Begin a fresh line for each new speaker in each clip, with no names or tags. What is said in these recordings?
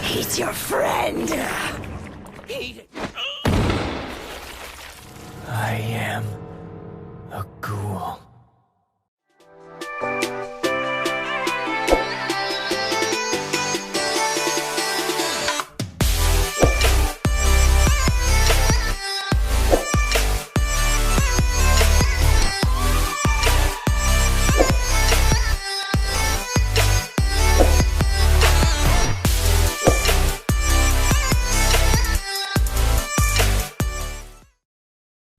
He's your friend.
I am a ghoul.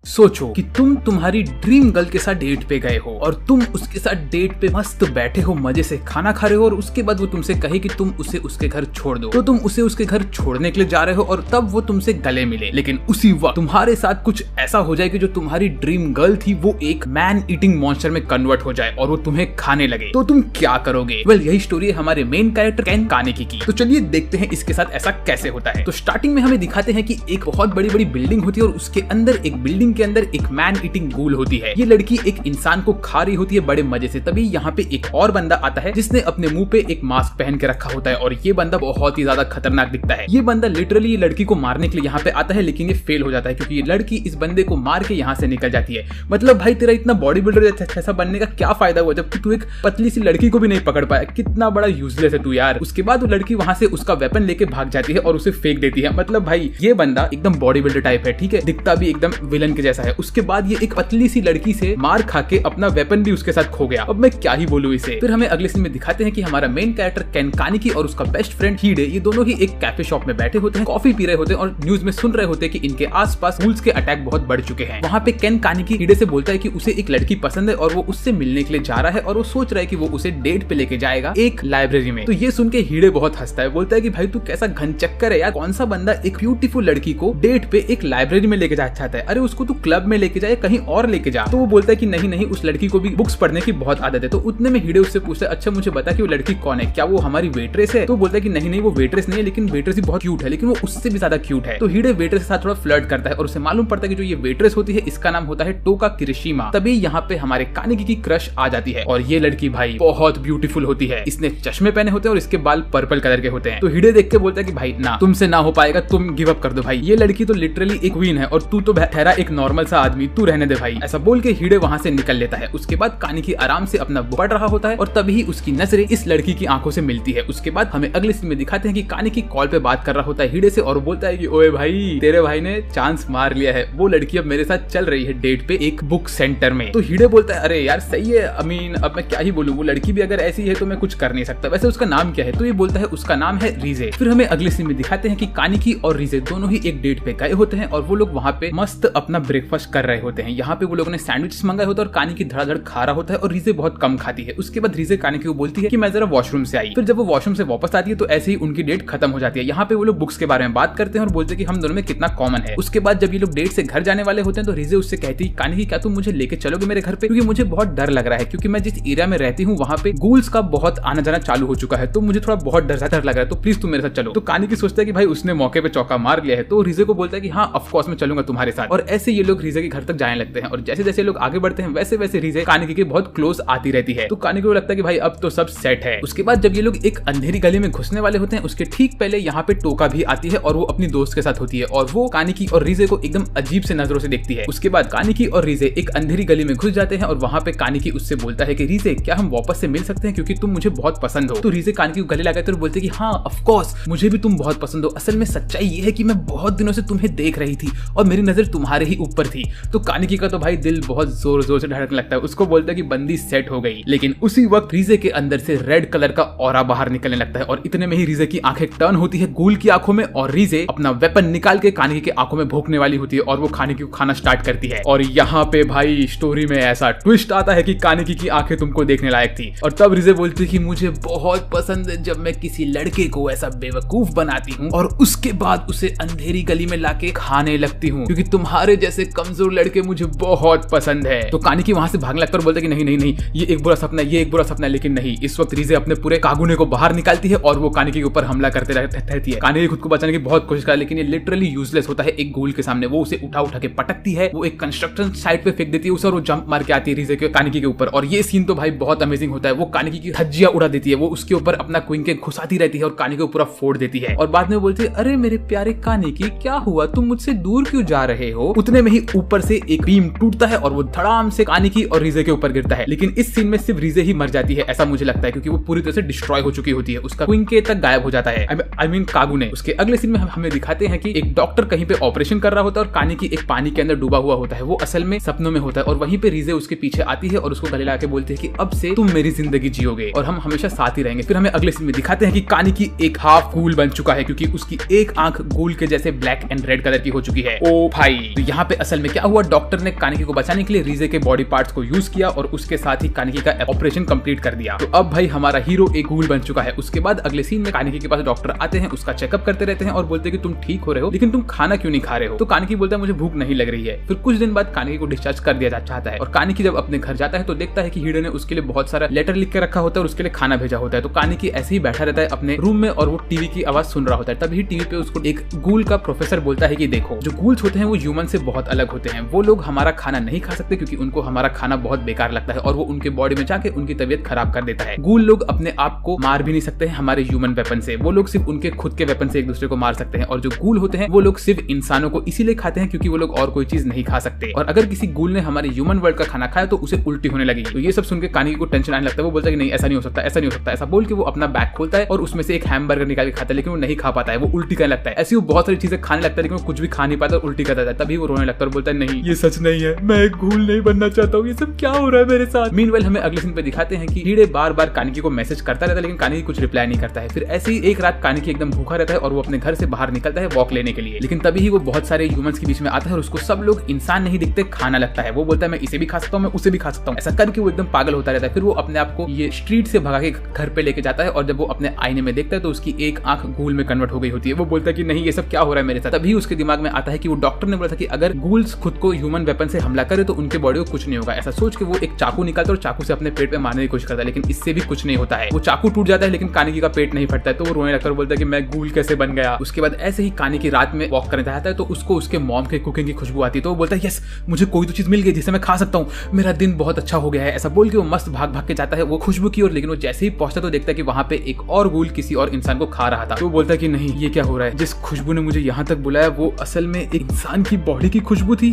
सोचो कि तुम तुम्हारी ड्रीम गर्ल के साथ डेट पे गए हो और तुम उसके साथ डेट पे मस्त बैठे हो, मजे से खाना खा रहे हो और उसके बाद वो तुमसे कहे कि तुम उसे उसके घर छोड़ दो, तो तुम उसे उसके घर छोड़ने के लिए जा रहे हो और तब वो तुमसे गले मिले। लेकिन उसी वक्त तुम्हारे साथ कुछ ऐसा हो जाए कि जो तुम्हारी ड्रीम गर्ल थी वो एक मैन ईटिंग मॉन्स्टर में कन्वर्ट हो जाए और वो तुम्हें खाने लगे, तो तुम क्या करोगे? वेल, यही स्टोरी है हमारे मेन कैरेक्टर केन कानेकी की। तो चलिए देखते हैं इसके साथ ऐसा कैसे होता है। तो स्टार्टिंग में हमें दिखाते हैं कि एक बहुत बड़ी बड़ी बिल्डिंग होती है और उसके अंदर एक बिल्डिंग के अंदर एक मैन ईटिंग गूल होती है। ये लड़की एक इंसान को खा रही होती है बड़े मजे से। तभी यहाँ पे एक और बंदा आता है जिसने अपने मुंह पे एक मास्क पहन के रखा होता है और ये बंदा बहुत ही ज्यादा खतरनाक दिखता है। ये बंदा लिटरली ये लड़की को मारने के लिए यहाँ पे आता है, लेकिन ये फेल हो जाता है क्योंकि ये लड़की इस बंदे को मार के यहाँ से निकल जाती है। मतलब भाई तेरा इतना बॉडी बिल्डर ऐसा बनने का क्या फायदा हुआ जबकि तू एक पतली सी लड़की को भी नहीं पकड़ पाया। कितना बड़ा यूजलेस है तू यार। उसके बाद वो लड़की वहां से उसका वेपन लेके भाग जाती है और उसे फेंक देती है। मतलब भाई ये बंदा एकदम बॉडी बिल्डर टाइप है, ठीक है, दिखता भी एकदम विलन के जैसा है। उसके बाद ये एक पतली सी लड़की से मार खा के अपना वेपन भी उसके साथ खो गया। अब मैं क्या ही बोलूं इसे। फिर हमें अगले सीन में दिखाते हैं कि हमारा मेन कैरेक्टर केन कानेकी और उसका बेस्ट फ्रेंड हीडे, ये दोनों ही एक कैफे शॉप में बैठे होते हैं, कॉफी पी रहे होते हैं और न्यूज में सुन रहे होते हैं कि इनके आसपास गूल्स के अटैक बहुत बढ़ चुके हैं। वहाँ पे केन कानेकी हीडे से बोलता है कि उसे एक लड़की पसंद है और वो उससे मिलने के लिए जा रहा है और वो सोच रहा है कि वो उसे डेट पे लेके जाएगा एक लाइब्रेरी में। तो ये सुन के हीडे बहुत हंसता है, बोलता है कि भाई तू कैसा घनचक्कर है यार, कौन सा बंदा एक ब्यूटीफुल लड़की को डेट पे एक लाइब्रेरी में लेके जाना चाहता है? अरे उसको तू क्लब में लेके जाए, कहीं और लेके जा। तो वो बोलता है कि नहीं नहीं, उस लड़की को भी बुक्स पढ़ने की बहुत आदत है। तो उतने में हीडे उससे पूछता है, अच्छा मुझे बता कि वो लड़की कौन है, क्या वो हमारी वेट्रेस है? तो बोलता है कि नहीं नहीं, वो वेट्रेस नहीं है, लेकिन वेट्रेस भी बहुत क्यूट है, लेकिन वो उससे भी ज्यादा क्यूट है। तो हीडे वेट्रेस के साथ थोड़ा फ्लर्ट करता है और उसे मालूम पड़ता है कि जो ये वेट्रेस होती है इसका नाम होता है टोका किरिशिमा। तभी यहाँ पे हमारे कानेकी की क्रश आ जाती है और ये लड़की भाई बहुत ब्यूटीफुल होती है। इसने चश्मे पहने होते हैं और इसके बाल पर्पल कलर के होते हैं। तो हीडे देख के बोलता है कि भाई ना, तुमसे ना हो पाएगा, तुम गिव अप कर दो भाई, ये लड़की तो लिटरली एक क्वीन है और तू तो ठहरा एक नॉर्मल सा आदमी, तू रहने दे भाई। ऐसा बोल के हीडे वहां से निकल लेता है। उसके बाद कानेकी आराम से अपना पढ़ रहा होता है और तभी उसकी नजरें इस लड़की की आंखों से मिलती है। उसके बाद हमें अगले सीन में दिखाते हैं कि कानेकी कॉल पे बात कर रहा होता है हीडे से और बोलता है कि ओए भाई, तेरे भाई ने चांस मार लिया है, वो लड़की अब मेरे साथ चल रही है डेट पे एक बुक सेंटर में। तो हीडे बोलता है अरे यार सही है, अमीन अब मैं क्या ही बोलूं, वो लड़की भी अगर ऐसी है तो मैं कुछ कर नहीं सकता। वैसे उसका नाम क्या है? तो ये बोलता है उसका नाम है रीजे। फिर हमें अगले सीन में दिखाते हैं कि कानेकी और रीजे दोनों ही एक डेट पे गए होते हैं और वो लोग वहाँ पे मस्त अपना ब्रेकफास्ट कर रहे होते हैं। यहाँ पे वो लोगों ने सैंडविच मंगाए होता है और कानेकी धड़ाधड़ खा रहा होता है और रीजे बहुत कम खाती है। उसके बाद रीजे कानेकी को बोलती है कि मैं जरा वॉशरूम से आई। फिर जब वो वॉशरूम से वापस आती है तो ऐसे ही उनकी डेट खत्म हो जाती है। यहाँ पे वो लोग बुक्स के बारे में बात करते हैं और बोलते हैं कि हम दोनों में कितना कॉमन है। उसके बाद जब ये लोग डेट से घर जाने वाले होते हैं तो रीजे उससे कहती है कानेकी क्या तुम मुझे लेके चलोगे मेरे घर पे, क्योंकि मुझे बहुत डर लग रहा है, क्योंकि मैं जिस एरिया में रहती हूँ वहाँ पे गूल्स का बहुत आना जाना चालू हो चुका है, तो मुझे थोड़ा बहुत डर लग रहा है, तो प्लीज तुम मेरे साथ चलो। तो कानेकी सोचता है कि भाई उसने मौके पे चौका मार लिया है, तो रीजे को बोलता है कि हाँ ऑफ कोर्स मैं चलूंगा तुम्हारे साथ। और ऐसे ये लोग रीजे के घर तक जाने लगते हैं और जैसे जैसे लोग आगे बढ़ते हैं वैसे वैसे रीजे कानेकी के बहुत क्लोज आती रहती है। तो कानेकी को लगता है कि भाई अब तो सब सेट है। उसके बाद जब ये लोग एक अंधेरी गली में घुसने वाले होते हैं उसके ठीक पहले यहाँ पे टोका भी आती है और वो अपनी दोस्त के साथ होती है और वो कानेकी और रीजे को एकदम अजीब से नजरों से देखती है। उसके बाद कानेकी और रीजे एक अंधेरी गली में घुस जाते हैं और वहाँ पे कानेकी उससे बोलता है कि रीजे क्या हम वापस से मिल सकते हैं, क्योंकि तुम मुझे बहुत पसंद हो। तो रीजे कानेकी को गले लगाते और बोलते कि हाँ ऑफ कोर्स मुझे भी तुम बहुत पसंद हो, असल में सच्चाई ये है कि मैं बहुत दिनों से तुम्हें देख रही थी और मेरी नजर तुम्हारे ही ऊपर थी। तो कानेकी का तो भाई दिल बहुत जोर जोर से धड़कने लगता है। उसको बोलता है कि बंदी सेट हो गई। लेकिन उसी वक्त रीजे के अंदर से रेड कलर का ऑरा बाहर निकलने लगता है और इतने में ही रीजे की आंखें टर्न होती है गूल की आंखों में और रीजे अपना वेपन निकाल के कानेकी के आंखों में भोंकने वाली होती है और वो कानेकी को खाना स्टार्ट करती है। और यहाँ पे भाई स्टोरी में ऐसा ट्विस्ट आता है कि कानेकी की आंखें तुमको देखने लायक थी। और तब रीजे बोलती है कि मुझे बहुत पसंद है जब मैं किसी लड़के को ऐसा बेवकूफ बनाती हूँ और उसके बाद उसे अंधेरी गली में लाके खाने लगती हूँ, क्योंकि तुम्हारे जैसे से कमजोर लड़के मुझे बहुत पसंद है। तो कानिकी वहां से भागने लगता है और बोलता है कि नहीं नहीं नहीं, ये एक बुरा सपना है, ये एक बुरा सपना है। लेकिन नहीं, इस वक्त रीजे अपने पूरे कागुने को बाहर निकालती है और वो कानिकी के ऊपर हमला करते रहती है। कानिकी खुद को बचाने की बहुत कोशिश कर, लेकिन ये लिटरली यूजलेस होता है एक गूल के सामने। वो उसे उठा के पटकती है, वो एक कंस्ट्रक्शन साइट पे फेंक देती है उसे और वो जंप मार के आती है रीजे के कानिकी के ऊपर। और ये सीन तो भाई बहुत अमेजिंग होता है। वो कानिकी की धज्जियां उड़ा देती है, वो उसके ऊपर अपना क्विंग के घुसाती रहती है और कानिकी को पूरा फोड़ देती है। और बाद में बोलती है, अरे मेरे प्यारे कानिकी क्या हुआ, तुम मुझसे दूर क्यों जा रहे हो। उतने में ही ऊपर से एक बीम टूटता है और वो धड़ाम से कानिकी और रीजे के ऊपर गिरता है। लेकिन इस सीन में सिर्फ रीजे ही मर जाती है ऐसा मुझे लगता है, क्योंकि वो पूरी तरह से डिस्ट्रॉय हो चुकी होती है, उसका क्विंग के तक गायब हो जाता है, आई मीन कागुने। उसके अगले सीन में हमें दिखाते हैं कि एक डॉक्टर कहीं पे ऑपरेशन कर रहा होता है और कानिकी एक पानी के अंदर डूबा हुआ होता है। वो असल में सपनों में होता है और वहीं पे रीजे उसके पीछे आती है और उसको गले लगा के बोलती है कि अब से तुम मेरी जिंदगी जियोगे और हम हमेशा साथ ही रहेंगे। फिर हमें अगले सीन में दिखाते हैं कि कानिकी एक हाफ गूल बन चुका है, क्योंकि उसकी एक आंख गूल के जैसे ब्लैक एंड रेड कलर की हो चुकी है। ओ भाई, तो यहाँ पे असल में क्या हुआ, डॉक्टर ने कानिकी को बचाने के लिए रीजे के बॉडी पार्ट्स को यूज किया और उसके साथ ही कानिकी का ऑपरेशन कंप्लीट कर दिया। तो अब भाई हमारा हीरो एक गूल बन चुका है। उसके बाद अगले सीन में कानिकी के पास डॉक्टर आते हैं, उसका चेकअप करते रहते हैं और बोलते हैं कि तुम ठीक हो रहे हो, लेकिन तुम खाना क्यों नहीं खा रहे हो। तो कानिकी बोलता है मुझे भूख नहीं लग रही है। फिर कुछ दिन बाद कानिकी को डिस्चार्ज कर दिया चाहता है और कानिकी जब अपने घर जाता है तो देखता है कि हीरो ने उसके लिए बहुत सारा लेटर लिख के रखा होता है और उसके लिए खाना भेजा होता है। तो कानिकी ऐसे ही बैठा रहता है अपने रूम में और वो टीवी की आवाज सुन रहा होता है। तभी टीवी पे उसको एक गूल का प्रोफेसर बोलता है कि देखो, जो गूल्स होते हैं वो ह्यूमन से बहुत अलग होते हैं। वो लोग हमारा खाना नहीं खा सकते क्योंकि उनको हमारा खाना बहुत बेकार लगता है और वो उनके बॉडी में जाके उनकी तबीयत खराब कर देता है। गूल लोग अपने आप को मार भी नहीं सकते हैं हमारे ह्यूमन वेपन से, वो लोग सिर्फ उनके खुद के वेपन से एक दूसरे को मार सकते हैं। और जो गूल होते हैं वो लोग सिर्फ इंसानों को इसीलिए खाते हैं क्योंकि वो लोग और कोई चीज नहीं खा सकते। और अगर किसी गूल ने हमारे ह्यूमन वर्ल्ड का खाना खाया तो उसे उल्टी होने लगी। तो ये सब सुन के कानिकी को टेंशन आने लगता है। वो बोलता है कि नहीं, ऐसा नहीं हो सकता, ऐसा नहीं हो सकता। ऐसा बोल के वो अपना बैग खोलता है और उसमें से एक हैमबर्गर निकाल के खाता है, लेकिन वो नहीं खा पाता है, वो उल्टी करने लगता है। ऐसी वो बहुत सारी चीजें खाने लगता है लेकिन वो कुछ भी खा नहीं पाता और उल्टी करता है। तभी वो रोने लगता है और बोलता है नहीं, ये सच नहीं है, मैं एक गूल नहीं बनना चाहता हूँ, ये सब क्या हो रहा है मेरे साथ। मीनवाइल हमें अगले सीन पे दिखाते हैं कि हीरे बार बार कानिकी को मैसेज करता रहता है लेकिन कानिकी कुछ रिप्लाई नहीं करता है। फिर ऐसी एक रात कानिकी एकदम भूखा रहता है और वो अपने घर से बाहर निकलता है वॉक लेने के लिए। लेकिन तभी ही वो बहुत सारे ह्यूमंस के बीच में आता है और उसको सब लोग इंसान नहीं दिखते खाना लगता है। वो बोलता है मैं इसे भी खा सकता हूँ, मैं उसे भी खा सकता हूँ। ऐसा करके वो एकदम पागल होता रहता है। फिर वो अपने आप को ये स्ट्रीट से भगा के घर पे लेके जाता है और जब वो अपने आईने में देखता है तो उसकी एक आंख गूल में कन्वर्ट हो गई होती है। वो बोलता है कि नहीं, ये सब क्या हो रहा है मेरे साथ। तभी उसके दिमाग में आता है कि वो डॉक्टर ने बोला था कि अगर गूल्स खुद को ह्यूमन वेपन से हमला करे तो उनके बॉडी को कुछ नहीं होगा। ऐसा सोच के वो एक चाकू निकालता है और चाकू से अपने पेट पे मारने की कोशिश करता है, लेकिन इससे भी कुछ नहीं होता है। वो चाकू टूट जाता है लेकिन कानिकी का पेट नहीं फटता है। तो वो रोने लगता है और बोलता है कि मैं गूल कैसे बन गया। उसके बाद ऐसे ही कानिकी रात में वॉक करने जाता है तो उसको उसके मॉम के कुकिंग की खुशबू आती है। तो वो बोलता है यस, मुझे कोई तो चीज मिल गई जिसे मैं खा सकता हूँ, मेरा दिन बहुत अच्छा हो गया है। ऐसा बोल के वो मस्त भाग भाग के जाता है वो खुशबू की ओर। लेकिन वो जैसे ही पहुंचता तो देखता है कि वहां पे एक और गूल किसी और इंसान को खा रहा था। तो वो बोलता है कि नहीं, ये क्या हो रहा है, जिस खुशबू ने मुझे यहाँ तक बुलाया वो असल में एक इंसान की बॉडी की खुशबू थी,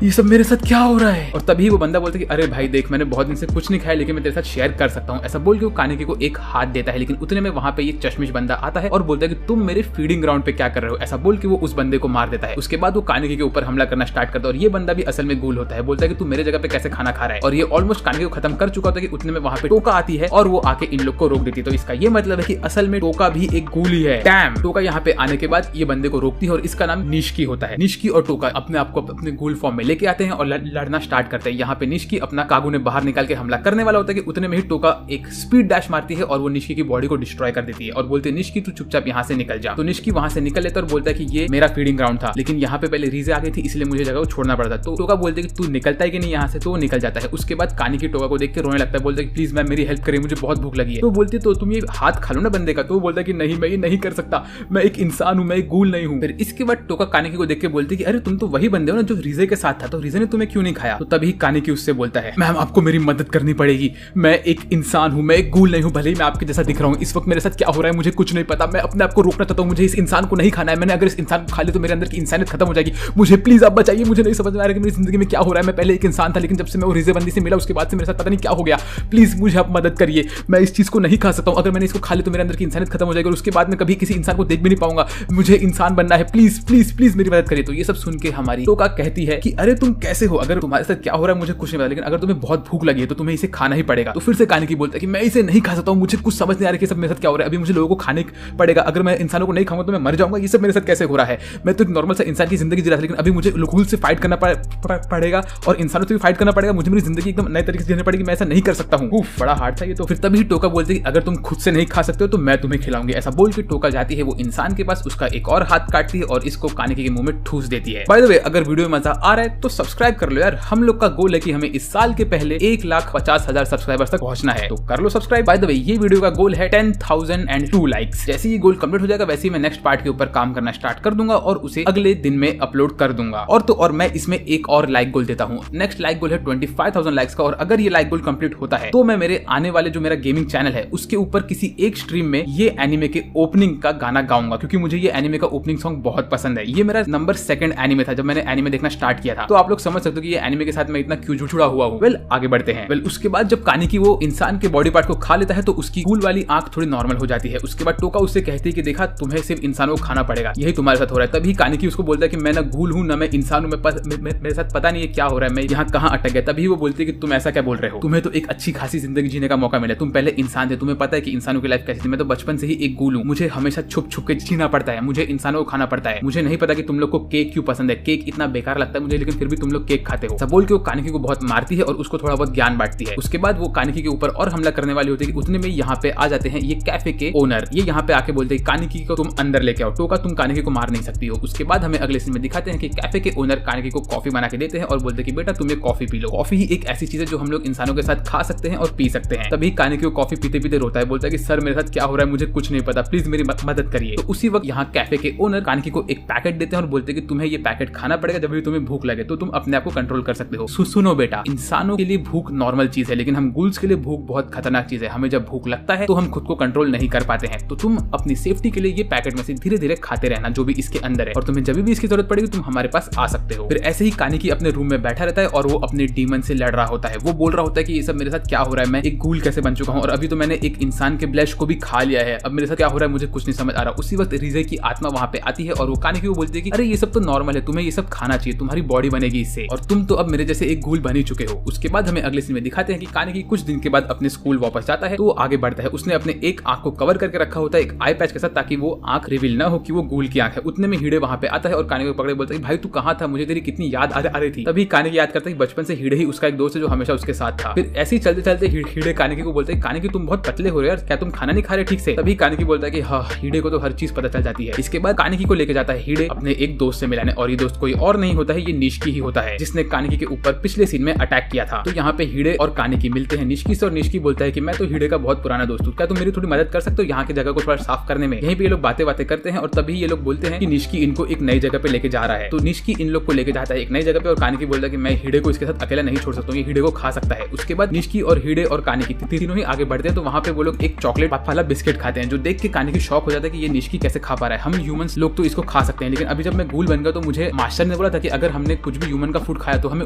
ये सब मेरे साथ क्या हो रहा है। और तभी वो बंदा बोलता है कि अरे भाई देख, मैंने बहुत दिन से कुछ नहीं खाया लेकिन मैं तेरे साथ शेयर कर सकता हूँ। ऐसा बोल के वो कानिकी को एक हाथ देता है। लेकिन उतने में वहां पे एक चश्मिश बंदा आता है और बोलता है कि तुम मेरे फीडिंग ग्राउंड पे क्या कर रहे हो। ऐसा बोल के वो उस बंदे को मार देता है। उसके बाद वो कानिकी के ऊपर हमला करना स्टार्ट करता है और ये बंदा भी असल में गूल होता है। बोलता है कि तू मेरे जगह पे कैसे खाना खा रहा है। और ये ऑलमोस्ट कानिकी को खत्म कर चुका था कि उतने में वहां पे टोका आती है और वो आके इन लोग को रोक देती है। तो इसका ये मतलब है कि असल में टोका भी एक गूल ही है। डैम, टोका यहाँ पे आने के बाद ये बंदे को रोकती है और इसका नाम निश्की होता है। निश्की और टोका अपने आप को अपने गूल फॉर्म में लेके आते हैं और लड़ना स्टार्ट करते हैं। यहाँ पे निश्की अपना कागुने बाहर निकाल के हमला करने वाला होता है कि उतने में ही टोका एक स्पीड डैश मारती है और वो निश्की की बॉडी को डिस्ट्रॉय कर देती है और बोलते हैं निश्की तू चुपचाप यहाँ से निकल जा। तो निश्की वहां से निकल लेता है और बोलता है कि ये मेरा फीडिंग ग्राउंड था लेकिन यहाँ पे पहले रीजे आ गई थी इसलिए मुझे जगह को छोड़ना पड़ा था। तो टोका बोलते हैं कि तू निकलता है कि नहीं यहाँ से। तो वो निकल जाता है। उसके बाद कानिकी टोका को देख के रोने लगता है, बोलता है कि प्लीज मैम मेरी हेल्प करिए, मुझे बहुत भूख लगी है। तो बोलती है तो तुम ये हाथ खा लो ना बंदे का। तो वो बोलता है कि नहीं, मैं ये नहीं कर सकता, मैं एक इंसान हूँ, मैं एक गूल नहीं हूँ। फिर इसके बाद टोका कानिकी को देख के बोलती है कि अरे तुम तो वही बंदे हो ना जो रीजे के साथ था, तो रीजे ने तुम्हें क्यों नहीं खाया। तो तभी कानिकी उससे बोलता है मैम आपको मेरी मदद करनी पड़ेगी, मैं एक इंसान हूँ, मैं एक गूल नहीं हूँ, भले ही मैं आपके जैसा दिख रहा हूँ। इस वक्त मेरे साथ क्या हो रहा है मुझे कुछ नहीं पता, मैं अपने आप को रोकना चाहता हूँ, मुझे इस इंसान को नहीं खाना है। मैंने अगर इस इंसान को खा लिया तो मेरे अंदर की इंसानियत खत्म हो जाएगी, मुझे प्लीज आप बचाइए, मुझे नहीं समझ में आ रहा है कि मेरी जिंदगी में क्या हो रहा है। मैं पहले एक इंसान था लेकिन जब से मैं वो रीजे बंदी से मिला उसके बाद से मेरे साथ पता नहीं क्या हो गया, प्लीज मुझे आप मदद करिए, मैं इस चीज को नहीं खा सकता हूँ। अगर मैंने इसको खा लिया तो मेरे अंदर की इंसानियत खत्म हो जाएगी और उसके बाद में कभी किसी इंसान को देख भी नहीं पाऊंगा, मुझे इंसान बनना है, प्लीज प्लीज प्लीज मेरी मदद करिए। तो ये सब सुन के हमारी टोका कहती है कि अरे तुम कैसे हो, अगर तुम्हारे साथ क्या हो रहा है मुझे कुछ नहीं पता, लेकिन अगर तुम्हें बहुत भूख लगी है तो तुम्हें इसे खाना ही पड़ेगा। तो फिर से कानिकी बोलता है कि मैं इसे नहीं खा सकता हूँ, मुझे कुछ समझ नहीं आ रहा है कि सब मेरे साथ क्या हो रहा है, अभी मुझे लोगों को खाने पड़ेगा, अगर मैं इंसानों को नहीं खाऊंगा तो मैं मर जाऊंगा, ये सब मेरे साथ कैसे हो रहा है। मैं तो एक नॉर्मल सा इंसान की जिंदगी जी रहा था लेकिन अभी मुझे गूल से फाइट करना पड़ेगा और इंसानों से भी फाइट करना पड़ेगा, मुझे मेरी जिंदगी एकदम नए तरीके से जीनी पड़ेगी, मैं ऐसा नहीं कर सकता हूँ। बड़ा हार्ड था ये। तो फिर तभी टोका बोलती है कि अगर तुम खुद से नहीं खा सकते हो तो मैं तुम्हें खिलाऊंगी। ऐसा बोल के टोका जाती है वो इंसान के पास, उसका एक और हाथ काटती है और इसको कानिकी के मुंह में ठूस देती है। बाय द वे अगर वीडियो में मजा आ रहा है तो सब्सक्राइब कर लो यार। हम लोग का गोल है कि हमें इस साल के पहले 1,50,000 सब्सक्राइबर्स तक पहुंचना है, तो कर लो सब्सक्राइब। बाय द वे ये वीडियो का गोल है 10,002 लाइक्स। जैसे ये गोल कंप्लीट हो जाएगा वैसे ही मैं नेक्स्ट पार्ट के ऊपर काम करना स्टार्ट कर दूंगा और उसे अगले दिन में अपलोड कर दूंगा। और मैं इसमें एक और लाइक गोल देता हूँ। नेक्स्ट लाइक गोल है 25,000 लाइक्स का, और अगर ये लाइक गोल कंप्लीट होता है तो मैं मेरे आने वाले जो मेरा गेमिंग चैनल है उसके ऊपर किसी एक स्ट्रीम में ये एनिमे के ओपनिंग का गाना गाऊंगा, क्योंकि मुझे ये एनिमे का ओपनिंग सॉन्ग बहुत पसंद है। ये मेरा नंबर 2 एनिमे था जब मैंने एनिमे देखना स्टार्ट किया था, तो आप लोग समझ सकते हो कि ये एनिमे के साथ मैं इतना क्यों जुड़ा हुआ हूँ। वेल आगे बढ़ते हैं। वेल उसके बाद जब कानिकी वो इंसान के बॉडी पार्ट को खा लेता है तो उसकी गूल वाली आंख थोड़ी नॉर्मल हो जाती है। उसके बाद टोका उससे कहती है कि देखा तुम्हें सिर्फ इंसानों को खाना पड़ेगा, यही तुम्हारे साथ हो रहा है। तभी कानिकी उसको बोलता है कि मैं ना गूल हूँ ना मैं इंसान हूँ, मेरे साथ पता नहीं है क्या हो रहा है, मैं यहाँ कहाँ अटक गया। तभी वो बोलती है कि तुम ऐसा क्या बोल रहे हो, तुम्हें तो एक अच्छी खासी जिंदगी जीने का मौका मिला, तुम पहले इंसान थे, तुम्हें पता है कि इंसानों की लाइफ कैसी थी। मैं तो बचपन से ही एक गूल हूँ, मुझे हमेशा छुप छुप के जीना पड़ता है, मुझे इंसानों को खाना पड़ता है। मुझे नहीं पता कि तुम लोग को केक क्यों पसंद है, केक इतना बेकार लगता है मुझे, लेकिन फिर भी तुम लोग केक खाते हो। सब बोल के वो कानिकी को बहुत मारती है और उसको थोड़ा बहुत ज्ञान बांटती है। उसके बाद वो कानिकी के ऊपर और हमला करने वाली होती है कि उतने में यहाँ पे आ जाते हैं ये कैफे के ओनर। ये यहाँ पे आके बोलते हैं कानिकी को तुम अंदर लेके आओ, टोका तुम कानिकी को मार नहीं सकती हो। उसके बाद हमें अगले सीन में दिखाते हैं कि कैफे के ओनर कानिकी को कॉफी बना के देते हैं और बोलते हैं कि बेटा तुम ये कॉफी पी लो। कॉफी ही एक ऐसी चीज है जो हम लोग इंसानों के साथ खा सकते हैं और पी सकते हैं। तभी कानिकी को कॉफी पीते पीते रोता है, बोलता है कि सर मेरे साथ क्या हो रहा है, मुझे कुछ नहीं पता, प्लीज मेरी मदद करिए। तो उसी वक्त यहाँ कैफे के ओनर कानिकी को एक पैकेट देते हैं और बोलते हैं कि तुम्हें ये पैकेट खाना पड़ेगा, जब भी तुम्हें भूख लगे तो तुम अपने आप को कंट्रोल कर सकते हो। सुनो बेटा, इंसानों के लिए भूख नॉर्मल चीज है, लेकिन हम गूल्स के लिए भूख बहुत खतरनाक चीज है। हमें जब भूख लगता है तो हम खुद को कंट्रोल नहीं कर पाते हैं, तो तुम अपनी सेफ्टी के लिए ये पैकेट में से धीरे धीरे खाते रहना जो भी इसके अंदर है, और तुम्हें जब भी इसकी जरूरत पड़ेगी तुम हमारे पास आ सकते हो। फिर ऐसे ही कानिकी अपने रूम में बैठा रहता है और वो अपने डीमन से लड़ रहा होता है। वो बोल रहा होता है कि ये सब मेरे साथ क्या हो रहा है, मैं एक गूल कैसे बन चुका हूँ, और अभी तो मैंने एक इंसान के फ्लैश को भी खा लिया है, अब मेरे साथ क्या हो रहा है मुझे कुछ नहीं समझ आ रहा। उसी वक्त रिजे की आत्मा वहां पे आती है और वो कानिकी को बोलती है कि अरे ये सब तो नॉर्मल है, तुम्हें ये सब खाना चाहिए, तुम्हारी बॉडी बनेगी इससे, और तुम तो अब मेरे जैसे एक गूल बन ही चुके हो। उसके बाद हमें अगले सीन में दिखाते हैं कि कानिकी कुछ दिन के बाद अपने स्कूल वापस जाता है, तो वो आगे बढ़ता है। उसने अपने एक आंख को कवर करके रखा होता है एक आई पैच के साथ, ताकि वो आंख रिवील ना हो कि वो गूल की आंख है। उतने में हिडे वहां पे आता है और कानिकी को पकड़े बोलता है भाई तू कहाँ था, मुझे तेरी कितनी याद आ रही थी। तभी कानिकी याद करता है कि बचपन से हिडे ही उसका एक दोस्त है जो हमेशा उसके साथ था। फिर ऐसे ही चलते चलते हिडे कानिकी को बोलते हैं कानिकी तुम बहुत पतले हो रहे हो यार, क्या तुम खाना नहीं खा रहे ठीक से। तभी कानिकी बोलता है कि हाँ हिडे को तो हर चीज पता चल जाती है। इसके बाद कानिकी को लेके जाता है हिडे अपने एक दोस्त से मिलाने, और ये दोस्त कोई और नहीं होता है, ये निश्की ही होता है जिसने कानिकी के ऊपर पिछले सीन में अटैक किया था। तो यहाँ पे हिडे और कानिकी मिलते हैं निश्की से, और निश्की बोलता है कि मैं तो हिडे का बहुत पुराना दोस्त हूँ, क्या तुम मेरी थोड़ी मदद कर सकते हो यहाँ की जगह को थोड़ा साफ करने में। यहीं पे ये लोग बातें करते हैं और तभी ये लोग बोलते हैं कि निश्की इनको एक नई जगह पे लेके जा रहा है। तो निश्की इन लोग को लेके जाता है एक नई जगह पे, और कानिकी बोलता है कि मैं हिडे को इसके साथ अकेला नहीं छोड़ सकता हूँ, ये हिडे को खा सकता है। उसके बाद निश्की और हिडे और कानिकी तीनों ही आगे बढ़ते हैं, तो वहाँ पे वो लोग एक चॉकलेट वाला बिस्किट खाते हैं, जो देख के कानिकी शॉक हो जाता है कि ये निश्की कैसे खा पा रहा है, हम ह्यूमंस लोग तो इसको खा सकते हैं, लेकिन अभी जब मैं गूल बन गया तो मुझे मास्टर ने बोला था कि अगर हमने कुछ भी ह्यूमन का फूड खाया तो हमें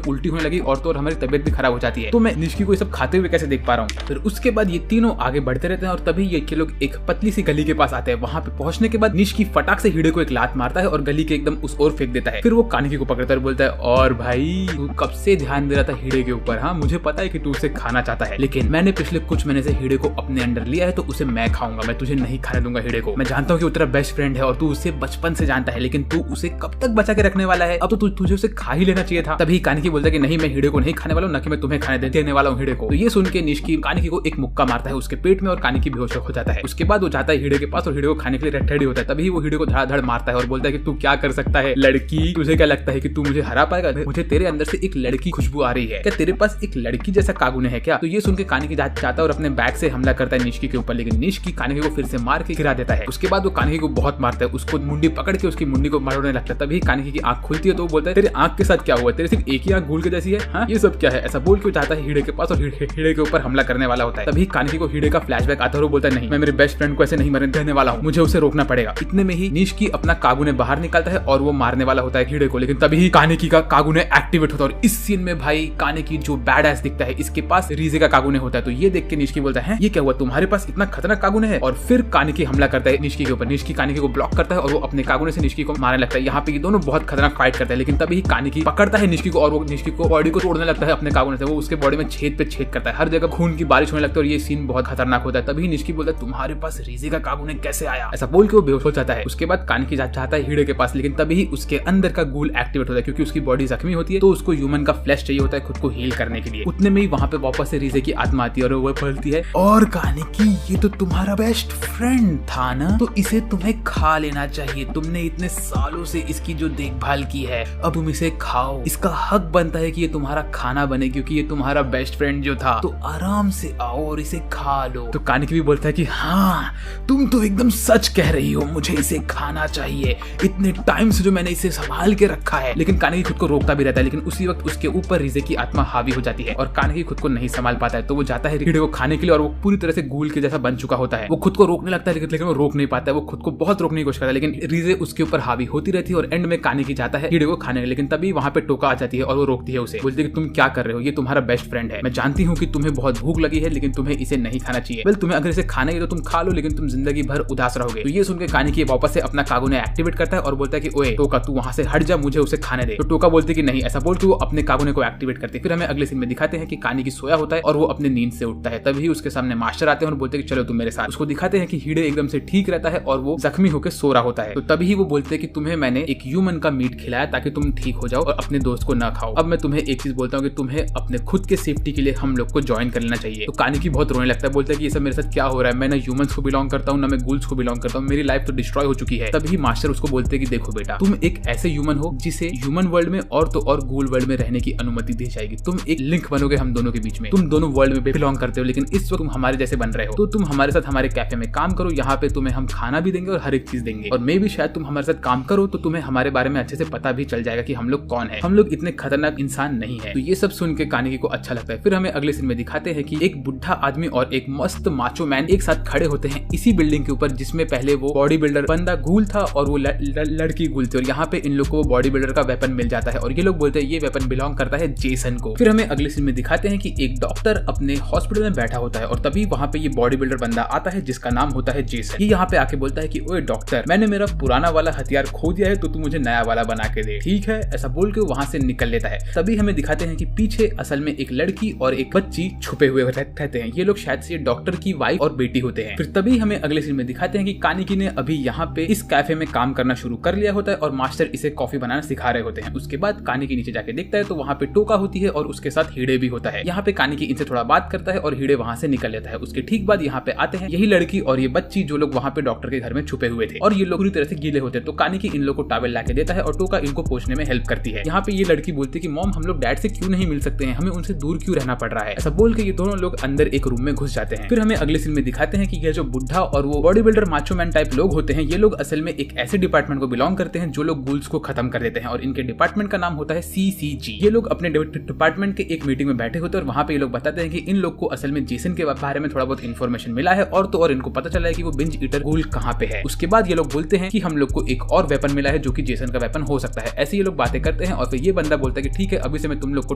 उल्टी होने लगी और तो और हमारी तबियत भी खराब हो जाती है, तो मैं निश्की को ये सब खाते हुए कैसे देख पा रहा हूँ। फिर उसके बाद ये तीनों आगे बढ़ते रहते हैं और तभी ये लोग एक पतली सी गली के पास आते हैं। वहाँ पे पहुंचने के बाद निश्की फटाक से हिडे को एक लात मारता है और गली के एकदम उस ओर फेंक देता है। फिर वो कानिकी को पकड़ता है और बोलता है और भाई तू कब से ध्यान दे रहा था हिडे के ऊपर, हाँ मुझे पता है कि तू उसे खाना चाहता है, लेकिन मैंने पिछले कुछ महीने से हिडे को अपने अंडर लिया है तो उसे मैं खाऊंगा, मैं तुझे नहीं खाने दूंगा हिडे को। मैं जानता हूँ कि वो तेरा बेस्ट फ्रेंड है और तू उसे बचपन से जानता है, लेकिन तू उसे कब तक बचा के रखने वाला है, अब तो तुझे उसे खा ही लेना चाहिए था। तभी कानिकी बोलता है कि नहीं मैं हिडे को नहीं खाने वाला हूँ, न कि मैं तुम्हें खाने देने वाला हूँ हिडे को। तो ये सुन के निश्की कानिकी को एक मुक्का मारता है उसके पेट में और कानिकी बेहोश हो जाता है। उसके बाद वो जाता है हिडे के पास और हिडे को खाने के लिए रेडी होता है। तभी वो हिडे को धड़ाधड़ मारता है और बोलता है कि तू क्या कर सकता है लड़की, तुझे क्या लगता है कि तू मुझे हरा पाएगा, मुझे तेरे अंदर से एक लड़की खुशबू आ रही है, क्या तेरे पास एक लड़की जैसा कागुने है क्या। तो ये सुन के कानिकी जाता है और अपने बैग से हमला करता है निश्की के ऊपर, लेकिन निश्की कानिकी को फिर से मार के गिरा देता है। उसके बाद वो कानिकी को बहुत मारता है, उसको मुंडी पकड़ के उसकी मुंडी को मरोड़ने लगता है। तभी कानिकी की आंख खुलती है तो वो बोलता है तेरे आंख के साथ क्या हुआ, तेरे सिर्फ एक ही आंख गूल के जैसी है, हाँ ये सब क्या है। ऐसा बोल के जाता है हिडे के पास और हिडे के ऊपर हमला करने वाला होता है। तभी कानिकी को हिडे का फ्लैशबैक आता है और वो बोलता है नहीं मैं मेरे बेस्ट फ्रेंड को ऐसे नहीं मरने देने वाला हूँ, मुझे उसे रोकना पड़ेगा। इतने में ही निश्की अपना कागुने बाहर निकालता है और वो मारने वाला होता है हिडे को, लेकिन तभी कानिकी का कागुने एक्टिवेट होता है और इस सीन में भाई कानिकी जो बैड एस दिखता है, इसके पास रीजे का कागुने होता है। तो ये देख के निश्की बोलता है ये क्या हुआ, तुम्हारे पास इतना खतरनाक कागुने है, और फिर कानिकी हमला करता है निश्की के ऊपर। निश्की कानिकी को ब्लॉक करता है और वो अपने कागुने से निश्की को मारने लगता है। यहाँ पे ये दोनों बहुत खतरनाक फाइट करते हैं, लेकिन तभी कानिकी पकड़ता है निश्की को और वो निश्की को बॉडी को तोड़ने लगता है अपने कागुने से। वो उसके बॉडी में छेद पे छेद करता है, हर जगह खून की बारिश होने लगती है और ये सीन बहुत खतरनाक होता है। तभी निश्की बोलता है तुम्हारे पास रीजे का कागुने कैसे आया, ऐसा बोल के वो बेहोश हो जाता है। उसके बाद कानिकी चाहता है हिडे के पास, लेकिन तभी उसके अंदर का गूल एक्टिवेट होता है क्योंकि उसकी बॉडी जख्मी होती है, तो उसको ह्यूमन का फ्लैश चाहिए होता है खुद को हील करने के लिए। उतने में ही वहाँ पे वापस से रीजे की आत्मा आती है और वो बोलती है और कानिकी ये तो तुम्हारा बेस्ट फ्रेंड था ना, तो इसे तुम्हें खा लेना चाहिए, तुमने इतने सालों से इसकी जो देखभाल की है अब तुम इसे खाओ, इसका हक बनता है कि ये तुम्हारा खाना बने क्योंकि ये तुम्हारा बेस्ट फ्रेंड जो था, तो आराम से आओ और इसे खा लो। तो कानिकी भी बोलता है कि हाँ तुम तो एकदम सच कह रही हो, मुझे इसे खाना चाहिए, इतने टाइम से जो मैंने इसे संभाल के रखा है। लेकिन कानिकी खुद को रोकता भी रहता है, लेकिन उसी वक्त उसके ऊपर रिजे की आत्मा हावी हो जाती है और कानिकी खुद को नहीं संभाल पाता है। तो वो जाता है हिडे को खाने के लिए और वो पूरी तरह से गूल के जैसा बन चुका होता है। वो खुद को रोकने लगता है लेकिन वो रोक नहीं पाता है। वो खुद को बहुत रोकने की कोशिश करता है लेकिन रिजे उसके ऊपर हावी होती रहती है और एंड में कानिकी जाता है हिडे को खाने। लेकिन तभी वहां पे टोका आ जाती है और वो रोकती है उसे, बोलती है कि तुम क्या कर रहे हो, ये तुम्हारा बेस्ट फ्रेंड है। मैं जानती हूँ कि तुम्हें बहुत भूख लगी है लेकिन तुम्हें इसे नहीं खाना चाहिए। वेल तुम्हें अगर इसे खाना है तो तुम खा लो, लेकिन तुम जिंदगी भर उदास रहोगे। तो ये सुनकर कानिकी वापस से अपना कागुने एक्टिवेट करता है और बोलता है कि ओए टोका तू वहां से हट जा, मुझे उसे खाने दे। तो टोका बोलती है कि नहीं, ऐसा बोल के वो अपने कागुने को एक्टिवेट करते हैं। फिर हमें अगले सीन में दिखाते हैं कि कानिकी सोया होता है और वो अपने नींद से उठता है। तभी उसके सामने मास्टर आते हैं और बोलते हैं कि चलो तुम मेरे साथ। उसको दिखाते हैं कि हिडे एकदम से ठीक रहता है और वो जख्मी होकर सो रहा होता है। तो तभी वो बोलते हैं कि तुम्हें मैंने एक ह्यूमन का मीट खिलाया ताकि तुम ठीक हो जाओ और अपने दोस्त को ना खाओ। अब मैं तुम्हें एक चीज बोलता हूँ कि तुम्हें अपने खुद के सेफ्टी के लिए हम लोग को ज्वाइन कर लेना चाहिए। तो कानिकी बहुत रोने लगता है, बोलता है कि ये सब मेरे साथ क्या हो रहा है, मैं ना ह्यूमंस को बिलोंग करता हूँ ना मैं गूल्स को बिलोंग करता हूँ, मेरी लाइफ तो डिस्ट्रॉय हो चुकी है। तभी मास्टर उसको बोलते हैं कि देखो बेटा, तुम एक ऐसे ह्यूमन हो जिसे ह्यूमन वर्ल्ड में और तो और गूल वर्ल्ड में रहने की अनुमति दी जाएगी। तुम एक लिंक बनोगे हम दोनों के बीच में, तुम दोनों वर्ल्ड में बिलोंग करते हो लेकिन इस वक्त तुम हमारे जैसे बन रहे हो। तो तुम हमारे साथ हमारे कैफे में काम करो, यहाँ पे तुम्हें हम खाना भी देंगे और हर एक चीज देंगे, और मे भी शायद तुम हमारे साथ काम करो तो तुम्हें हमारे बारे में अच्छे से पता भी चल जाएगा कि हम लोग कौन है, हम लोग इतने खतरनाक इंसान नहीं है। तो ये सब सुन के कानिकी को अच्छा लगता है। फिर हमें अगले सीन में दिखाते हैं कि एक बुढ़ा आदमी और एक मस्त माचो मैन एक साथ खड़े होते हैं इसी बिल्डिंग के ऊपर जिसमें पहले वो बॉडी बिल्डर बंदा गूल था और वो लड़की गूल थी, और यहाँ पे इन लोग को बॉडी बिल्डर का वेपन मिल जाता है और ये लोग बोलते हैं ये वेपन बिलोंग करता है जेसन को। फिर हमें अगले सीन में दिखाते हैं कि एक डॉक्टर अपने हॉस्पिटल में बैठा होता है और तभी वहाँ पे ये बॉडी बिल्डर बंदा आता है जिसका नाम होता है जेसन। ये यहाँ पे आके बोलता है कि ओए डॉक्टर, मैंने मेरा पुराना वाला हथियार खो दिया है तो तू मुझे नया वाला बना के दे, ठीक है? ऐसा बोल के वहाँ से निकल लेता है। तभी हमें दिखाते हैं कि पीछे असल में एक लड़की और एक बच्ची छुपे हुए रहते हैं। ये लोग शायद से डॉक्टर की वाइफ और बेटी होते हैं। फिर तभी हमें अगले सीन में दिखाते हैं कि कानिकी ने अभी यहाँ पे इस कैफे में काम करना शुरू कर लिया होता है और मास्टर इसे कॉफी बनाना सिखा रहे होते हैं। उसके बाद कानिकी नीचे जाके देखता है तो वहाँ पे टोका होती है और उसके साथ हिडे भी होता है। यहाँ पे कानिकी इनसे थोड़ा बात करता है और हिडे वहाँ से निकल लेता है। उसके ठीक बाद यहाँ पे आते हैं यही लड़की और ये बच्ची जो लोग वहाँ पे डॉक्टर के घर में छुपे हुए थे और ये लोग पूरी तरह से गीले होते हैं। तो कानिकी इन लोग को टॉवेल लाके देता है और टोका इनको पोंछने में हेल्प करती है। यहाँ पे ये लड़की बोलती है कि मॉम, हम लोग डैड से क्यों नहीं मिल सकते हैं, हमें उनसे दूर क्यों रहना पड़ रहा है। ऐसा बोल के ये दोनों लोग अंदर एक रूम में घुस जाते हैं। फिर हमें अगले सीन में दिखाते हैं कि ये जो बुढ़ा और वो body builder macho man type लोग होते हैं, ये लोग असल में एक ऐसे डिपार्टमेंट को बिलोंग करते हैं जो लोग गूल्स को खत्म कर देते हैं और इनके डिपार्टमेंट का नाम होता है CCG। ये लोग अपने डिपार्टमेंट के एक मीटिंग में बैठे होते हैं और वहाँ पे ये लोग बताते हैं कि इन लोग को असल में जेसन के बारे में थोड़ा बहुत इन्फॉर्मेशन मिला है और तो और इनको पता चला है कि वो बिंज ईटर गूल कहाँ पे है। उसके बाद ये लोग बोलते हैं कि हम लोग को एक और वेपन मिला है जो कि जेसन का वेपन हो सकता है। ऐसे ये लोग बातें करते हैं और फिर ये बंदा बोलता है कि ठीक है, अभी से मैं तुम लोग को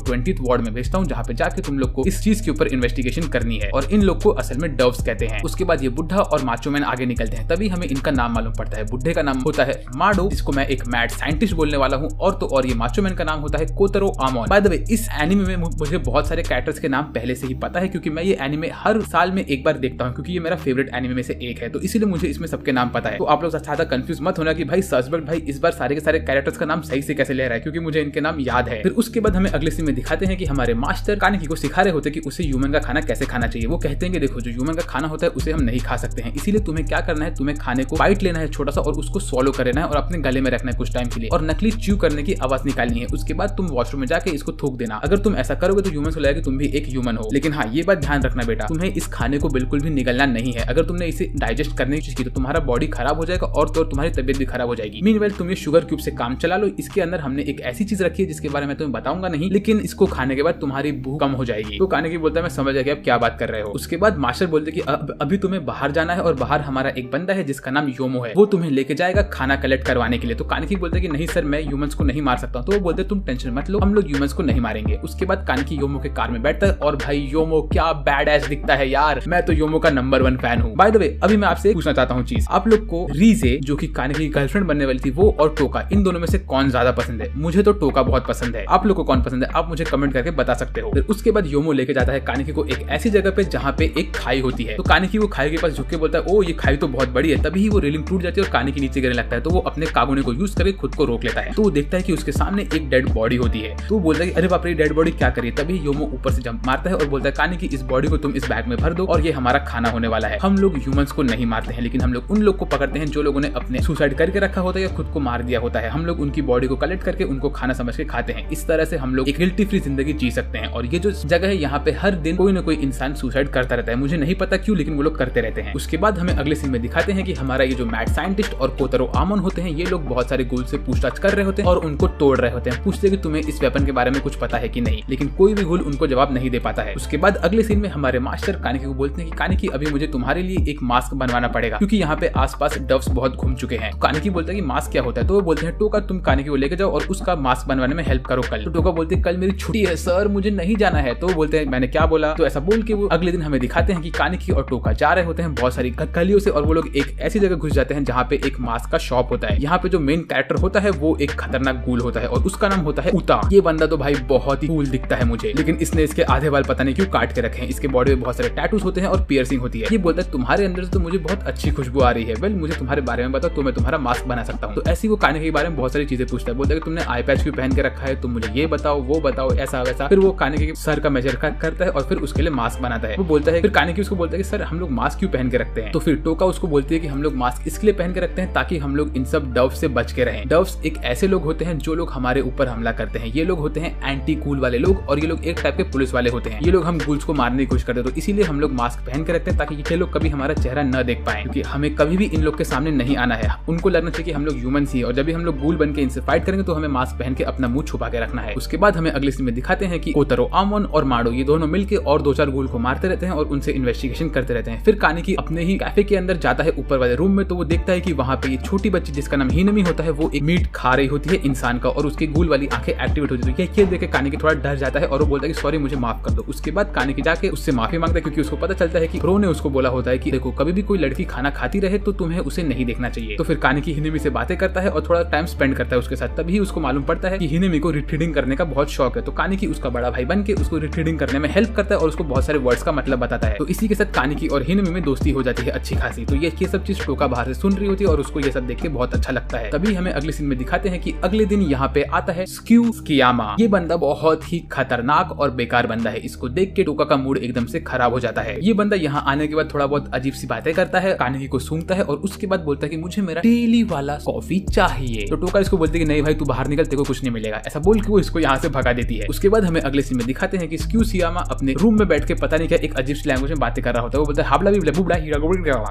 20th वार्ड में भेजता हूँ जहाँ पे जाके तुम लोग को इस चीज के ऊपर इन्वेस्टिगेशन करनी है, और इन लोग को असल में डव्स कहते हैं। उसके बाद ये बुढ़ा और माचो मैन आगे निकलते हैं। तभी हमें इनका नाम मालूम पड़ता है। बुढ़े का नाम होता है माडो, जिसको मैं एक मैड साइंटिस्ट बोलने वाला हूँ, और तो और ये माचो मैन का नाम होता है कोतरो आमोन। बाय द वे, इस एनिमे में मुझे बहुत सारे कैरेक्टर्स के नाम पहले से ही पता है क्योंकि मैं ये एनिमे हर साल में एक बार देखता हूँ क्योंकि ये मेरा फेवरेट एनिमे में से एक है, तो इसीलिए मुझे इसमें सबके नाम पता है। तो आप लोग ज्यादा कंफ्यूज मत होना कि भाई सस्बेक्ट भाई इस बार सारे के सारे कैरेक्टर्स का नाम सही से कैसे ले रहा है, क्योंकि मुझे इनके नाम याद है। फिर उसके बाद हमें अगले सीन में दिखाते हैं कि हमारे मास्टर कानिकी को सिखा रहे होते कि उसे ह्यूमन का खाना कैसे खाना चाहिए। वो कहते हैं कि देखो, जो ह्यूमन का खाना होता है उसे हम नहीं खा सकते हैं, इसीलिए तुम्हें क्या करना है, तुम्हें खाने को बाइट लेना है छोटा सा और उसको स्वॉलो कर लेना है और अपने गले में रखना है कुछ टाइम के लिए और नकली च्यू करने की आवाज निकालनी है। उसके बाद तुम वॉशरूम में जाके इसको थूक देना। अगर तुम ऐसा करोगे तो ह्यूमन को लगेगा कि तुम भी एक ह्यूमन हो। लेकिन हाँ, ये बात ध्यान रखना बेटा, तुम्हें इस खाने को बिल्कुल भी निगलना नहीं है। अगर तुमने इसे डाइजेस्ट करने की कोशिश की तो तुम्हारा बॉडी खराब हो जाएगा और तो तुम्हारी तबियत भी खराब हो जाएगी। मीनवाइल तुम ये शुगर क्यूब से काम चला लो। इसके अंदर हमने एक ऐसी चीज रखी है जिसके बारे में तुम्हें बताऊंगा नहीं, लेकिन इसको खाने के बाद तुम्हारी भूख कम हो जाएगी। तो कानिकी बोलता है मैं समझ गया आप क्या बात कर रहे हो। उसके बाद मास्टर बोलते कि अभी तुम्हें बाहर जाना है और बाहर हमारा एक बंदा है जिसका नाम योमो है, वो तुम्हें लेके जाएगा खाना कलेक्ट करवाने के लिए। तो कानिकी बोलते हैं कि नहीं सर, मैं ह्यूमंस को नहीं मार सकता। तो वो बोलते तुम टेंशन मत लो, हम लोग ह्यूमंस को नहीं मारेंगे। उसके बाद कानिकी योमो के कार में बैठता है और भाई योमो क्या बैड एस दिखता है यार, मैं तो योमो का नंबर 1 फैन हूँ। बाय द वे, अभी मैं आपसे पूछना चाहता हूँ चीज, आप लोग को रीजे जो कि कानिकी की गर्लफ्रेंड बनने वाली थी वो और टोका, इन दोनों में से कौन ज्यादा पसंद है? मुझे तो टोका बहुत पसंद है। आप लोग को कौन पसंद है? आप मुझे कमेंट करके बता सकते हो। फिर उसके बाद योमो लेके जाता है कानिकी को एक ऐसी जगह पे जहाँ पे एक खाई होती है। तो कानिकी वो खाई के पास झुक के बोलता है ओ ये खाई तो बहुत बड़ी है। तभी वो रेलिंग टूट जाती है और कानिकी नीचे गिरने लगता है। तो वो अपने कागुने को यूज करके खुद को रोक लेता है। तो वो देखता है कि उसके सामने एक डेड बॉडी होती है। तो वो बोलता है अरे बाप रे, डेड बॉडी क्या करिए। तभी योमो ऊपर से जंप मारता है और बोलता है कानिकी इस बॉडी को तुम इस बैग में भर दो और ये हमारा खाना होने वाला है। हम लोग ह्यूमंस को नहीं मारते हैं, लेकिन हम लोग उन लोग को पकड़ते हैं जो लोगों ने अपने सुसाइड करके रखा होता है या खुद को मार दिया होता है। हम लोग उनकी बॉडी को कलेक्ट करके उनको खाना समझ के खाते हैं। इस तरह से हम लोग एक गिल्टी फ्री जिंदगी जी सकते हैं। और ये जो जगह है यहाँ पे हर दिन कोई ना कोई इंसान सुसाइड करता रहता है, मुझे नहीं पता क्यों, लेकिन वो लोग करते रहते हैं। उसके बाद हमें अगले सीन में दिखाते हैं कि हमारा ये जो मैड साइंटिस्ट और कोतरो आमन होते हैं, ये लोग बहुत सारे गुल से पूछताछ कर रहे होते हैं और उनको तोड़ रहे होते हैं। पूछते हैं कि तुम्हें इस वेपन के बारे में कुछ पता है कि नहीं, लेकिन कोई भी गुल उनको जवाब नहीं दे पाता है। उसके बाद अगले सीन में हमारे मास्टर कानिकी को बोलते हैं कि कानिकी अभी मुझे तुम्हारे लिए एक मास्क बनवाना पड़ेगा, क्योंकि यहाँ पे आसपास डव्स बहुत घूम चुके हैं। तो कानिकी बोलता है कि मास्क क्या होता है, तो वो बोलते हैं टोका तुम कानिकी को लेकर जाओ और उसका मास्क बनवाने में हेल्प करो कल। तो टोका बोलते हैं कल मेरी छुट्टी है सर, मुझे नहीं जाना है। तो वो बोलते हैं मैंने क्या बोला। तो ऐसा बोल के वो अगले दिन हमें दिखाते हैं कि कानिकी और टोका जा रहे होते हैं बहुत सारी गलियों से, और वो लोग एक ऐसी जगह घुस जाते हैं जहाँ पे एक मास्क का शॉप होता है। यहाँ पे जो मेन कैरेक्टर होता है वो एक खतरनाक गूल होता है और उसका नाम होता है उता। ये बंदा तो भाई बहुत ही कूल दिखता है मुझे, लेकिन इसने इसके आधे बाल पता नहीं क्यों काट के रखे हैं। इसके बॉडी में बहुत सारे टैटूज होते हैं और पियर्सिंग होती है। ये बोलता है तुम्हारे अंदर से तो मुझे बहुत अच्छी खुशबू आ रही है, वेल मुझे तुम्हारे बारे में बताओ तो मैं तुम्हारा मास्क बना सकता हूँ। तो ऐसी वो कानिकी के बारे में बहुत सारी चीजें पूछता है। बोलता है कि तुमने आई पैच क्यों पहन के रखा है, तुम मुझे ये बताओ वो बताओ ऐसा वैसा। फिर वो कानिकी के सर का मेजर करता है और फिर उसके लिए मास्क बनाता है। वो बोलता है, फिर कानिकी उसको बोलता है कि सर हम लोग मास्क क्यों पहन के रखते हैं। तो फिर टोका उसको बोलती है कि हम लोग मास्क इसलिए पहन के रखते हैं ताकि हम लोग इन सब डव से बच के रहें। डव्स एक ऐसे लोग होते हैं जो लोग हमारे ऊपर हमला करते हैं। ये लोग होते हैं एंटी कूल वाले लोग और ये लोग एक टाइप के पुलिस वाले होते हैं। ये लोग हम गूल्स को मारने की कोशिश करते हैं, तो इसीलिए हम लोग मास्क पहन के रखते हैं ताकि ये लोग कभी हमारा चेहरा न देख पाए, क्योंकि हमें कभी भी इन लोग के सामने नहीं आना है। उनको लगना चाहिए कि हम लोग ह्यूमंस ही, और जब भी हम लोग गूल बन के इनसे फाइट करेंगे तो हमें मास्क पहन के अपना मुंह छुपा के रखना है। उसके बाद हमें अगले सीन में दिखाते हैं कि कोतरो आमन और माडो ये दोनों मिलके और 2-4 गूल को मारते रहते हैं और उनसे इन्वेस्टिगेशन करते रहते हैं। फिर कानिकी अपने ही कैफे के अंदर जाता है ऊपर वाले रूम में, तो वो देखता है कि वहाँ पे ये छोटी बच्ची जिसका नाम हिनमी होता है वो एक मीट खा रही होती है इंसान का, और उसकी गूल वाली आंखें एक्टिवेट होती है। ये देख के कानिकी थोड़ा डर जाता है और वो बोलता है कि सॉरी मुझे माफ कर दो। उसके बाद कानिकी जाके उससे माफी मांगता है, क्योंकि उसको पता चलता है कि प्रो ने उसको बोला होता है कि देखो कभी भी कोई लड़की खाना खाती रहे तो तुम्हें उसे नहीं देखना चाहिए। तो फिर कानिकी हिनमी से बातें करता है और थोड़ा टाइम स्पेंड करता है उसके साथ। तभी उसको मालूम पड़ता है कि हिनमी को रिट्रीडिंग करने का बहुत शौक है। तो कानिकी उसका बड़ा भाई बन के उसको रिट्रीडिंग करने में हेल्प करता है और उसको बहुत सारे वर्ड्स का मतलब बताता है। तो इसी के साथ कानिकी और हिनमी में दोस्ती हो जाती है अच्छी खासी। तो ये सब चीज टोका बाहर से सुन रही होती है और उसको ये सब देख के बहुत अच्छा लगता है। तभी हमें अगले सीन में दिखाते हैं कि अगले दिन यहाँ पे आता है स्क्यू स्कियामा। ये बंदा बहुत ही खतरनाक और बेकार बंदा है। इसको देख के टोका का मूड एकदम से खराब हो जाता है। ये बंदा यहाँ आने के बाद थोड़ा बहुत अजीब सी बातें करता है, कानिकी को सूंघता है और उसके बाद बोलता है कि मुझे मेरा डेली वाला कॉफी चाहिए। तो टोका इसको बोलते है कि नहीं भाई तू बाहर निकल, तेरे को कुछ नहीं मिलेगा। ऐसा बोल के वो इसको यहाँ से भगा देती है। उसके बाद हमें अगले सीन में दिखाते हैं कि स्क्यू सियामा अपने रूम में बैठ के पता नहीं क्या एक अजीब सी लैंग्वेज में बातें कर रहा होता है। वो बोलता है हाबला भी बुबड़ा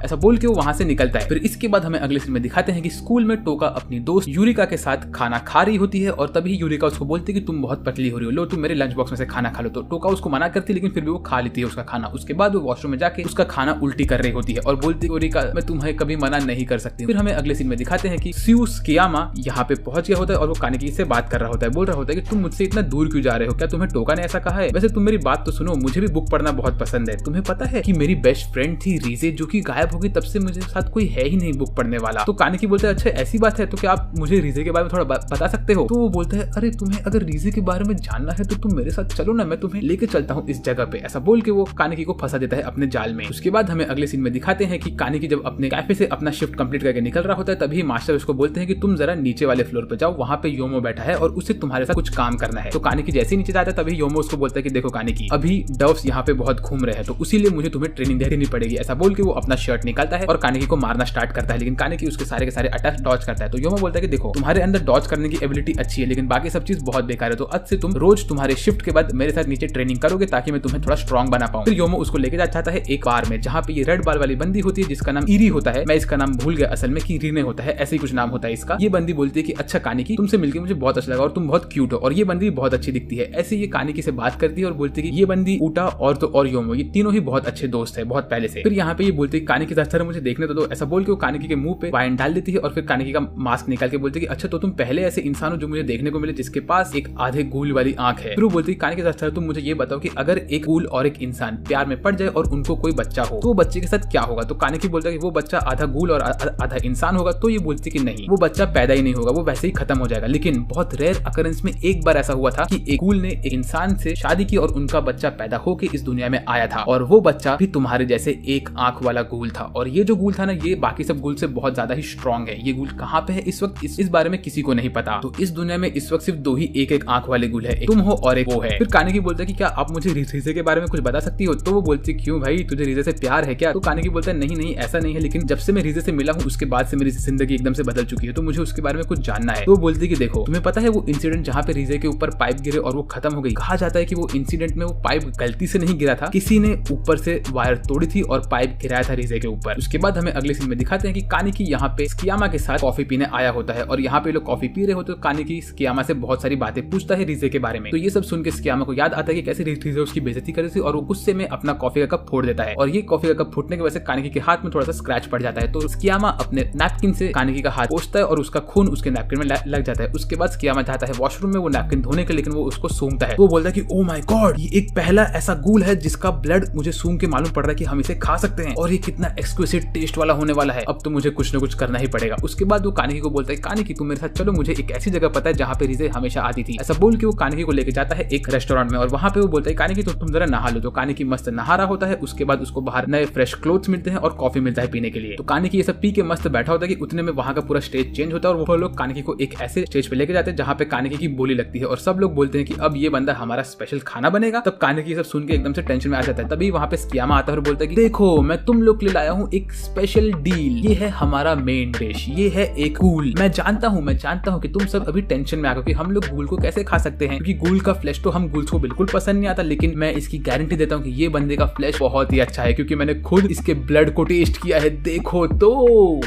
ऐसा बोल के वो वहां से निकलता है। फिर इसके बाद हमें अगले सीन में दिखाते हैं कि स्कूल में टोका अपनी दोस्त यूरिका के साथ खाना खा रही होती है और तभी यूरिका उसको बोलती है कि तुम बहुत पतली हो रही हो, लो तुम मेरे लंच बॉक्स में से खाना खा लो। तो टोका उसको मना करती है लेकिन फिर भी वो खा लेती है उसका खाना। उसके बाद वो वॉशरूम में जाके उसका खाना उल्टी कर रही होती है और बोलती है यूरिका मैं तुम्हें कभी मना नहीं कर सकती। फिर हमें अगले सीन में दिखाते हैं कि स्यूस कियामा यहाँ पे पहुंच गया होता है और वो कानिकी से बात कर रहा होता है। बोल रहा होता है कि तुम मुझसे इतना दूर क्यों जा रहे हो, क्या तुम्हें टोका ने ऐसा कहा है? वैसे तुम मेरी बात तो सुनो, मुझे भी बुक पढ़ना बहुत पसंद है। तुम्हें पता है कि मेरी बेस्ट फ्रेंड थी रीजे जो कि गायब हो गई, तब से मुझे साथ कोई है ही नहीं बुक पढ़ने वाला। तो कानिकी बोलता है अच्छा ऐसी बात है, तो क्या आप मुझे रीजे के बारे में थोड़ा बता सकते हो? तो वो बोलता है अरे तुम्हें अगर रीजे के बारे में जानना है तो तुम मेरे साथ चलो ना, मैं तुम्हें लेके चलता हूँ इस जगह पे। ऐसा बोल के वो कानिकी को फंसा देता है अपने जाल में। उसके बाद हमें अगले सीन में दिखाते हैं कि कानिकी जब अपने कैफे से अपना शिफ्ट कंप्लीट करके निकल रहा होता है तभी मास्टर उसको बोलते हैं कि तुम जरा नीचे वाले फ्लोर पे जाओ, वहाँ पे योमो बैठा है और उसे तुम्हारे साथ कुछ काम करना है। तो कानिकी जैसे ही नीचे जाता है तभी योमो उसको बोलता है कि देखो कानिकी अभी डव्स यहाँ पे बहुत घूम रहे हैं तो उसीलिए मुझे तुम्हें ट्रेनिंग देनी पड़ेगी। ऐसा बोल के वो अपना शर्ट निकालता है और कानिकी को मारना स्टार्ट करता है, लेकिन कानिकी उसके सारे के सारे अटैक डॉज करता है। तो योमो बोलता है कि देखो तुम्हारे अंदर डॉज करने की एबिलिटी अच्छी है लेकिन बाकी सब चीज बहुत बेकार है, तो आज से तुम रोज तुम्हारे शिफ्ट के बाद मेरे साथ नीचे ट्रेनिंग करोगे ताकि मैं तुम्हें थोड़ा स्ट्रॉन्ग बना पाऊं। फिर योमो उसको लेके जाता है एक बार में जहाँ पे ये रेड बाल वाली बंदी होती है जिसका नाम इरी होता है। मैं इसका नाम भूल गया असल में कि रीने होता है, ऐसे ही कुछ नाम होता है इसका। ये बंदी बोलती है कि अच्छा कानिकी तुमसे मिलकर मुझे बहुत अच्छा लगा और तुम बहुत क्यूट हो और ये बंदी बहुत अच्छी दिखती है। ऐसे ये कानिकी से बात करती है और बोलती है कि ये बंदी उटा और योमो ये तीनों ही बहुत अच्छे दोस्त है बहुत पहले से। फिर यहाँ पे ये बोलती है कानिकी सर मुझे देखने तो दो। ऐसा बोल के वो कानिकी के मुंह पे वाइन डाल देती है और फिर कानिकी का मास्क निकाल के बोलती है कि अच्छा तो तुम पहले ऐसे इंसान हो जो मुझे देखने को मिले जिसके पास एक आधे गूल वाली आंख है। फिर वो बोलती है कानिकी सर तुम मुझे ये बताओ कि अगर एक गूल और एक इंसान प्यार में पड़ जाए और उनको कोई बच्चा हो तो वो बच्चे के साथ क्या होगा? तो कानिकी बोलता है कि वो बच्चा आधा गूल और आधा इंसान होगा। तो ये बोलती है कि नहीं वो बच्चा पैदा ही नहीं होगा, वो वैसे ही खत्म हो जाएगा। लेकिन बहुत रेयर अकरेंस में एक बार ऐसा हुआ था कि एक गूल ने एक इंसान से शादी की और उनका बच्चा पैदा होकर इस दुनिया में आया था और वो बच्चा भी तुम्हारे जैसे एक आंख वाला गूल था। और ये जो गूल था ना ये बाकी सब गूल से बहुत ज्यादा ही स्ट्रॉन्ग है। ये गूल कहाँ पे है इस वक्त इस बारे में किसी को नहीं पता। तो इस दुनिया में इस वक्त सिर्फ दो ही एक आंख वाले गूल है, एक तुम हो और एक वो है। फिर कानिकी बोलता है कि क्या आप मुझे रीजे के बारे में कुछ बता सकती हो? तो वो बोलती है क्यों भाई तुझे रीजे से प्यार है क्या? तो कानिकी बोलता है नहीं ऐसा नहीं है, लेकिन जब से मैं रीजे से मिला हूँ उसके बाद से मेरी जिंदगी एकदम से बदल चुकी है तो मुझे उसके बारे में कुछ जानना है। तो वो बोलती है कि देखो। तुम्हें पता है वो इंसिडेंट जहाँ पे रीजे के ऊपर पाइप गिरे और वो खत्म हो गई, कहा जाता है कि वो इंसिडेंट में वो पाइप गलती से नहीं गिरा था, किसी ने ऊपर से वायर तोड़ी थी और पाइप गिराया था रीजे के ऊपर। उसके बाद हमें अगले सीन में दिखाते हैं कि कानिकी यहाँ पे स्कियामा के साथ कॉफी पीने आया होता है और यहाँ पे लोग कॉफी पी रहे होते हैं। कानिकी स्कियामा से बहुत सारी बातें पूछता है रीजे के बारे में। तो ये सब सुन के स्कियामा को याद आता है कि कैसे रीजे उसकी बेइज्जती कर रही थी और वो गुस्से में अपना कॉफी का कप फोड़ देता है और ये कॉफी का कप फूटने की वजह से कानिकी के हाथ में थोड़ा सा स्क्रैच पड़ जाता है। तो स्कियामा अपने नैपकिन से कानिकी का हाथ पोंछता है और उसका खून उसके नैपकिन में लग जाता है। उसके बाद स्कियामा जाता है वॉशरूम में वो नैपकिन धोने के, लेकिन वो उसको सूंघता है। वो बोलता है कि ओ माय गॉड, ये एक पहला ऐसा गूल है जिसका ब्लड मुझे सूंघ के मालूम पड़ रहा है कि हम इसे खा सकते हैं और ये कितना एक्सक्लूसिव टेस्ट वाला होने वाला है, अब तो मुझे कुछ न कुछ करना ही पड़ेगा। उसके बाद वो कानिकी को बोलता है कानिकी तुम मेरे साथ चलो, मुझे एक ऐसी जगह पता है जहाँ पे रीजे हमेशा आती थी। ऐसा बोल के वो कानिकी को लेके जाता है एक रेस्टोरेंट में और वहाँ पे वो बोलता है कानिकी तो तुम जरा नहा लो। तो कानिकी मस्त नहा रहा होता है। उसके बाद उसको बाहर नए फ्रेश क्लोथ्स मिलते हैं और कॉफी मिलता है पीने के लिए। तो कानिकी ये सब पी के मस्त बैठा होता है कि उतने में वहाँ का पूरा स्टेज चेंज होता है और वो लोग कानिकी को एक ऐसे स्टेज पे लेके जाते हैं जहाँ पे कानिकी की बोली लगती है और सब लोग बोलते हैं कि अब ये बंदा हमारा स्पेशल खाना बनेगा। तब कानिकी सब सुन के एकदम से टेंशन में आ जाता है। तभी वहाँ पे स्कियामा आता है और बोलता है कि देखो मैं तुम लोग के लिए लाया हूँ एक स्पेशल डील, ये है हमारा मेन डिश, ये है एक गूल। मैं जानता हूँ कि तुम सब अभी टेंशन में आ गए कि हम लोग गूल को कैसे खा सकते हैं, क्योंकि गूल का फ्लैश तो हम गूल्स को बिल्कुल पसंद नहीं आता, लेकिन मैं इसकी गारंटी देता हूँ कि ये बंदे का फ्लैश बहुत ही अच्छा है क्योंकि मैंने खुद इसके ब्लड को टेस्ट किया है, देखो तो,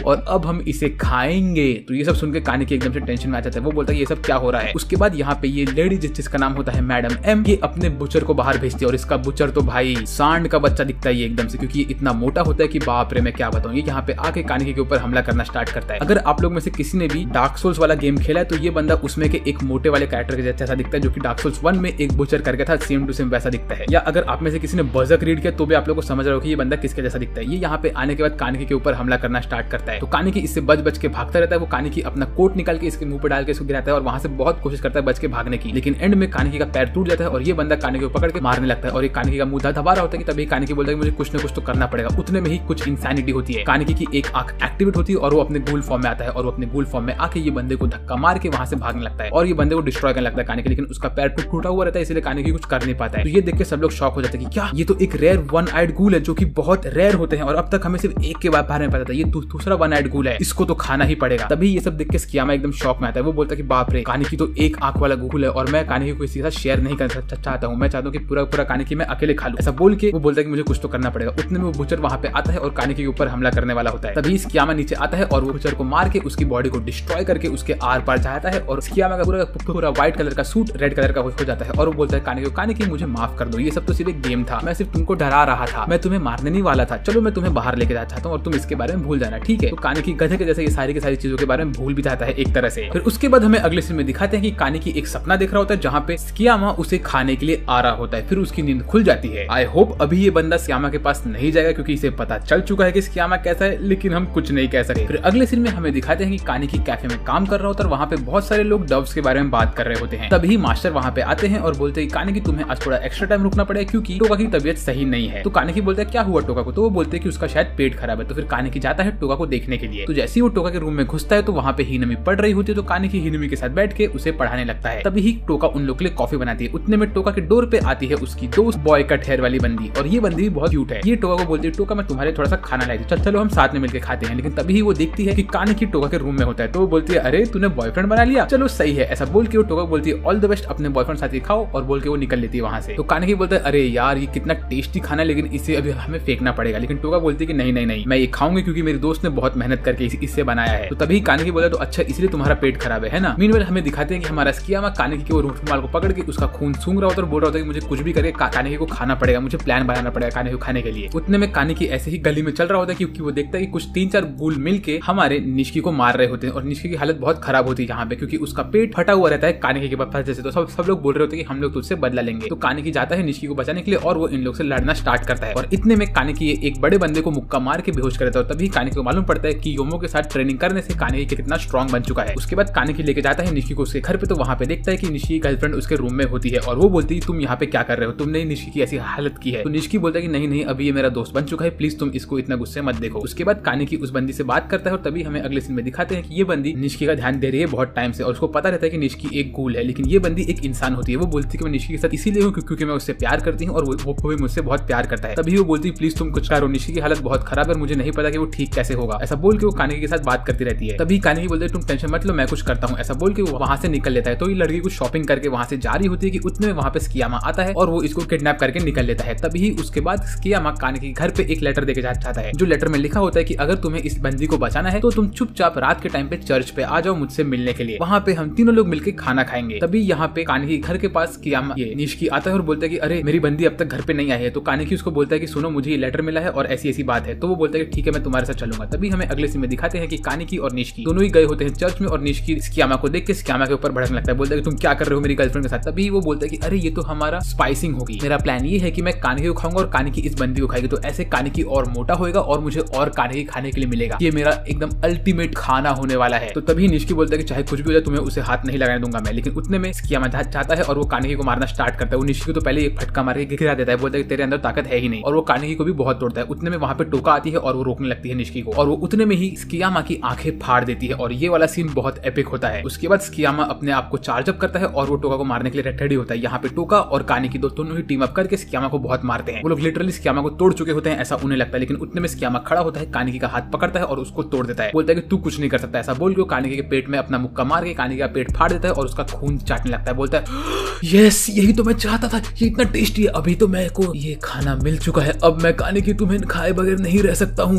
और अब हम इसे खाएंगे। तो ये सब सुन के कानिकी एकदम से टेंशन में आ जाता है। वो बोलता है ये सब क्या हो रहा है। उसके बाद यहाँ पे ये लेडी जिसका नाम होता है मैडम एम, ये अपने बुचर को बाहर भेजती है और इसका बुचर तो भाई सांड का बच्चा दिखता है ये एकदम से, क्योंकि इतना मोटा होता है कि बाप रे मैं क्या बताऊं। ये यहाँ पे आके कानिकी के ऊपर हमला करना स्टार्ट करता है। अगर आप लोग में से किसी ने भी डार्क सोल्स वाला गेम खेला है तो ये बंदा उसमें के एक मोटे वाले कैरेक्टर के जैसा दिखता है, जो कि डार्क सोल्स 1 में एक बुचर करके था, सेम टू सेम वैसा दिखता है। या अगर आप में से किसी ने बर्ज़र्क रीड किया तो भी आप लोग को समझ रहे हो कि ये बंदा किसके जैसा दिखता है। ये यहाँ पे आने के बाद कानिकी के ऊपर हमला करना स्टार्ट करता है। तो कानिकी इससे बच के भागता रहता है। वो कानिकी अपना कोट निकाल के इसके मुंह पे डाल के इसको गिराता है और वहां से बहुत कोशिश करता है बच के भागने की, लेकिन एंड में कानिकी का पैर टूट जाता है और ये बंदा कानिकी को पकड़ के मारने लगता है और ये कानिकी का मुंह दबा रहा होता है कि तभी कानिकी बोलता है कि मुझे कुछ न कुछ तो करना पड़ेगा। उतने में ही कुछ इंसैनिटी होती है, कानिकी की एक आंख एक्टिवेट होती है और वो अपने गूल फॉर्म में आता है और वो अपने गूल फॉर्म में आके ये बंदे को धक्का मार के वहां से भागने लगता है और ये बंदे को डिस्ट्रॉय करने लगता है कानिकी, लेकिन उसका पैर टूटा हुआ रहता है इसलिए कानिकी कुछ कर नहीं पाता है। तो ये देख के सब लोग शॉक हो जाते हैं कि क्या ये तो एक रेयर वन आइड गूल है, जो कि बहुत रेयर होते हैं और अब तक हमें सिर्फ एक के बारे में पता था, ये दूसरा वन आइड गूल है, इसको तो खाना ही पड़ेगा। तभी ये सब देख के स्कियामा एकदम शॉक में आता है। वो बोलता है कि बाप रे कानिकी तो एक आंख वाला गूल है और मैं कानिकी को किसी के साथ शेयर नहीं कर चाहता हूँ, मैं चाहता हूँ कि पूरा कानिकी मैं अकेले खा लूं। ऐसा बोल के वो बोलता है कि मुझे कुछ तो करना पड़ेगा। उतने में वो बुचर वहां पे आता है और कानिकी के ऊपर हमला करने वाला होता है। तभी स्कियामा नीचे आता है और वो बुचर को मार के उसकी बॉडी को डिस्ट्रॉय करके उसके आर पार जाता है और स्कियामा का पूरा व्हाइट कलर का सूट रेड कलर का हो जाता है और वो बोलता है कानिकी मुझे माफ कर दो, ये सब तो सिर्फ एक गेम था, मैं सिर्फ तुमको डरा रहा था, मैं तुम्हें मारने नहीं वाला था, चलो मैं तुम्हें बाहर लेके जाना चाहता हूँ और तुम इसके बारे में भूल जाना, ठीक है। तो कानिकी गधे के जैसे ये सारी की सारी चीजों के बारे में भूल भी जाता है एक तरह से। फिर उसके बाद हमें अगले सीन में दिखाते हैं कि कानिकी एक सपना देख रहा होता है जहाँ पे स्कियामा उसे खाने के लिए आ रहा होता है। फिर उसकी नींद खुल जाती है। आई होप अभी ये बंदा स्कियामा के पास नहीं जाएगा क्योंकि इसे पता चल चुका है कि स्कियामा कैसा है, लेकिन हम कुछ नहीं कह सकते। फिर अगले सीन में हमें दिखाते हैं कि कानिकी कैफे में काम कर रहा होता है और वहाँ पे बहुत सारे लोग डव्स के बारे में बात कर रहे होते हैं। तभी मास्टर वहाँ पे आते हैं और बोलते हैं कानिकी तुम्हें आज थोड़ा एक्स्ट्रा टाइम रुकना पड़ेगा क्योंकि टोका की तबीयत सही नहीं है। तो कानिकी बोलता है क्या हुआ टोका को। तो वो बोलते हैं कि उसका शायद पेट खराब है। तो फिर कानिकी जाता है टोका को देखने के लिए। तो जैसे ही वो टोका के रूम में घुसता है तो वहाँ पे हिनमी पढ़ रही होती है। तो कानिकी हिनमी के साथ बैठ के उसे पढ़ाने लगता है। तभी ही टोका उन लोग के लिए कॉफी बनाती है। उतने में टोका के डोर पे आती है उसकी दोस्त बॉय कट हेयर वाली बंदी और ये बंदी भी बहुत क्यूट है। ये टोका को बोलती है टोका मैं तुम्हारे थोड़ा सा खाना लाई थी, चलो हम साथ में मिलकर खाते हैं। लेकिन तभी ही वो देखती है कि कानिकी टोका के रूम में होता है। तो वो बोलती है अरे तूने बॉयफ्रेंड बना लिया, चलो सही है। ऐसा बोल के वो टोका बोलती है ऑल द बेस्ट अपने बॉयफ्रेंड साथ ही खाओ और बोल के वो निकल लेती है वहां से। तो कानिकी बोलता है अरे यार ये कितना टेस्टी खाना है लेकिन इसे अभी हमें फेंकना पड़ेगा। लेकिन टोका बोलती है कि नहीं मैं ये खाऊंगी क्योंकि मेरे दोस्त ने बहुत मेहनत करके इससे बनाया है। तो तभी कानिकी बोला तो अच्छा इसलिए तुम्हारा पेट खराब है ना। मीनवेल हमें दिखाते हैं कि हमारा स्कियामा कानिकी के वो रुमाल को पकड़ के उसका खून सूंघ रहा होता है और बोल रहा होता है कि मुझे कुछ भी करके कानिकी को खाना पड़ेगा, मुझे प्लान बनाना पड़ेगा कानिकी को खाने के लिए। उतने में कानिकी ऐसे ही गली में चल रहा होता है क्योंकि वो देखता है कि कुछ 3-4 गूल मिलके हमारे निष्की को मार रहे होते हैं और निष्की की हालत बहुत खराब होती है यहाँ पे क्योंकि उसका पेट फटा हुआ रहता है कानिकी के पास जैसे। तो सब लोग बोल रहे होते हैं कि हम लोग तुझसे बदला लेंगे। तो कानिकी जाता है निष्की को बचाने के लिए और वो इन लोग से लड़ना स्टार्ट करता है और इतने में कानिकी एक बड़े बंदे को मुक्का मार के बेहोश कर देता है। तभी कानिकी को मालूम पड़ता है कि योमो के साथ ट्रेनिंग करने से कानिकी कितना स्ट्रॉन्ग बन चुका है। उसके बाद कानिकी लेके जाता है निष्की को उसके घर पे। तो वहाँ पे देखता है कि निष्की की गर्लफ्रेंड उसके रूम में होती है और वो बोलती है तुम यहाँ पे क्या कर रहे हो, तुमने निष्की की ऐसी हालत की है। तो निष्की बोलता है कि नहीं अभी ये मेरा दोस्त बन चुका है, प्लीज तुम इसको इतना गुस्से मत देखो। उसके बाद कानिकी उस बंदी से बात करता है और तभी हमें अगले सीन में दिखाते हैं कि ये बंदी निष्की का ध्यान दे रही है बहुत टाइम से और उसको पता रहता है कि निष्की एक गूल है, लेकिन ये बंदी एक इंसान होती है। वो बोलती है कि मैं निष्की के साथ इसीलिए हूँ क्योंकि मैं उससे प्यार करती हूँ और वो भी मुझसे बहुत प्यार करता है। तभी वो बोलती है प्लीज तुम कुछ करो, निष्की की हालत बहुत खराब है और मुझे नहीं पता कि वो ठीक कैसे होगा। ऐसा बोल के वो कानिकी के साथ बात करती रहती है। तभी कानिकी बोलते है तुम टेंशन मत लो मैं कुछ करता हूँ, ऐसा बोल के वो वहाँ से निकल लेता है। तो ये लड़की कुछ शॉपिंग करके वहाँ से जा रही होती है कि उतने में वहाँ पे स्कियामा आता है और वो इसको किडनैप करके निकल लेता है। तभी उसके बाद स्कियामा कानेकी के घर पे एक लेटर देके जाता है, जो लेटर में लिखा होता है कि अगर तुम्हें इस बंदी को बचाना है तो तुम चुपचाप रात के टाइम पे चर्च पे आ जाओ मुझसे मिलने के लिए, वहाँ पे हम तीनों लोग मिलकर खाना खाएंगे। तभी यहाँ पे कानेकी घर के पास स्कियामा ये निशिकी आता है और बोलता है कि अरे मेरी बंदी अब तक घर पे नहीं आई है। तो कानेकी उसको बोलता है कि सुनो मुझे ये लेटर मिला है और ऐसी ऐसी बात है। तो वो बोलता है कि ठीक है मैं तुम्हारे साथ चलूंगा। तभी हमें अगले सीन में दिखाते हैं कि कानेकी और निशिकी दोनों ही गए होते हैं चर्च में और निशिकी स्कियामा को देख के स्कियामा के ऊपर भड़कने लगता है, बोलता है कि तुम क्या कर रहे हो मेरी गर्लफ्रेंड के साथ। तभी वो बोलता है कि अरे ये तो हमारा स्पाइसिंग होगी, मेरा प्लान ये है कि मैं कानेकी को खाऊंगा और कानेकी इस बंदी को खाएगी, तो ऐसे कानेकी और मोटा होएगा और मुझे और कानेकी खाने के लिए मिलेगा, ये मेरा एकदम अल्टीमेट खाना होने वाला है। तो तभी निशिकी बोलता है कि चाहे कुछ भी हो जाए तुम्हें उसे हाथ नहीं लगाने दूंगा मैं। लेकिन उतने में स्कियामा चाहता है और वो कानेकी को मारना स्टार्ट करता है। वो निशिकी तो पहले एक फटका मार के गिरा देता है, बोलता है कि तेरे अंदर ताकत है ही नहीं, और वो कानेकी को भी बहुत तोड़ता है। उतने में वहां पे टोका आती है और वो रोकने लगती है निशिकी को, और वो उतने में ही स्कियामा की आंखें फाड़ देती है और ये वाला सीन बहुत एपिक होता है। उसके बाद स्कियामा अपने आप को चार्ज अप करता है और वो टोका को मारने के लिए रेडी होता है। यहाँ पे टोका और कानेकी दोनों ही टीम अप करके स्कियामा को बहुत मारते हैं। वो लोग लिटरली स्कियामा को तोड़ चुके होते हैं ऐसा उन्हें लगता है, लेकिन उतने में स्कियामा खड़ा होता है, कानेकी का हाथ पकड़ता है और उसको तोड़ देता है, बोलता है कि तू कुछ नहीं कर सकता। ऐसा बोल के कानेकी के पेट में अपना मुक्का मार के कानेकी का पेट फाड़ देता है और उसका खून चाटने लगता है, बोलता है यस यही तो मैं चाहता था, ये इतना टेस्टी है, अभी तो मेरे को ये खाना मिल चुका है, अब मैं कानेकी तुम्हें खाए बगैर नहीं रह सकता हूँ,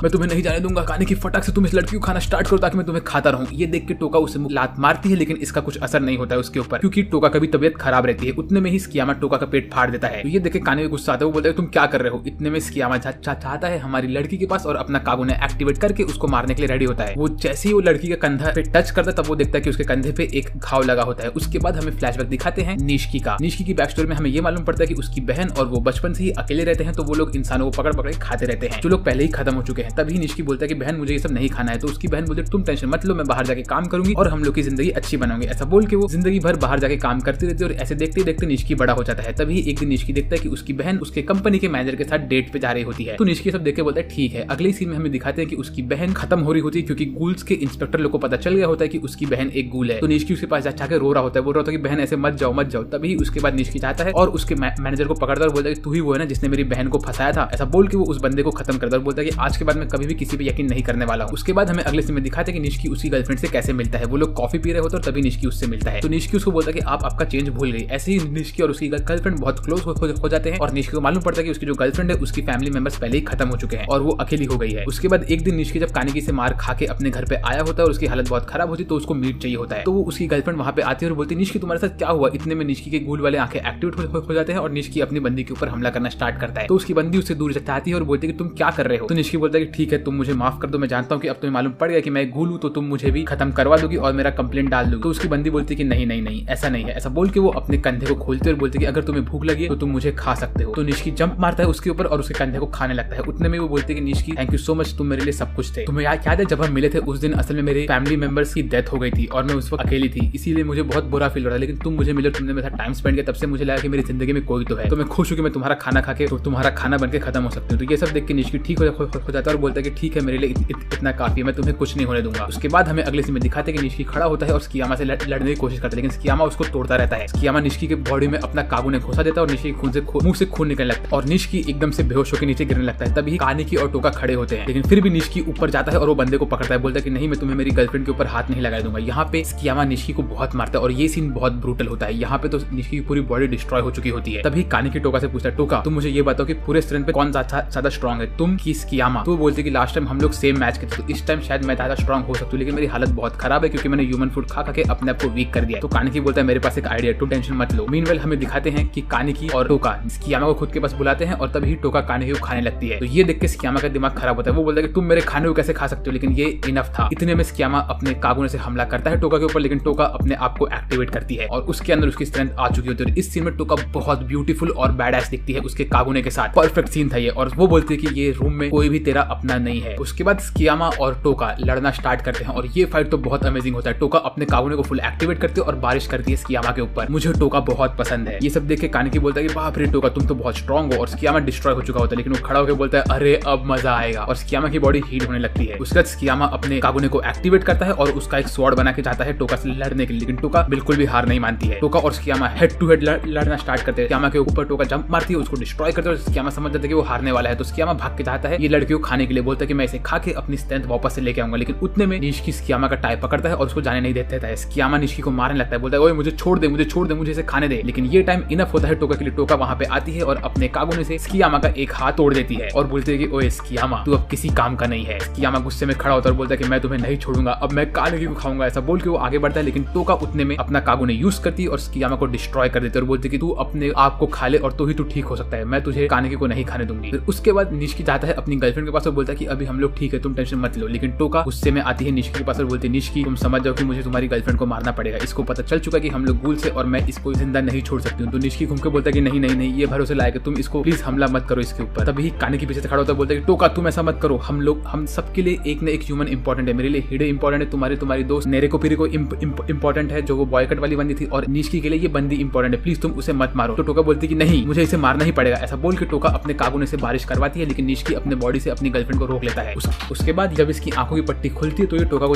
मैं तुम्हें नहीं जाने दूंगा। कानेकी फटाक से तुम इस लड़की को खाना स्टार्ट करो ताकि मैं तुम्हें खाता रहूं। ये देख के टोका उसे लात मारती है, लेकिन इसका कुछ असर नहीं होता है उसके ऊपर, क्योंकि टोका का भी तबियत खराब रहती है। उतने में ही स्कियामा टोका का पेट फाड़ देता है। तो ये देख के कानेकी गुस्सा आता है, वो बोलता है तुम क्या कर रहे हो। इतने में स्कियामा चाहता है हमारी लड़की के पास और अपना कागुने एक्टिवेट करके उसको मारने के लिए रेडी होता है। वो जैसे ही वो लड़की के कंधा पे टच करता है तब वो देखता है कि उसके कंधे पे एक घाव लगा होता है। उसके बाद हमें फ्लैशबैक दिखाते हैं निशिकी का। निशिकी की बैक स्टोरी में हमें ये मालूम पड़ता है कि उसकी बहन और वो बचपन से ही अकेले रहते हैं, तो वो लोग इंसानों को पकड़ पकड़ के खाते रहते हैं जो लोग पहले ही खत्म हो चुके हैं। तभी निशिकी बोलता है कि बहन मुझे ये सब नहीं खाना है। तो उसकी बहन बोलती है तुम टेंशन मत लो, मैं बाहर जाके काम करूंगी और हम लोग की जिंदगी अच्छी बनाऊंगी। ऐसा बोल के वो जिंदगी भर बाहर जाके काम करती रहती है और ऐसे देखते देखते निशिकी बड़ा हो जाता है। तभी एक दिन निशिकी देखता है कि उसकी बहन उसके कंपनी के मैनेजर के साथ डेट पे जा रही होती है। तो निशिकी सब देख के बोलता है ठीक है। अगले सीन में हमें दिखाते हैं कि उसकी बहन खत्म हो रही होती है, क्योंकि गूल्स के इंस्पेक्टर लोग को पता चल गया होता है कि उसकी बहन एक गूल है। तो निशिकी उसके पास जाके रो रहा होता है, बोल रहा होता है कि बहन ऐसे मत जाओ मत जाओ। तभी उसके बाद निशिकी चाहता है और उसके मैनेजर को पकड़ता और बोलता है कि तू ही वो है ना जिसने मेरी बहन को फंसाया था। ऐसा बोल के वो उस बंदे को खत्म करता है और बोलता है कि आज के बाद मैं कभी भी किसी पे यकीन नहीं करने वाला हूँ। उसके बाद हमें अगले सीन में दिखाते हैं कि निशिकी उसकी गर्लफ्रेंड से कैसे मिलता है। वो लोग कॉफी पी रहे होते हैं और तभी निशिकी उससे मिलता है। तो निशिकी उसको बोलता है कि आप आपका चेंज भूल गई। ऐसे ही निशिकी और उसकी गर्लफ्रेंड बहुत क्लोज हो जाते हैं और निशिकी को मालूम पड़ता है कि उसकी जो गर्लफ्रेंड है उसकी फैमिली मेंबर्स पहले ही खत्म हो चुके हैं और वो अकेली हो गई है। उसके बाद एक दिन निशिकी जब कानेकी से मार खा के अपने घर पे आया होता है और उसकी हालत बहुत खराब होती है, तो उसको मीट चाहिए होता है। तो वो उसकी गर्लफ्रेंड वहां पे आती है और बोलती है निशिकी तुम्हारे साथ क्या हुआ। इतने में निशिकी के गूल वाले आंखें एक्टिवेट हो जाते हैं और निशिकी अपनी बंदी के ऊपर हमला करना स्टार्ट करता है। तो उसकी बंदी उससे दूर जाती है और बोलती है कि तुम क्या कर रहे हो। तो निशिकी बोलता है कि ठीक है तुम मुझे माफ कर दो, मैं जानता हूँ कि अब तुम्हें मालूम पड़ गया कि मैं गूल हूँ, तो तुम मुझे भी खत्म करवा दोगी और मेरा कंप्लेंट डाल दोगी। तो उसकी बंदी बोलती है कि नहीं नहीं नहीं ऐसा नहीं है। ऐसा बोल के वो अपने कंधे को खोलते और बोलती है कि अगर तुम्हें भूख लगी तो तुम मुझे खा सकते हो। तो निशिकी जंप मारता है उसके ऊपर और उसके कंधे को खाने लगता है। उतने में वो बोलती है कि निशिकी थैंक यू सो मच, तुम मेरे लिए सब कुछ थे। तुम्हें याद है जब हम मिले थे उस दिन असल में मेरे फैमिली मेंबर्स की डेथ हो गई थी और मैं उस वक्त अकेली थी, इसीलिए मुझे बहुत बुरा फील हो रहा है, लेकिन तुम मुझे मिले, तुमने मेरे साथ टाइम स्पेंड किया, तब से मुझे लगा कि मेरी जिंदगी में कोई तो है। तो मैं खुश हूँ कि मैं तुम्हारा खाना खा के तो तुम्हारा खाना बन के खत्म हो सकती हूँ। तो ये सब देख के निशिकी ठीक हो जाता है और बोलता है कि ठीक है मेरे लिए इतना काफी है, मैं तुम्हें कुछ नहीं होने दूंगा। उसके बाद हमें अगले सीन में दिखाते हैं कि निशिकी खड़ा होता है और स्कियामा से लड़ने की कोशिश करता है, लेकिन स्कियामा उसको तोड़ता रहता है। स्कियामा निशिकी के बॉडी में अपना कागुने घुसा देता है और निशिकी खून से मुंह से खून निकलने लगता है और निशिकी एकदम से बेहोश होकर नीचे गिरने लगता है। तभी कानेकी और टोका खड़े होते हैं, लेकिन फिर भी निशिकी ऊपर जाता है और वो बंदे को पकड़ता है, बोलता है कि नहीं मैं तुम्हें मेरी गर्लफ्रेंड के ऊपर हाथ नहीं लगा दूंगा। यहाँ पे स्कियामा निशिकी को बहुत मारता है और ये सीन बहुत ब्रूटल होता है। यहाँ पे तो निशिकी की पूरी बॉडी डिस्ट्रॉय हो चुकी होती है। तभी कानेकी टोका से पूछता है टोका तुम मुझे ये बताओ कि पूरे स्ट्रेंथ पे कौन ज्यादा स्ट्रॉन्ग है, तुम की स्कियामा। तो बोलते कि लास्ट टाइम हम लोग सेम मैच के थे, तो इस टाइम शायद मैं ज्यादा स्ट्रॉन्ग हो सकता हूँ, लेकिन मेरी हालत बहुत खराब है क्योंकि मैंने ह्यूमन फूड खा के अपने आप को वीक कर दिया। तो कानेकी बोलता है मेरे पास एक आइडिया, तू टेंशन मत लो। मीनवेल हमें दिखाते हैं कि कानेकी और टोका स्कियामा को खुद के पास बुलाते हैं और तभी टोका कानेकी को खाने लगती है। तो ये देख के स्कियामा का दिमाग खराब होता है। वो बोलता है कि तुम मेरे खाने को कैसे खा सकते हो, लेकिन ये इनफ था। इतने में स्कियामा अपने कागुने से हमला करता है टोका के ऊपर, लेकिन टोका अपने आप को एक्टिवेट करती है और उसके अंदर उसकी स्ट्रेंथ आ चुकी होती है। इस सीन में टोका बहुत ब्यूटीफुल और बैडएस दिखती है उसके कागुने के साथ। परफेक्ट सीन था ये। और वो बोलती है कि ये रूम में कोई भी तेरा अपना नहीं है। उसके बाद स्कियामा और टोका लड़ना स्टार्ट करते हैं और ये फाइट तो बहुत अमेजिंग होता है। टोका अपने कागुने को फुल एक्टिवेट करती है और बारिश करती है स्कियामा के ऊपर। मुझे टोका बहुत पसंद है। ये सब देख के कानेकी बोलता है कि बाप रे टोका तुम तो बहुत स्ट्रॉन्ग हो, और स्कियामा डिस्ट्रॉय हो चुका होता है, लेकिन वो खड़ा होकर बोलता है अरे अब मजा आएगा, और स्कियामा की बॉडी हीट होने लगती है। उसके बाद स्कियामा अपने कागुने को एक्टिवेट करता है और उसका एक स्वॉर्ड बना के जाता है टोका से लड़ने के लिए, लेकिन टोका बिल्कुल भी हार नहीं मानती है। टोका और स्कियामा हेड टू हेड लड़ना स्टार्ट करते हैं। स्कियामा के ऊपर टोका जंप मारती है, उसको डिस्ट्रॉय करते हैं और स्कियामा समझ जाता है कि वो हारने वाला है। तो स्कियामा भाग के जाता है ये लड़की को खाने के लिए, बोलता है कि मैं इसे खा के अपनी स्ट्रेंथ वापस से लेके आऊंगा, लेकिन उतने में निशिकी स्कियामा का टाई पकड़ता है और उसको जाने नहीं देता है। स्कियामा निश्की को मारने लगता है, बोलता है ओए मुझे छोड़ दे, मुझे इसे खाने दे। लेकिन ये टाइम इनफ होता है टोका के लिए। टोका वहां पे आती है और अपने कागुने से स्कियामा का एक हाथ तोड़ देती है और बोलती है कि ओए स्कियामा तू अब किसी काम का नहीं है। स्कियामा गुस्से में खड़ा होता है और बोलता है कि मैं तुम्हें नहीं छोड़ूंगा, अब मैं कानेगी को खाऊंगा। ऐसा बोल के वो आगे बढ़ता है, लेकिन टोका उतने में अपना कागुने यूज करती है और स्कियामा को डिस्ट्रॉय कर देती है और बोलती है कि तू अपने आप को खा ले और तो ही तू ठीक हो सकता है, मैं तुझे कानेगी को नहीं खाने दूंगी। फिर उसके बाद निश्की जाता है अपनी गर्लफ्रेंड के पास और बोलता है कि अभी हम लोग ठीक है, तुम टेंशन मत लो। लेकिन टोका गुस्से में आती है निश्की के पास और बोलती है निश्की तुम समझ जाओ कि मुझे तुम्हारी गर्लफ्रेंड को मारना पड़ेगा, इसको पता चल चुका कि हम लोग गूल से और मैं इसको जिंदा नहीं छोड़ सकती हूँ। तो निश्की घूम के बोलता है कि नहीं नहीं नहीं ये भरोसे लायक है, तुम इसको प्लीज हमला मत करो इसके ऊपर। तभी काने के पीछे से खड़ा होता है, बोलता है कि टोका तुम ऐसा मत करो, हम सबके लिए एक न एक ह्यूमन इंपॉर्टेंट है। मेरे लिए हिडे इंपॉर्टेंट है, तुम्हारी दोस्त नेरेको पिरिको इंपॉर्टेंट है जो वो बॉयकट वाली बंदी थी, और निश्की के लिए ये बंदी इंपॉर्टेंट है, प्लीज तुम उसे मत मारो। तो टोका बोलती है कि नहीं मुझे इसे मारना ही पड़ेगा। ऐसा बोल के टोका अपने कागुने से बारिश करवाती है, लेकिन निश्की अपने बॉडी से अपनी गर्लफ्रेंड को रोक लेता है। उसके बाद जब इसकी आंखों की पट्टी खुलती है तो ये टोका को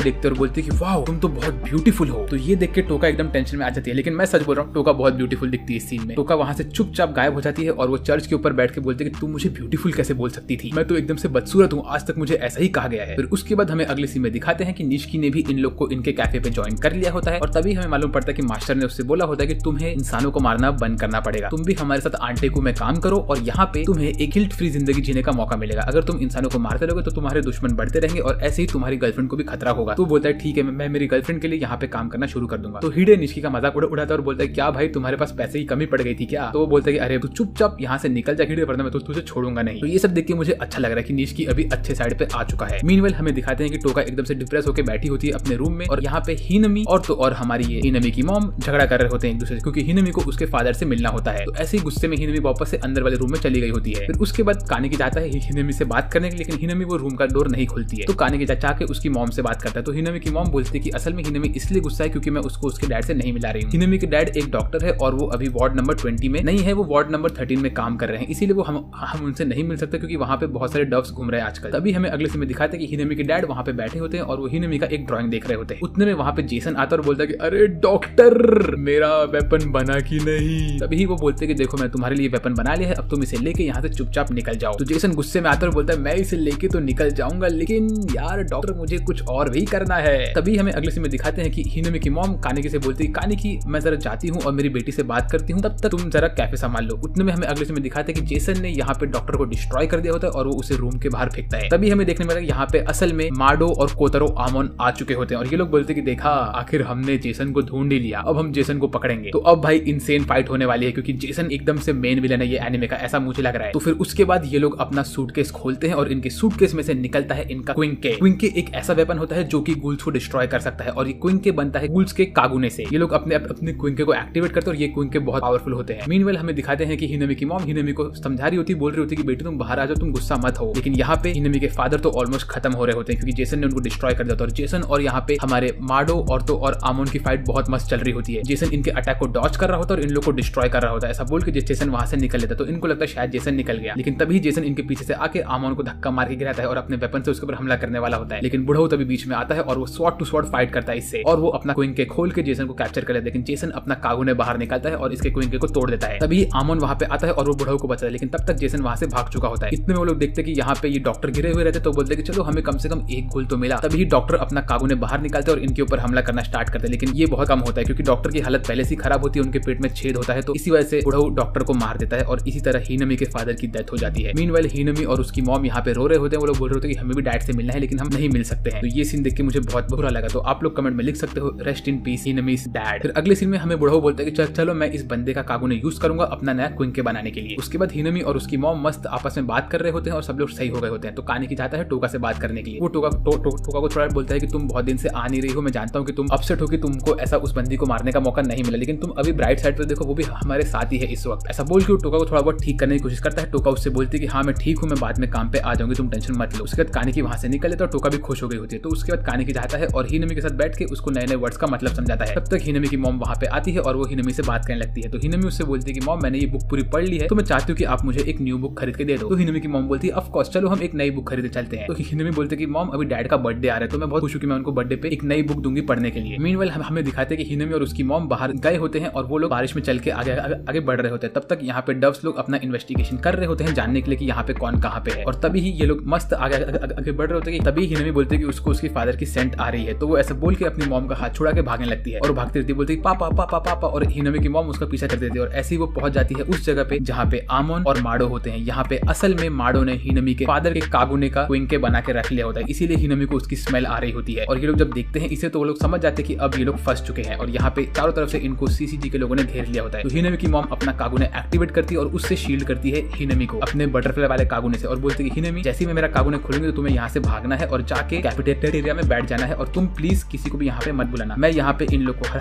देखते और बोलती है कि वाओ तुम तो बहुत ब्यूटीफुल हो। तो ये देख के टोका एकदम टेंशन में आ जाती है, लेकिन मैं सच बोल रहा हूँ टोका बहुत ब्यूटीफुल दिखती है इस सीन में। टोका वहां से चुपचाप गायब हो जाती है और वो चर्च के ऊपर बैठ के बोलती है कि तुम मुझे ब्यूटीफुल कैसे बोल सकती थी, मैं तो एकदम से बदसूरत हूँ, आज तक मुझे ऐसा ही कहा गया है। फिर उसके बाद हमें अगले सीन में दिखाते हैं कि निश्की ने भी इन लोग को इनके कैफे पे ज्वाइन कर लिया होता है और तभी हमें मालूम पड़ता है कि मास्टर ने उससे बोला होता है कि तुम्हें इंसानों को मारना बंद करना पड़ेगा, तुम भी हमारे साथ आंटेकू में काम करो और यहाँ पे तुम्हें एक गिल्ट फ्री जिंदगी जीने का मौका मिलेगा। अगर तुम इंसानों को मारते रहोगे तो तुम्हारे दुश्मन बढ़ते रहेंगे और ऐसे ही तुम्हारी गर्लफ्रेंड को भी खतरा होगा। तो बोलता है ठीक है मैं मेरी गर्लफ्रेंड के लिए यहाँ पे काम करना शुरू कर दूंगा। तो हिडे निश्की का मजाक उड़ाता है और बोलता है क्या भाई तुम्हारे पास पैसे की कमी पड़ गई थी क्या? तो वो बोलता है कि अरे तू चुपचाप यहाँ से निकल जा हिडे, वरना मैं तो तुझे छोड़ूंगा नहीं। तो ये सब देख के मुझे अच्छा लग रहा है कि निश्की अभी अच्छे साइड पे आ चुका है। मीनवेल हमें दिखाते हैं कि टोका एकदम से डिप्रेस होकर बैठी होती है अपने रूम में और यहाँ पे हिनमी और हमारी ये हिनमी की मॉम झगड़ा कर रहे होते हैं एक दूसरे से, क्योंकि हिनमी को उसके फादर से मिलना होता है। तो ऐसे ही गुस्से में हिनमी वापस से अंदर वाले रूम में चली गई होती है। फिर उसके बाद कानेकी जाता है हिनमी से बात करने के लिए, लेकिन हिनमी वो रूम का डोर नहीं खोलती है। तो कानेकी चाचा के उसकी मॉम से बात करता है। तो हिनमी की मॉम बोलती है कि असल में हिनमी इसलिए गुस्सा है क्योंकि मैं उसको उसके डैड से नहीं मिला रही हूँ। हिनमी के डैड एक डॉक्टर है और वो अभी वार्ड नंबर 20 में नहीं है, वो वार्ड नंबर 13 में काम कर रहे हैं, इसीलिए वो हम उनसे नहीं मिल सकते क्योंकि वहाँ पे बहुत सारे डव्स घूम रहे हैं आजकल। तभी हमें अगले सीन में दिखाते हैं कि हिनमी के डैड वहाँ पे बैठे होते हैं और वो हिनमी का एक ड्राइंग देख रहे होते हैं। उतने में वहाँ पे जेसन आता है और बोलता है कि अरे डॉक्टर मेरा वेपन बना कि नहीं। तभी वो बोलते हैं कि देखो मैं तुम्हारे लिए वेपन बना लिया है, अब तुम इसे लेके यहाँ से चुपचाप निकल जाओ। तो जेसन गुस्से में आता है और बोलता है मैं इसे लेके तो निकल जाऊंगा, लेकिन यार डॉक्टर मुझे कुछ और भी करना है। तभी हमें अगले सीन में दिखाते हैं कि हिनमी की मॉम कानेकी से बोलती है कानेकी मैं जरा जाती हूँ और मेरी बेटी से बात करती हूँ, तब तक तुम जरा कैफे संभाल लो। उतने में हमें अगले सीन में दिखाते हैं कि जेसन ने यहाँ पे डॉक्टर को डिस्ट्रॉय कर दिया होता है और वो उसे रूम के बाहर फेंकता है। तभी हमें देखने में लगा यहाँ पे असल में माडो और कोतरो आमोन आ चुके होते हैं और ये लोग बोलते हैं कि देखा आखिर हमने जेसन को ढूंढ ही लिया, अब हम जेसन को पकड़ेंगे। तो अब भाई इंसेन फाइट होने वाली है क्योंकि जेसन एकदम से मेन विलन है ये एनिमे का, ऐसा मुझे लग रहा है। तो फिर उसके बाद ये लोग अपना सूटकेस खोलते हैं और इनके सूटकेस में से निकलता है इनका क्विंके। क्विंके एक ऐसा वेपन होता है जो कि गूल्स को डिस्ट्रॉय कर सकता है और ये क्विंके बनता है गूल्स के कागुने से। ये लोग अपने क्विंके को एक्टिवेट करते हैं और ये क्विंके बहुत पावरफुल होते हैं। मीनवेल हमें दिखाते हैं कि हिनमी की मॉम हिनमी को समझा रही होती, बोल रही होती कि बेटी तुम बाहर आ जाओ, तुम गुस्सा मत हो। लेकिन यहाँ पे हिनमी के फादर तो ऑलमोस्ट खत्म हो रहे होते हैं क्योंकि जेसन ने उनको डिस्ट्रॉय कर दिया था और जेसन और यहाँ पे हमारे माडो और आमोन की फाइट बहुत मस्त चल रही होती है। जेसन इनके अटैक को डॉज कर रहा होता है और इन लोग को डिस्ट्रॉय कर रहा होता है। ऐसा बोल के जेसन वहां से निकल लेता है तो इनको लगता है शायद जेसन निकल गया, लेकिन तभी जेसन इनके पीछे से आके आमोन को धक्का मार के गिराता है और अपने वेपन से उसके ऊपर हमला करने वाला होता है। लेकिन बुढ़ऊ तभी बीच में आता है और वो स्वॉर्ड टू स्वॉर्ड फाइट करता है इससे और वो अपना क्विंके खोल के जेसन को कैप्चर कर लेता है। लेकिन जेसन अपना कागुने बाहर निकालता है और इसके क्विंके को तोड़ देता है। तभी आमोन वहां पे आता है और वो बुढ़ऊ को बचाता है, लेकिन तब तक जेसन वहां से भाग चुका होता है। इतने में वो लोग देखते कि यहाँ पे ये डॉक्टर गिरे हुए रहते तो बोलते कि चलो हमें कम से कम एक गोल तो मिला। तभी डॉक्टर अपना कागुने बाहर निकालते हैं और इनके ऊपर हमला करना स्टार्ट करते हैं, लेकिन ये बहुत कम होता है क्योंकि डॉक्टर की हालत पहले से खराब होती है, उनके पेट में छेद होता है, तो इसी वजह से बुढ़ऊ डॉक्टर को मार देता है और इसी तरह हिनमी के फादर की डेथ हो जाती है। मीनवाइल हिनमी और उसकी मॉम यहाँ पे रो रहे होते हैं, वो लोग बोल रहे होते हैं कि हमें भी डैड से मिलना है लेकिन हम नहीं मिल सकते हैं। तो ये सीन देख के मुझे बहुत बुरा लगा, तो आप लोग कमेंट में लिख सकते हो रेस्ट इन पीस हिनमी's डैड। फिर अगले सीन में हमें बुढ़ऊ बोलता है कि चलो मैं इस बंदे का कागुने यूज करूंगा अपना नया क्विंके बनाने के लिए। उसके बाद हिनमी और उसकी मॉम मस्त आपस में बात कर रहे होते हैं और सब लोग सही हो गए होते हैं। तो कानेकी जाता है टोका से बात करने के लिए। वो टोका को थोड़ा बोलता है कि तुम बहुत दिन से आ नहीं रही हो, मैं जानता हूँ कि तुम अपसेट हो कि तुमको ऐसा उस बंदी को मारने का मौका नहीं मिला, लेकिन तुम अभी ब्राइट साइड पर देखो, वो भी हमारे साथ ही है इस वक्त। ऐसा बोल के टोका को थोड़ा बहुत ठीक करने की कोशिश करता है। टोका उससे बोलती है कि हाँ मैं ठीक हूँ, मैं बाद में काम पे आ जाऊंगी, तुम टेंशन मत लो। उसके बाद कानेकी वहां से निकल लेता है और टोका भी खुश हो गई होती है। तो उसके बाद कानेकी जाता है और हिनमी के साथ बैठ के उसको नए नए वर्ड्स का मतलब समझाता है। तब तक हिनमी की मॉम वहां पे आती है और वो हिनमी से बात करने लगती है। तो हिनमी उससे बोलती है कि मॉम मैंने ये बुक पूरी पढ़ ली है, तो मैं चाहती हूँ कि आप मुझे एक न्यू बुक खरीद के दे दो। तो हिनमी की मॉम बोलती है ऑफ कोर्स, चलो हम एक नई बुक खरीदे चलते हैं। तो हिनमी बोलते कि मॉम अभी डैड का बर्थडे आ रहा है, तो मैं बहुत खुश हूँ कि मैं उनको बर्थडे पे एक नई बुक दूंगी पढ़ने के लिए। मीनवाइल हमें दिखाते हैं कि हिनमी और उसकी मॉम बाहर गए होते हैं और वो लोग बारिश में चल के आगे बढ़ रहे होते हैं। तब तक यहाँ पे डव्स लोग अपना इन्वेस्टिगेशन कर रहे होते हैं जानने के लिए कि यहाँ पे कौन कहाँ पे है। और तभी ही ये लोग मस्त आगे बढ़ रहे होते हैं कि तभी हिनमी बोलते हैं कि उसको उसकी फादर की सेंट आ रही रही है। तो वो ऐसा बोल के अपनी मॉम का हाथ छुड़ा के भागने लगती है और भागती रहती है, बोलती है पापा पापा पापा, और हिनोमी की मॉम उसका पीछा कर देती है। और ऐसे ही वो पहुंच जाती है उस जगह पे जहाँ पे आमोन और माडो होते हैं। यहाँ पे असल में माडो ने हिनोमी के फादर के कागुने का क्विंके बना के रख लिया होता है, इसीलिए हिनोमी को उसकी स्मेल आ रही होती है। और ये लोग जब देखते हैं इसे तो वो लोग समझ जाते हैं कि अब ये लोग फंस चुके हैं। और यहाँ पे चारों तरफ से इनको सीसीजी के लोगों ने घेर लिया होता है। तो हिनोमी की मॉम अपना कागुने एक्टिवेट करती है और उससे शील्ड करती है हिनोमी को अपने बटरफ्लाई वाले कागुने से, और बोलती है हिनोमी जैसे मैं मेरा कागुने खोलूंगी तो तुम्हें यहाँ से भागना है और जाके कैफेटेरिया में बैठ जाना है, और तुम प्लीज किसी को भी यहाँ पे मत बुलाना, मैं यहाँ पे इन लोग को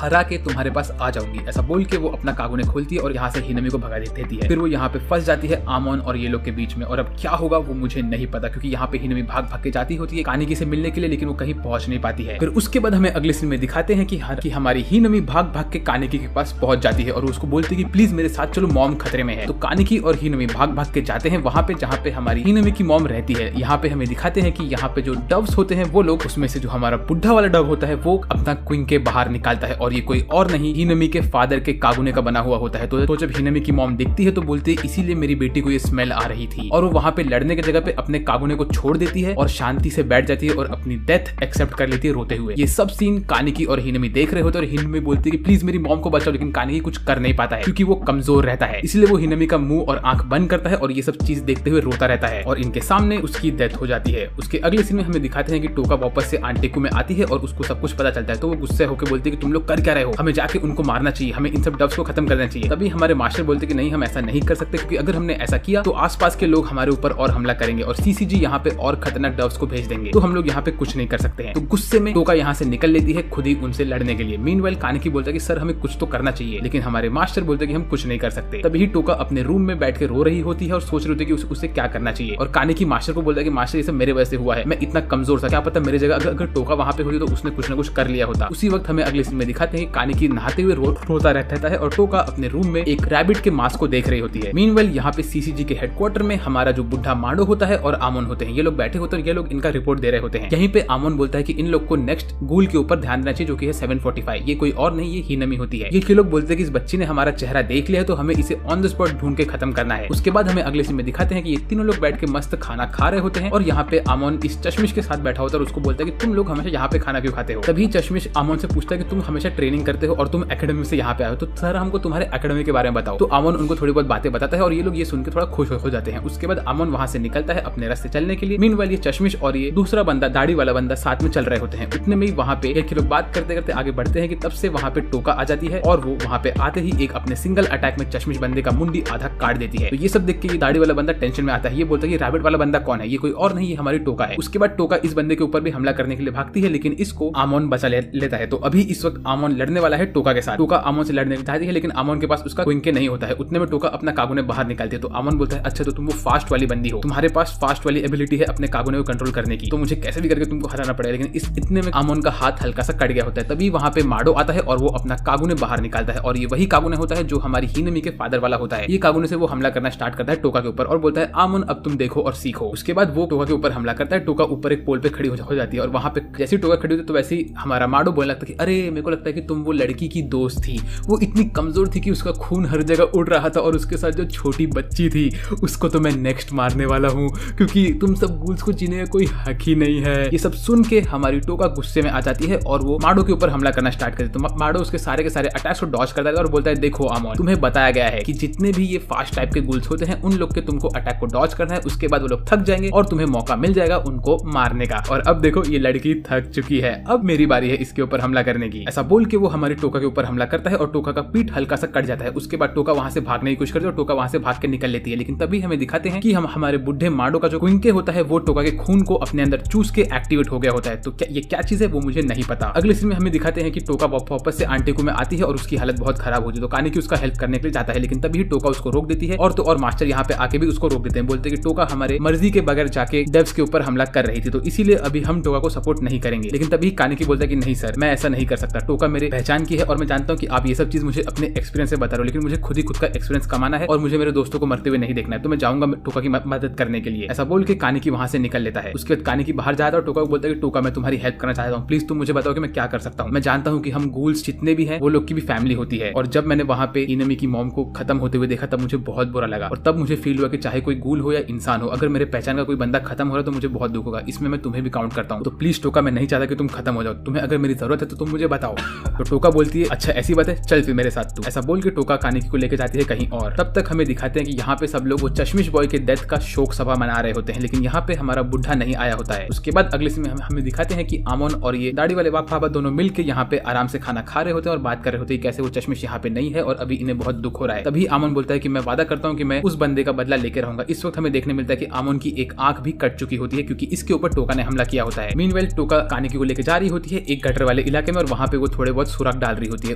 हरा के तुम्हारे पास आ जाऊंगी। ऐसा बोल के वो अपना कागुने खोलती है और यहाँ से हिनोमी को भगा देती है। फिर वो यहाँ पे फंस जाती है आमोन और ये लोग के बीच में, और अब क्या होगा वो मुझे नहीं पता, क्योंकि यहाँ पे हिनोमी भाग भाग के जाती होती है कानिकी से मिलने के लिए, लेकिन वो कहीं पहुंच नहीं पाती है। फिर उसके बाद हमें अगले सीन में दिखाते हैं कि हमारी हिनोमी भाग भाग के कानिकी के पास पहुंच जाती है और उसको बोलती है कि प्लीज मेरे साथ चलो, मॉम खतरे में है। तो कानिकी और हिनोमी भाग भाग के जाते हैं वहां पे जहाँ पे हमारी हिनोमी की मॉम रहती है। यहाँ पे हमें दिखाते हैं कि यहाँ पे जो डव्स होते हैं वो लोग, उसमें से जो हमारा बुढ़ा वाला डव होता है वो अपना क्विंग के बाहर निकालता है, और ये कोई और नहीं हिनोमी के फादर के कागुने का बना हुआ होता है। तो जब हिनोमी की मॉम दिखती है तो बोलती है इसीलिए मेरी बेटी को ये स्मेल आ रही थी, और वो वहाँ पे लड़ने की जगह पे अपने कागुने को छोड़ देती है और शांति से बैठ जाती है और अपनी डेथ एक्सेप्ट कर लेती है रोते हुए। ये सब सीन कानिकी और हिनोमी देख रहे होते हैं और हिनोमी बोलती है कि प्लीज मेरी मॉम को बचाओ, लेकिन कानिकी कुछ कर नहीं पाता है क्योंकि वो कमजोर रहता है, इसलिए वो हिनोमी का मुंह और आंख बंद करता है और ये सब चीज देखते हुए रोता रहता है और इनके सामने उसकी डेथ हो जाती है। उसके अगले सीन में हमें दिखाते हैं कि टोका वापस से आंटेकू में आती है और उसको सब कुछ पता चलता है। तो वो गुस्से होकर बोलती है कि तुम लोग कर क्या रहे हो, हमें जाके उनको मारना चाहिए, हमें इन सब डव्स को खत्म करना चाहिए। तभी हमारे मास्टर बोलते कि नहीं, हम ऐसा नहीं कर सकते, क्योंकि अगर हमने ऐसा किया तो आसपास के लोग हमारे ऊपर और हमला करेंगे और सीसीजी यहाँ पे और खतरनाक डव्स को भेज देंगे, तो हम लोग यहाँ पे कुछ नहीं कर सकते हैं। तो गुस्से में टोका यहाँ से निकल लेती है खुद ही उनसे लड़ने के लिए। मीनवाइल कानिकी बोलता है कि सर हमें कुछ तो करना चाहिए, लेकिन हमारे मास्टर बोलते कि हम कुछ नहीं कर सकते। तभी टोका अपने रूम में बैठ के रो रही होती है और सोच रही होती है कि उसे क्या करना चाहिए, और कानिकी मास्टर को बोलता है कि मास्टर ये सब मेरे वजह से हुआ है, मैं इतना कमजोर था, क्या पता मेरी जगह अगर टोका वहाँ पे होती तो उसने कुछ ना कुछ कर लिया होता। उसी वक्त हमें अगले सीन में दिखाते हैं कानिकी नहाते हुए रोता रहता है और टोका अपने रूम में एक रैबिट के मास्क को देख रही होती है। मीनवाइल यहाँ पे सीसीजी के हेडक्वार्टर में हमारा जो बुढ़ा माडो होता है और आमोन होते हैं, ये लोग बैठे होते हैं, ये लोग इनका रिपोर्ट दे रहे होते हैं। यहीं पे आमोन बोलता है कि इन लोग को नेक्स्ट गूल के ऊपर ध्यान देना चाहिए जो कि है 745, ये कोई और नहीं, ये हिनोमी होती है। ये लोग बोलते हैं कि इस बच्ची ने हमारा चेहरा देख लिया है तो हमें इसे ऑन द स्पॉट ढूंढ के खत्म करना है। उसके बाद हमें अगले सीन में दिखाते हैं कि ये तीनों लोग बैठ के मस्त खाना खा रहे होते हैं और यहाँ पे आमोन इस चश्मिश के साथ बैठा होता है और उसको बोलता है कि तुम लोग हमेशा यहाँ पे खाना क्यों खाते हो। तभी चश्मिश आमोन से पूछता है कि तुम हमेशा ट्रेनिंग करते हो और तुम एकेडमी से यहाँ पे आए हो, तो सर हमको तुम्हारे एकेडमी के बारे में बताओ। तो आमोन उनको थोड़ी बहुत बातें बताता है और ये लोग ये सुन के थोड़ा खुश हो जाते हैं। उसके बाद आमोन वहाँ से निकलता है अपने रास्ते चलने के लिए। मीनवाइल ये चश्मिश और ये दूसरा बंदा दाढ़ी वाला बंदा साथ में चल रहे होते हैं। उतने में ही वहाँ पे एक लोग बात करते करते आगे बढ़ते हैं कि तब से वहाँ पे टोका आ जाती है और वो वहाँ पे आते ही एक अपने सिंगल अटैक में चश्मिश बंदे का मुंडी आधा काट देती है। तो ये सब देख के ये दाढ़ी वाला बंदा टेंशन में आता है। ये बोलता है कि रैबिट वाला बंदा कौन है, ये कोई और नहीं, ये हमारी टोका है। उसके बाद टोका इस बंदे के ऊपर भी हमला करने के लिए भागती है, लेकिन इसको आमोन बचा लेता है। तो अभी इस वक्त आमोन लड़ने वाला है टोका के साथ। टोका आमोन से लड़ने चाहती है, लेकिन आमोन के पास उसका क्विंके नहीं होता है। उतने में टोका अपना कागुने बाहर निकालती है। तो आमोन बोलता है अच्छा तो तुम वो फास्ट वाली बंदी हो, तुम्हारे पास फास्ट वाली एबिलिटी है अपने कागुने को कंट्रोल करने की, तो मुझे कैसे भी करके तुमको हराना पड़ेगा। लेकिन इतने में आमोन का हाथ हल्का सा कट गया होता है। तभी वहाँ पे माडो आता है और वो अपना कागुने बाहर निकालता है और ये वही कागुने होता है जो हमारी हिनोमी के फादर वाला होता है। ये कागुने से वो हमला करना स्टार्ट करता है टोका के ऊपर और बोलता है आमोन अब तुम देखो और सीखो। उसके बाद वो टोका के ऊपर हमला करता है। टोका ऊपर एक पोल पे खड़ी हो जाती है और वहाँ पे जैसी टोका खड़ी होती है तो वैसे ही हमारा माडो बोलने लगता है कि अरे मेरे को लगता है कि तुम वो लड़की की दोस्त थी, वो इतनी कमजोर थी कि उसका खून हर जगह उड़ रहा था और उसके साथ जो छोटी बच्ची थी उसको तो मैं नेक्स्ट मारने वाला हूँ, क्योंकि तुम सब गूल्स को जीने का कोई हक ही नहीं है। ये सब सुन के हमारी टोका गुस्से में आ जाती है और वो माडो के ऊपर हमला करना स्टार्ट करती है। तो माडो उसके सारे के सारे अटैक्स को डॉज करता है और बोलता है देखो आमोन, तुम्हें बताया गया है कि जितने भी ये फास्ट टाइप के गूल्स होते हैं उन लोग के तुमको अटैक को डॉज करना है, उसके बाद वो लोग थक जाएंगे और तुम्हें मौका मिल जाएगा उनको मारने का। और अब देखो ये लड़की थक चुकी है, अब मेरी बारी है इसके ऊपर हमला करने की। ऐसा बोल के वो हमारी टोका के ऊपर हमला करता है और टोका का पीठ हल्का सा कट जाता है। उसके बाद टोका वहां से भागने की कोशिश करती है और टोका वहां से भाग के निकल लेती है। लेकिन तभी हमें दिखाते हैं कि हम हमारे बुढ़े माडो का जो क्विंके होता है वो टोका के खून को अपने अंदर चूस के एक्टिवेट हो गया होता है। तो क्या चीज है वो मुझे नहीं पता। अगले सीन में हमें दिखाते हैं कि टोका वापस से आंटेकू में आती है और उसकी हालत बहुत खराब होती है। तो कानिकी उसका हेल्प करने के लिए जाता है, लेकिन तभी टोका उसको रोक देती है और तो और मास्टर यहाँ पे आके भी उसको रोक देते हैं। बोलते हैं कि टोका हमारे मर्जी के बगैर जाके डेव्स के ऊपर हमला कर रही थी, तो इसीलिए अभी हम टोका को सपोर्ट नहीं करेंगे। लेकिन तभी कानिकी बोलता है कि नहीं सर, मैं ऐसा नहीं कर सकता, टोका मेरे पहचान की है और मैं जानता हूँ कि आप ये सब चीज मुझे अपने एक्सपीरियंस से बता रहे हो, लेकिन मुझे खुद का एक्सपीरियंस कमाना है और मुझे मेरे दोस्तों को मरते हुए नहीं देखना है, तो मैं जाऊंगा टोका की मदद करने के लिए। ऐसा बोल के कानिकी वहां से निकल लेता है। उसके बाद कानिकी बाहर जाता है और टोका को बोलता है कि टोका मैं तुम्हारी हेल्प करना चाहता हूँ, प्लीज तुम मुझे बताओ कि मैं क्या कर सकता हूँ। मैं जानता हूँ कि हम गूल्स जितने भी हैं वो लोग की भी फैमिली होती है, और जब मैंने वहां पे हिनोमी की मॉम को खत्म होते हुए देखा तब मुझे बहुत बुरा लगा और तब मुझे फील हुआ कि चाहे कोई गूल हो या इंसान हो, अगर मेरे पहचान का कोई बंदा खत्म हो रहा है तो मुझे बहुत दुख होगा, इसमें मैं तुम्हें भी काउंट करता हूँ। तो प्लीज टोका, मैं नहीं चाहता कि तुम खत्म हो जाओ, तुम्हें अगर मेरी जरूरत है तो तुम मुझे बताओ। तो टोका बोलती है अच्छा ऐसी बात है, चल फिर मेरे साथ तू। ऐसा बोल के टोका कानिकी को लेकर जाती है कहीं और। तब तक हमें दिखाते हैं कि यहाँ पे सब लोग वो चश्मिश बॉय के डेथ का शोक सभा मना रहे होते हैं, लेकिन यहाँ पे हमारा बुढ़ा नहीं आया होता है। उसके बाद अगले सीन में हमें दिखाते हैं कि आमोन और ये दाढ़ी वाले बाबा दोनों मिलकर यहाँ पे आराम से खाना खा रहे होते हैं और बात कर रहे होते हैं कैसे वो चश्मिश यहाँ पे नहीं है और अभी इन्हें बहुत दुख हो रहा है। तभी आमोन बोलता है कि मैं वादा करता हूँ कि मैं उस बंदे का बदला लेकर रहूंगा। इस वक्त हमें देखने मिलता है कि आमोन की एक आंख भी कट चुकी होती है क्योंकि इसके ऊपर टोका ने हमला किया होता है। मीनवेल टोका कानिकी को लेकर जा रही होती है एक गटर वाले इलाके में और वहाँ पे वो थोड़े बहुत सुराग डाल रही होती है।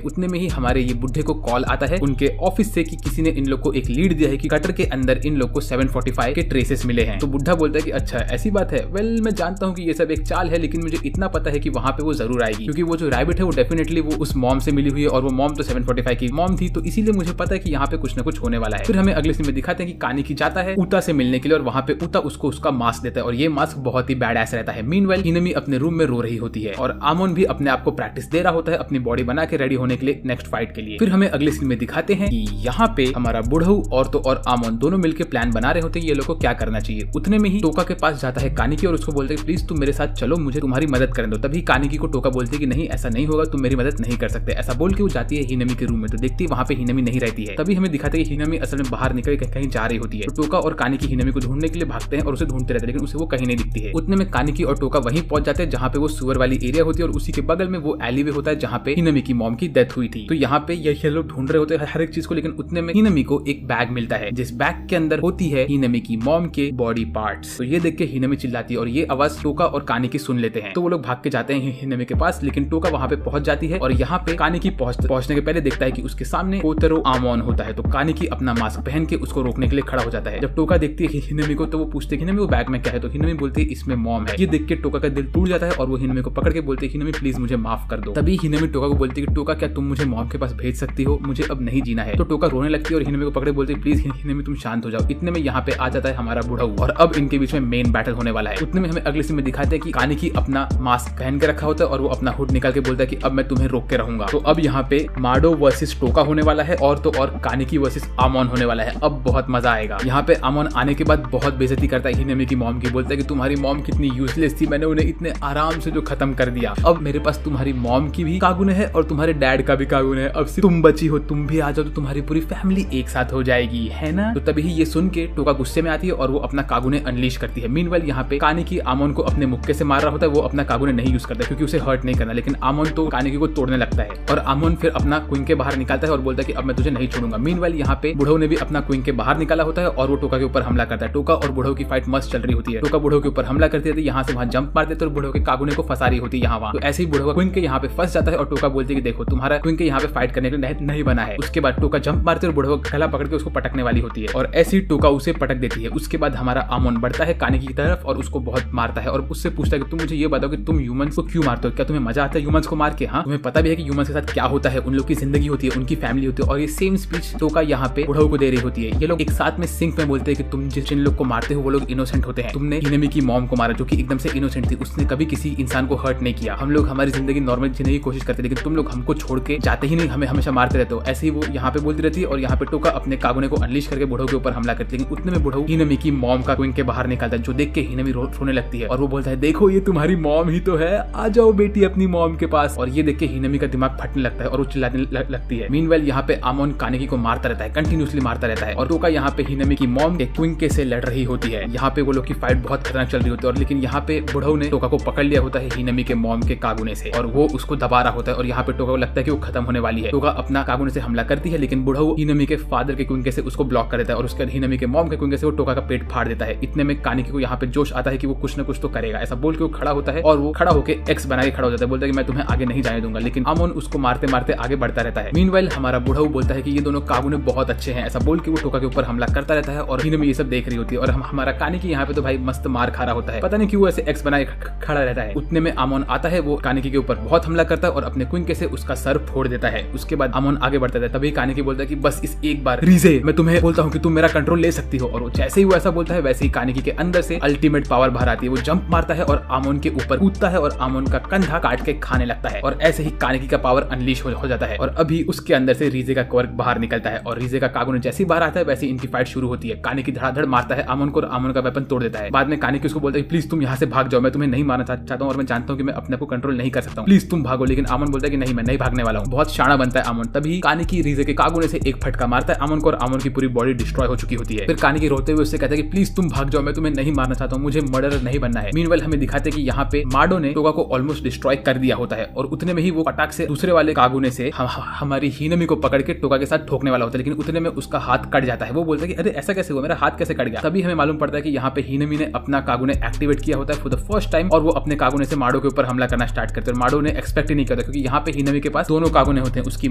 उतने में ही हमारे ये बुढ़े को कॉल आता है उनके ऑफिस से कि किसी ने इन लोग को एक लीड दिया है कि गटर के अंदर इन लोग को 745 के ट्रेसेस मिले हैं। तो बुढ़ा बोलता है कि अच्छा ऐसी बात है, वेल मैं जानता हूँ कि ये सब एक चाल है, लेकिन मुझे इतना पता है कि वहाँ पे वो जरूर आएगी क्योंकि वो जो रैबिट है वो डेफिनेटली वो उस मॉम से मिली हुई है और वो मॉम तो 745 की मॉम थी, तो इसीलिए मुझे पता है कि यहाँ पे कुछ न कुछ होने वाला है। फिर हमें अगले सीन में दिखाते हैं कि कानिकी जाता है ऊता से मिलने के लिए और वहाँ पे ऊता उसको उसका मास्क देता है और ये मास्क बहुत ही बैड एस रहता है। मीनवेल हिनमी अपने रूम में रो रही होती है और आमोन भी अपने आप को प्रैक्टिस दे रहा होता है अपनी बॉडी बना के रेडी होने के लिए नेक्स्ट फाइट के लिए। फिर हमें अगले सीन में दिखाते हैं कि यहाँ पे हमारा बुढ़ऊ और आमोन दोनों मिलकर प्लान बना रहे होते हैं ये लोग को क्या करना चाहिए। उतने में ही टोका के पास जाता है कानिकी और उसको बोलते हैं प्लीज तुम मेरे साथ चलो, मुझे तुम्हारी मदद करने दो। तभी कानिकी को टोका बोलती है कि नहीं ऐसा नहीं होगा, तुम मेरी मदद नहीं कर सकते। ऐसा बोल के वो जाती है हिनमी के रूम में, तो देखती है वहाँ पे हिनमी नहीं रहती है। तभी हमें दिखाते हैं कि हिनमी असल में बाहर निकल कहीं जा रही होती है। तो टोका और कानिकी हिनमी को ढूंढने के लिए भागते हैं और उसे ढूंढते रहते हैं, लेकिन उसे वो कहीं नहीं दिखती है। उतने में कानिकी और टोका वहीं पहुंच जाते हैं जहाँ पे वो सुअर वाली एरिया होती है और उसी के बगल में वो एलीवे होता है जहाँ पे हिनमी की मॉम की डेथ हुई थी। तो यहाँ पे ये लोग ढूंढ रहे होते हैं हर एक चीज को, लेकिन उतने में हिनमी को एक बैग मिलता है जिस बैग के अंदर होती है हिनमी की मॉम के बॉडी पार्ट्स। तो ये देख के हिनमी चिल्लाती है और ये आवाज टोका और कानिकी सुन लेते हैं। तो वो लोग भाग के जाते हैं हिनमी के पास, लेकिन टोका वहाँ पे पहुंच जाती है और यहाँ पे कानिकी पहुंचने के पहले देखता है कि उसके सामने कोतरो आमोन होता है। तो कानिकी अपना मास्क पहन के उसको रोकने के लिए खड़ा हो जाता है। जब टोका देखती है हिनमी को तो वो पूछते है हिनमी वो बैग में क्या है, तो हिनमी बोलती है इसमें मॉम है। ये देख के टोका का दिल टूट जाता है और वो हिनमी को पकड़ के बोलते है हिनमी प्लीज मुझे माफ कर दो। तभी हिनमी टोका को बोलती है टोका क्या तुम मुझे मॉम के पास भेज सकती हो, मुझे अब नहीं जीना है। तो टोका रोने लगती है और हिनमी को पकड़े बोलती है प्लीज हिनमी तुम शांत हो जाओ। इतने में यहाँ पे आ जाता है हमारा बुढ़ऊ और अब इनके बीच में मेन बैटल होने वाला है। उतने में हमें अगले सीन में दिखाते हैं कि कानिकी अपना मास्क पहन के रखा होता है और वो अपना हुड निकाल के बोलता है कि अब मैं तुम्हें रोक के रहूंगा। तो अब यहाँ पे माडो वर्सेस टोका होने वाला है और तो और कानिकी वर्सेस आमोन होने वाला है। अब बहुत मजा आएगा। यहाँ पे आमोन आने के बाद बहुत बेइज्जती करता है हिनमी की मॉम की, बोलता है कि तुम्हारी मॉम कितनी यूजलेस थी, मैंने उन्हें इतने आराम से जो खत्म कर दिया। अब मेरे पास तुम्हारी मॉम की भी कागुन है और तुम्हारे डैड का भी कागुन है, अब सिर्फ तुम बची हो, तुम भी आ जाओ तो तुम्हारी पूरी फैमिली एक साथ हो जाएगी, है ना। तो तभी ये सुन के टोका गुस्से में आती है और वो अपना कागुने अनलीश करती है। मीनवाइल यहाँ पे कानिकी आमोन को अपने मुक्के से मार रहा होता है, वो अपना कागुने नहीं यूज करता क्योंकि उसे हर्ट नहीं करना, लेकिन आमोन तो कानिकी को तोड़ने लगता है और आमोन फिर अपना क्विंग के बाहर निकालता है और बोलता है कि अब मैं तुझे नहीं छोड़ूंगा। मीनवाइल यहाँ पे बुढ़ऊ ने भी अपना क्विंग के बाहर निकाला होता है और वो टोका के ऊपर हमला करता है। टोका और बुढ़ऊ की फाइट मस्त चल रही होती है। टोका बुढ़ऊ के ऊपर हमला करती है, यहाँ से वहाँ जंप मार देते और बुढ़ऊ के कागुने को फंसा रही होती है यहाँ वहाँ। तो ऐसे ही बुढ़ऊ क्विंग के यहाँ पे फंस जाता है और टोका बोलती है कि देखो तुम्हारा क्विंग के यहाँ पे फाइट करने के लिए नहीं बना है। उसके बाद टोका जंप मारते और बुढ़ऊ गला पकड़ के उसको पटकने वाली होती है और ऐसी टोका उसे पटक देती है। उसके बाद हमारा आमोन बढ़ता है कानिकी की तरफ और उसको बहुत मारता है और उससे पूछता है कि तुम मुझे ये बताओ कि तुम ह्यूमंस को क्यों मारते हो, क्या तुम्हें मजा आता है ह्यूमंस को मार के? हाँ, तुम्हें पता भी है कि ह्यूमंस के साथ क्या होता है, उन लोग की जिंदगी होती है, उनकी फैमिली होती है। और ये सेम स्पीच टोका यहाँ पे बुढ़ऊ को दे रही होती है। ये लोग एक साथ में सिंक में बोलते हैं कि तुम जिन लोग को मारते हो वो लोग इनोसेंट होते हैं। तुमने हिनमी की मॉम को मारा जो कि एकदम से इनोसेंट थी, उसने कभी किसी इंसान को हर्ट नहीं किया। हम लोग हमारी जिंदगी नॉर्मल जीने की कोशिश करते, लेकिन तुम लोग हमको छोड़ के जाते ही नहीं, हमें हमेशा मारते रहते हो। ऐसे ही वो यहाँ पे बोलती रहती है और यहाँ पे टोका अपने कागुने को अनलीश करके बुढ़ऊ के ऊपर हमला करती है। लेकिन उतने में बुढ़ऊ हिनमी की मॉम का क्विंग के बाहर निकालता है, जो देख के हिनमी रोने लगती है और वो बोलता है देखो ये तुम्हारी मॉम ही तो है, आ जाओ बेटी अपनी मॉम के पास। और ये देख के हिनमी का दिमाग फटने लगता है और वो चिल्लाने लगती है। मीनवाइल यहाँ पे आमोन कानिकी को मारता रहता है, कंटिन्यूसली मारता रहता है और टोका यहाँ पे हिनमी की मॉम के क्विंग के से लड़ रही होती है। यहाँ पे वो लोग की फाइट बहुत खतरनाक चल रही होती है और लेकिन यहाँ पे बुढ़ऊ ने टोका को पकड़ लिया होता है हिनमी के मॉम के कागुने से और वो उसको दबा रहा होता है और यहाँ पे टोका को लगता है कि वो खत्म होने वाली है। टोका अपना कागुने से हमला करती है, लेकिन बुढ़ऊ हिनमी के फादर के क्विंग से उसको ब्लॉक कर देता है और उसके हिनमी के मॉम के क्विंग से वो टोका का पेट फाड़ देता है। इतने में कानिकी को यहाँ पे जोश आता है कि वो कुछ न कुछ तो करेगा। ऐसा बोल के वो खड़ा होता है और वो खड़ा होकर एक्स बना के खड़ा हो जाता है, बोलता है कि मैं तुम्हें आगे नहीं जाने दूंगा, लेकिन आमोन उसको मारते मारते आगे बढ़ता रहता है। मीनवाइल हमारा बुढ़ऊ बोलता है कि ये दोनों कागुने बहुत अच्छे हैं। ऐसा बोल के वो टोका के ऊपर हमला करता रहता है और हिनमी ये सब देख रही होती है और हमारा कानिकी यहाँ पे तो भाई मस्त मार खा रहा होता है, पता नहीं क्यों ऐसे एक्स बना खड़ा रहता है। उतने में आमोन आता है, वो कानिकी के ऊपर बहुत हमला करता है और अपने क्विंग से उसका सर फोड़ देता है। उसके बाद आमोन आगे बढ़ता है, तभी कानिकी बोलता है कि बस इस एक बार रीजे मैं तुम्हें बोलता हूँ कि तुम मेरा कंट्रोल ले सकती हो। और वो जैसे ही वो ऐसा बोलता है वैसे ही कानिकी के अंदर से अल्टीमेट पावर बाहर आती है। वो जंप मारता है और आमोन के ऊपर कूदता है और आमोन का कंधा काट के खाने लगता है और ऐसे ही कानिकी का पावर अनलीश हो जाता है और अभी उसके अंदर से रीजे का क्वर्क बाहर निकलता है और रीजे का कागुन जैसे ही बाहर आता है वैसे ही इनकी फाइट शुरू होती है। कानिकी धड़ाधड़ मारता है आमोन को और आमोन का वेपन तोड़ देता है। बाद में कानिकी उसको बोलता है प्लीज तुम यहाँ से भाग जाओ, मैं तुम्हें तुम्हें नहीं मारना चाहता हूँ और मैं जानता हूँ कि मैं अपने आप को कंट्रोल नहीं कर सकता हूँ, प्लीज तुम भागो। लेकिन आमन बोलता है कि नहीं, मैं नहीं भागने वाला हूँ। बहुत शाना बनता है आमन। तभी कानिकी रीजे के कागुने से एक फटका मारता है आमन को और आमन की पूरी बॉडी डिस्ट्रॉय हो चुकी होती है। फिर कानिकी रोते हुए उससे कहता है कि प्लीज तुम भाग जाओ, मैं तुम्हें नहीं मारना चाहता हूँ, मुझे मर्डरर नहीं बनना है। मीनवाइल हमें दिखाते कि यहाँ पे माडो ने टोगा को ऑलमोस्ट डिस्ट्रॉय कर दिया होता है और उतने में ही वो पटाख से दूसरे वाले कागुने से हमारी हिनमी को पकड़ के टोगा के साथ ठोकने वाला होता है, लेकिन उतने में उसका हाथ कट जाता है। वो बोलता है कि अरे ऐसा कैसे हुआ, मेरा हाथ कैसे कट गया। तभी हमें मालूम पड़ता है कि यहाँ पे हिनमी ने अपना कागुने एक्टिवेट किया होता है फॉर द फर्स्ट टाइम और वो अपने कागुने से माडो के ऊपर हमला करना स्टार्ट करते हैं। माडो ने एक्सपेक्ट ही नहीं किया था क्योंकि यहाँ पे हिनमी के पास दोनों कागुने होते हैं, उसकी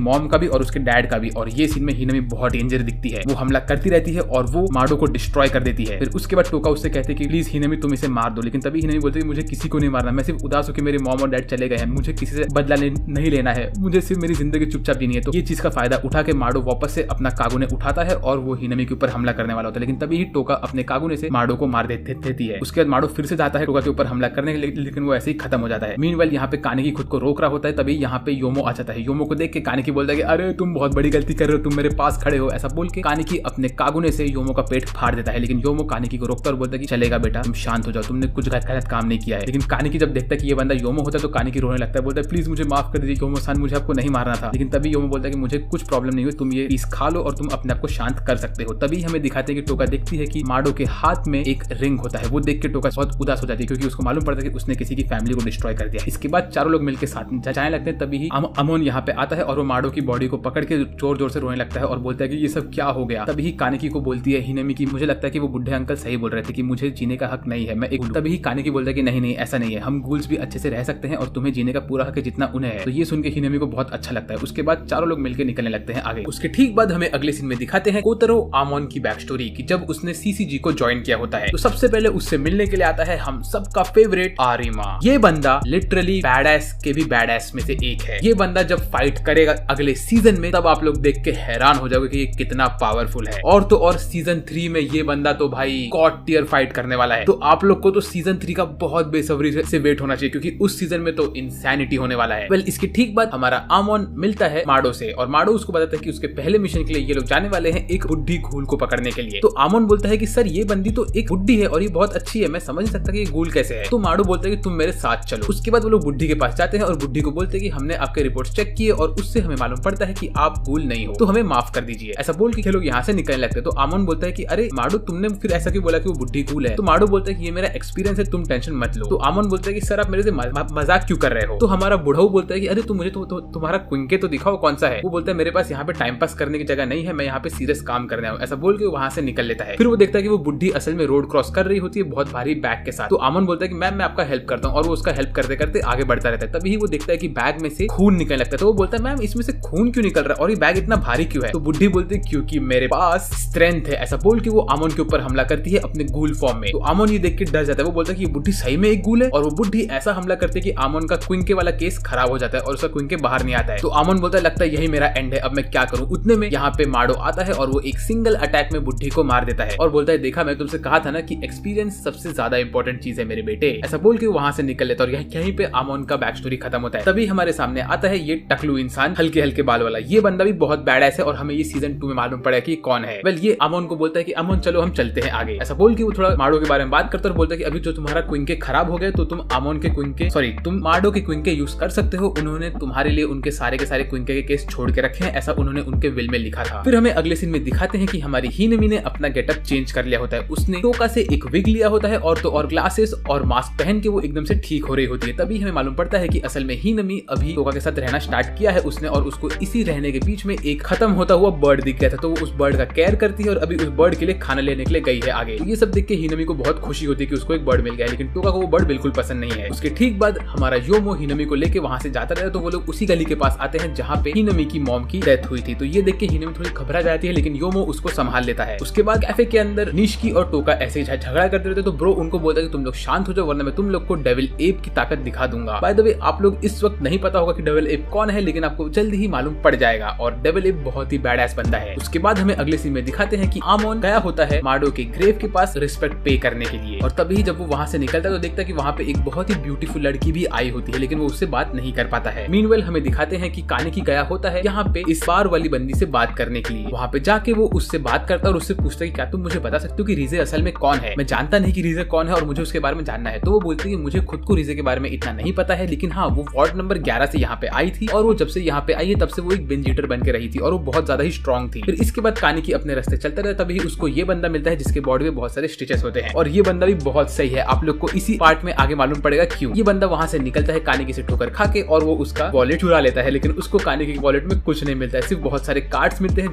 मॉम का भी और उसके डैड का भी। और ये सीन में हिनमी बहुत डेंजर दिखती है, वो हमला करती रहती है और वो माडो को डिस्ट्रॉय कर देती है। फिर उसके बाद टोका उससे कहते हैं कि प्लीज हिनमी तुम इसे मार दो, लेकिन तभी हिनमी बोलती है कि मुझे किसी को नहीं मारना, मैं सिर्फ उदास हूं कि मेरे मॉम और डैड चले गए हैं, मुझे किसी से बदला नहीं लेना है, मुझे सिर्फ मेरी जिंदगी चुपचाप जीनी है। तो ये चीज का फायदा उठा के माडो वापस से अपना कागुने उठाता है और वो हिनमी के ऊपर हमला करने वाला होता है, लेकिन तभी ही टोका अपने कागुने से माडो को मार देती है। उसके बाद माडो फिर से जाता है टोका के ऊपर हमला करने के लिए, लेकिन वो ऐसे ही खत्म हो जाता है। मीनवाइल यहाँ पे कानिकी खुद को रोक रहा होता है, तभी यहाँ पे योमो आ जाता है। योमो को देख के कानिकी बोलता है कि अरे तुम बहुत बड़ी गलती कर रहे हो, तुम मेरे पास खड़े हो। ऐसा बोल के कानिकी अपने कागुने से योमो का पेट फाड़ देता है, लेकिन योमो कानिकी को रोकता और बोलता है कि चलेगा बेटा, तुम शांत हो जाओ, तुमने कुछ गलत काम नहीं किया है। लेकिन कानिकी जब देखता है कि ये बंदा योमो होता है तो कानिकी रोने लगता है, बोलता है प्लीज मुझे माफ कर दीजिए योमो सान, मुझे आपको नहीं मारना था। लेकिन तभी योमो बोलता है कि मुझे कुछ प्रॉब्लम नहीं हुई, तुम ये पीस खा लो और तुम अपने आप को शांत कर सकते हो। तभी हमें दिखाते हैं कि टोका देखती है कि माडो के हाथ में एक रिंग होता है। वो देख के टोका बहुत उदास हो जाती है क्योंकि उसको मालूम पड़ता है कि उसने किसी की फैमिली को डिस्ट्रॉय कर दिया। इसके बाद चारों लोग मिलकर साथ में जाने लगते हैं। तभी ही अमोन यहाँ पे आता है और वो माडो की बॉडी को पकड़ के जोर जोर से रोने लगता है और बोलता है कि ये सब क्या हो गया। तभी ही कानिकी को बोलती है हिनमी की मुझे लगता है कि वो बुढ़े अंकल सही बोल रहे थे कि मुझे जीने का हक नहीं है, मैं एक। तभी ही कानिकी बोलता है कि नहीं ऐसा नहीं है, हम गूल्स भी अच्छे से रह सकते हैं और तुम्हें जीने का पूरा हक है जितना उन्हें है। तो ये सुन के हिनमी को बहुत अच्छा लगता है। उसके बाद चारों लोग मिलकर निकलने लगते हैं आगे। उसके ठीक बाद हमें अगले सीन में दिखाते हैं कोतरो आमोन की बैक स्टोरी की जब उसने सीसीजी को ज्वाइन किया होता है। तो सबसे पहले उससे मिलने के लिए आता है हम सबका फेवरेट आरिमा। ये बंदा लिटरली बैडएस के भी बैडएस में से एक है। ये बंदा जब फाइट करेगा अगले सीजन में तब आप लोग देख के हैरान हो जाओगे कि ये कितना पावरफुल है। और तो और सीजन 3 में ये बंदा तो भाई गॉड टियर फाइट करने वाला है। तो आप लोग को तो सीजन 3 का बहुत बेसब्री से वेट होना चाहिए क्योंकि उस सीजन में तो इंसैनिटी होने वाला है। वेल इसके ठीक बाद हमारा आमोन मिलता है माडो से और माडो उसको बताता है कि उसके पहले मिशन के लिए ये लोग जाने वाले हैं एक बुड्ढी घूल को पकड़ने के लिए। तो आमोन बोलता है कि सर ये बंदी तो एक बुड्ढी है और ये बहुत अच्छी है, मैं समझ नहीं सकता कि ये घूल कैसे है। तो माडो बोलता है कि तुम मेरे साथ चलो। उसके बाद वो लोग बुड्ढी के पास जाते हैं और बुड्ढी को बोलते हैं कि हमने आपके रिपोर्ट चेक किए और उससे हमें मालूम पड़ता है कि आप घूल नहीं हो, तो हमें माफ कर दीजिए। ऐसा बोल के लोग यहाँ से निकलने लगते हैं। तो आमोन बोलता है कि अरे माडो तुमने फिर ऐसा क्यों बोला कि वो बुड्ढी घूल है। तो माडो बोलता है कि ये मेरा एक्सपीरियंस है, तुम टेंशन मत लो। तो आमोन बोलता है कि सर आप मेरे से मजाक क्यों कर रहे हो। तो हमारा बुढ़ऊ बोलता है कि अरे तुम मुझे तुम्हारा क्विंके तो दिखाओ कौन सा है। वो बोलता है मेरे पास यहाँ पे टाइम पास करने की जगह नहीं है, मैं यहाँ पे सीरियस काम करने आऊँ। ऐसा बोल के वहां से निकल लेता है। फिर वो देखता है कि वो बुड्ढी असल में रोड क्रॉस कर रही होती है बहुत भारी बैग के साथ। तो आमोन बोलता है कि मैम मैं आपका हेल्प करता हूँ और वो उसका हेल्प करते करते आगे बढ़ता रहता है। तभी वो देखता है कि बैग में से खून निकलने लगता है। तो वो बोलता है मैम इसमें से खून क्यों निकल रहा है और ये बैग इतना भारी क्यों है। तो बुड्ढी बोलती है क्योंकि मेरे पास स्ट्रेंथ है। ऐसा बोल के वो आमोन के ऊपर हमला करती है अपने गूल फॉर्म में। तो आमोन ये देख के डर जाता है। वो बोलता है कि ये बुड्ढी सही में एक गूल है और वो बुड्ढी ऐसा हमला करती है कि आमोन का क्विंके वाला केस खराब हो जाता है और उसका क्विंके बाहर नहीं आता है। तो आमोन बोलता है लगता है यही मेरा एंड है, अब मैं क्या करूं। उतने में यहाँ पे माडो आता है और वो एक सिंगल अटैक में बुड्ढी को मार देता है और बोलता है देखा मैं तुमसे कहा था ना कि एक्सपीरियंस सबसे ज्यादा इंपॉर्टेंट चीज है मेरे बेटे। ऐसा बोल के वहां से निकल लेता है और यहीं पे आमोन का बैक स्टोरी खत्म होता है। तभी हमारे सामने आता है ये टकलू इंसान हल्के हल्के बाल वाला। ये बंदा भी बहुत बैडएस है और हमें ये सीजन 2 में मालूम पड़ा कि कौन है। वेल ये आमोन को बोलता है कि आमोन चलो हम चलते हैं आगे। ऐसा बोल के वो थोड़ा माडो के बारे में बात करता है और बोलता है कि अभी जो तुम्हारा क्विंके खराब हो गए तो तुम तुम माडो के क्विंके यूज कर सकते हो। उन्होंने तुम्हारे लिए उनके सारे के सारे क्विंके के केस छोड़ के रखे हैं, ऐसा उन्होंने उनके विल में लिखा था। फिर हमें अगले सीन में दिखाते हैं कि हमारी हिनमी ने अपना गेटअप चेंज कर लिया होता है। उसने टोका से एक विग लिया होता है और तो और ग्लासेस और मास्क पहन के वो एकदम से ठीक हो रही होती है। तभी हमें मालूम पड़ता है कि असल में हिनमी अभी टोका के साथ रहना स्टार्ट किया है उसने और उसको इसी रहने के बीच में एक खत्म होता हुआ बर्ड दिख गया था। तो वो उस बर्ड का केयर करती है और अभी उस बर्ड के लिए खाना लेने के लिए गई है आगे। तो ये सब देख के हिनमी को बहुत खुशी होती है कि उसको एक बर्ड मिल गया, लेकिन टोका को वो बर्ड बिल्कुल पसंद नहीं है। उसके ठीक बाद हमारा योमो हिनमी को लेके वहां से जाता रहता है। तो वो लोग उसी गली के पास आते हैं जहाँ पे हिनमी की मॉम की डेथ हुई थी। तो ये देख के हिनमी थोड़ी घबरा जाती है, लेकिन योमो उसको संभाल लेता है। उसके बाद कैफे के अंदर निशिकी और टोका ऐसे ही झगड़ा करते रहते। तो ब्रो उनको बोलता है कि तुम लोग शांत हो जाओ वरना मैं तुम लोग को डेविल एप की ताकत दिखा दूंगा। बाय द वे आप लोग इस वक्त नहीं पता होगा कि डेविल एप कौन है, लेकिन आपको जल्दी ही मालूम पड़ जाएगा और डेविल एप बहुत ही बैडएस बंदा है। उसके बाद हमें अगले सीन में दिखाते हैं कि आमोन गया होता है माडो के ग्रेव के पास रिस्पेक्ट पे करने के लिए और तभी जब वो वहां से निकलता है तो देखता है कि वहां पे एक बहुत ही ब्यूटीफुल लड़की भी आई होती है, लेकिन वो उससे बात नहीं कर पाता है। मीनवेल हमें दिखाते हैं कि कानिकी गया होता है यहाँ पे इस बार वाली बंदी से बात करने के लिए। वहाँ पे जाके वो उससे बात करता है और उससे पूछता है कि क्या तुम मुझे बता सकते हो कि रीजे असल में कौन है। मैं जानता नहीं कि रीजे कौन है और मुझे उसके बारे में जानना है। तो वो बोलती है मुझे खुद को रीजे के बारे में इतना नहीं पता है, लेकिन हाँ वो वार्ड नंबर 11 से यहाँ पे आई थी और वो जब से यहाँ पे आई है तब से वो एक बिंज ईटर बन के रही थी और वो बहुत ज्यादा ही स्ट्रॉन्ग थी। फिर इसके बाद कानिकी अपने रास्ते चलता रहा, तभी उसको ये बंदा मिलता है जिसके बॉडी में बहुत सारे स्टिचेस होते हैं और ये बंदा भी बहुत सही है। आप लोग को इसी पार्ट में आगे मालूम पड़ेगा क्यों। ये बंदा वहां से निकलता है कानिकी से ठोकर खा के और वो उसका वॉलेट चुरा लेता है, लेकिन उसको कानिकी के वॉलेट में कुछ नहीं मिलता है, सिर्फ बहुत सारे कार्ड्स मिलते हैं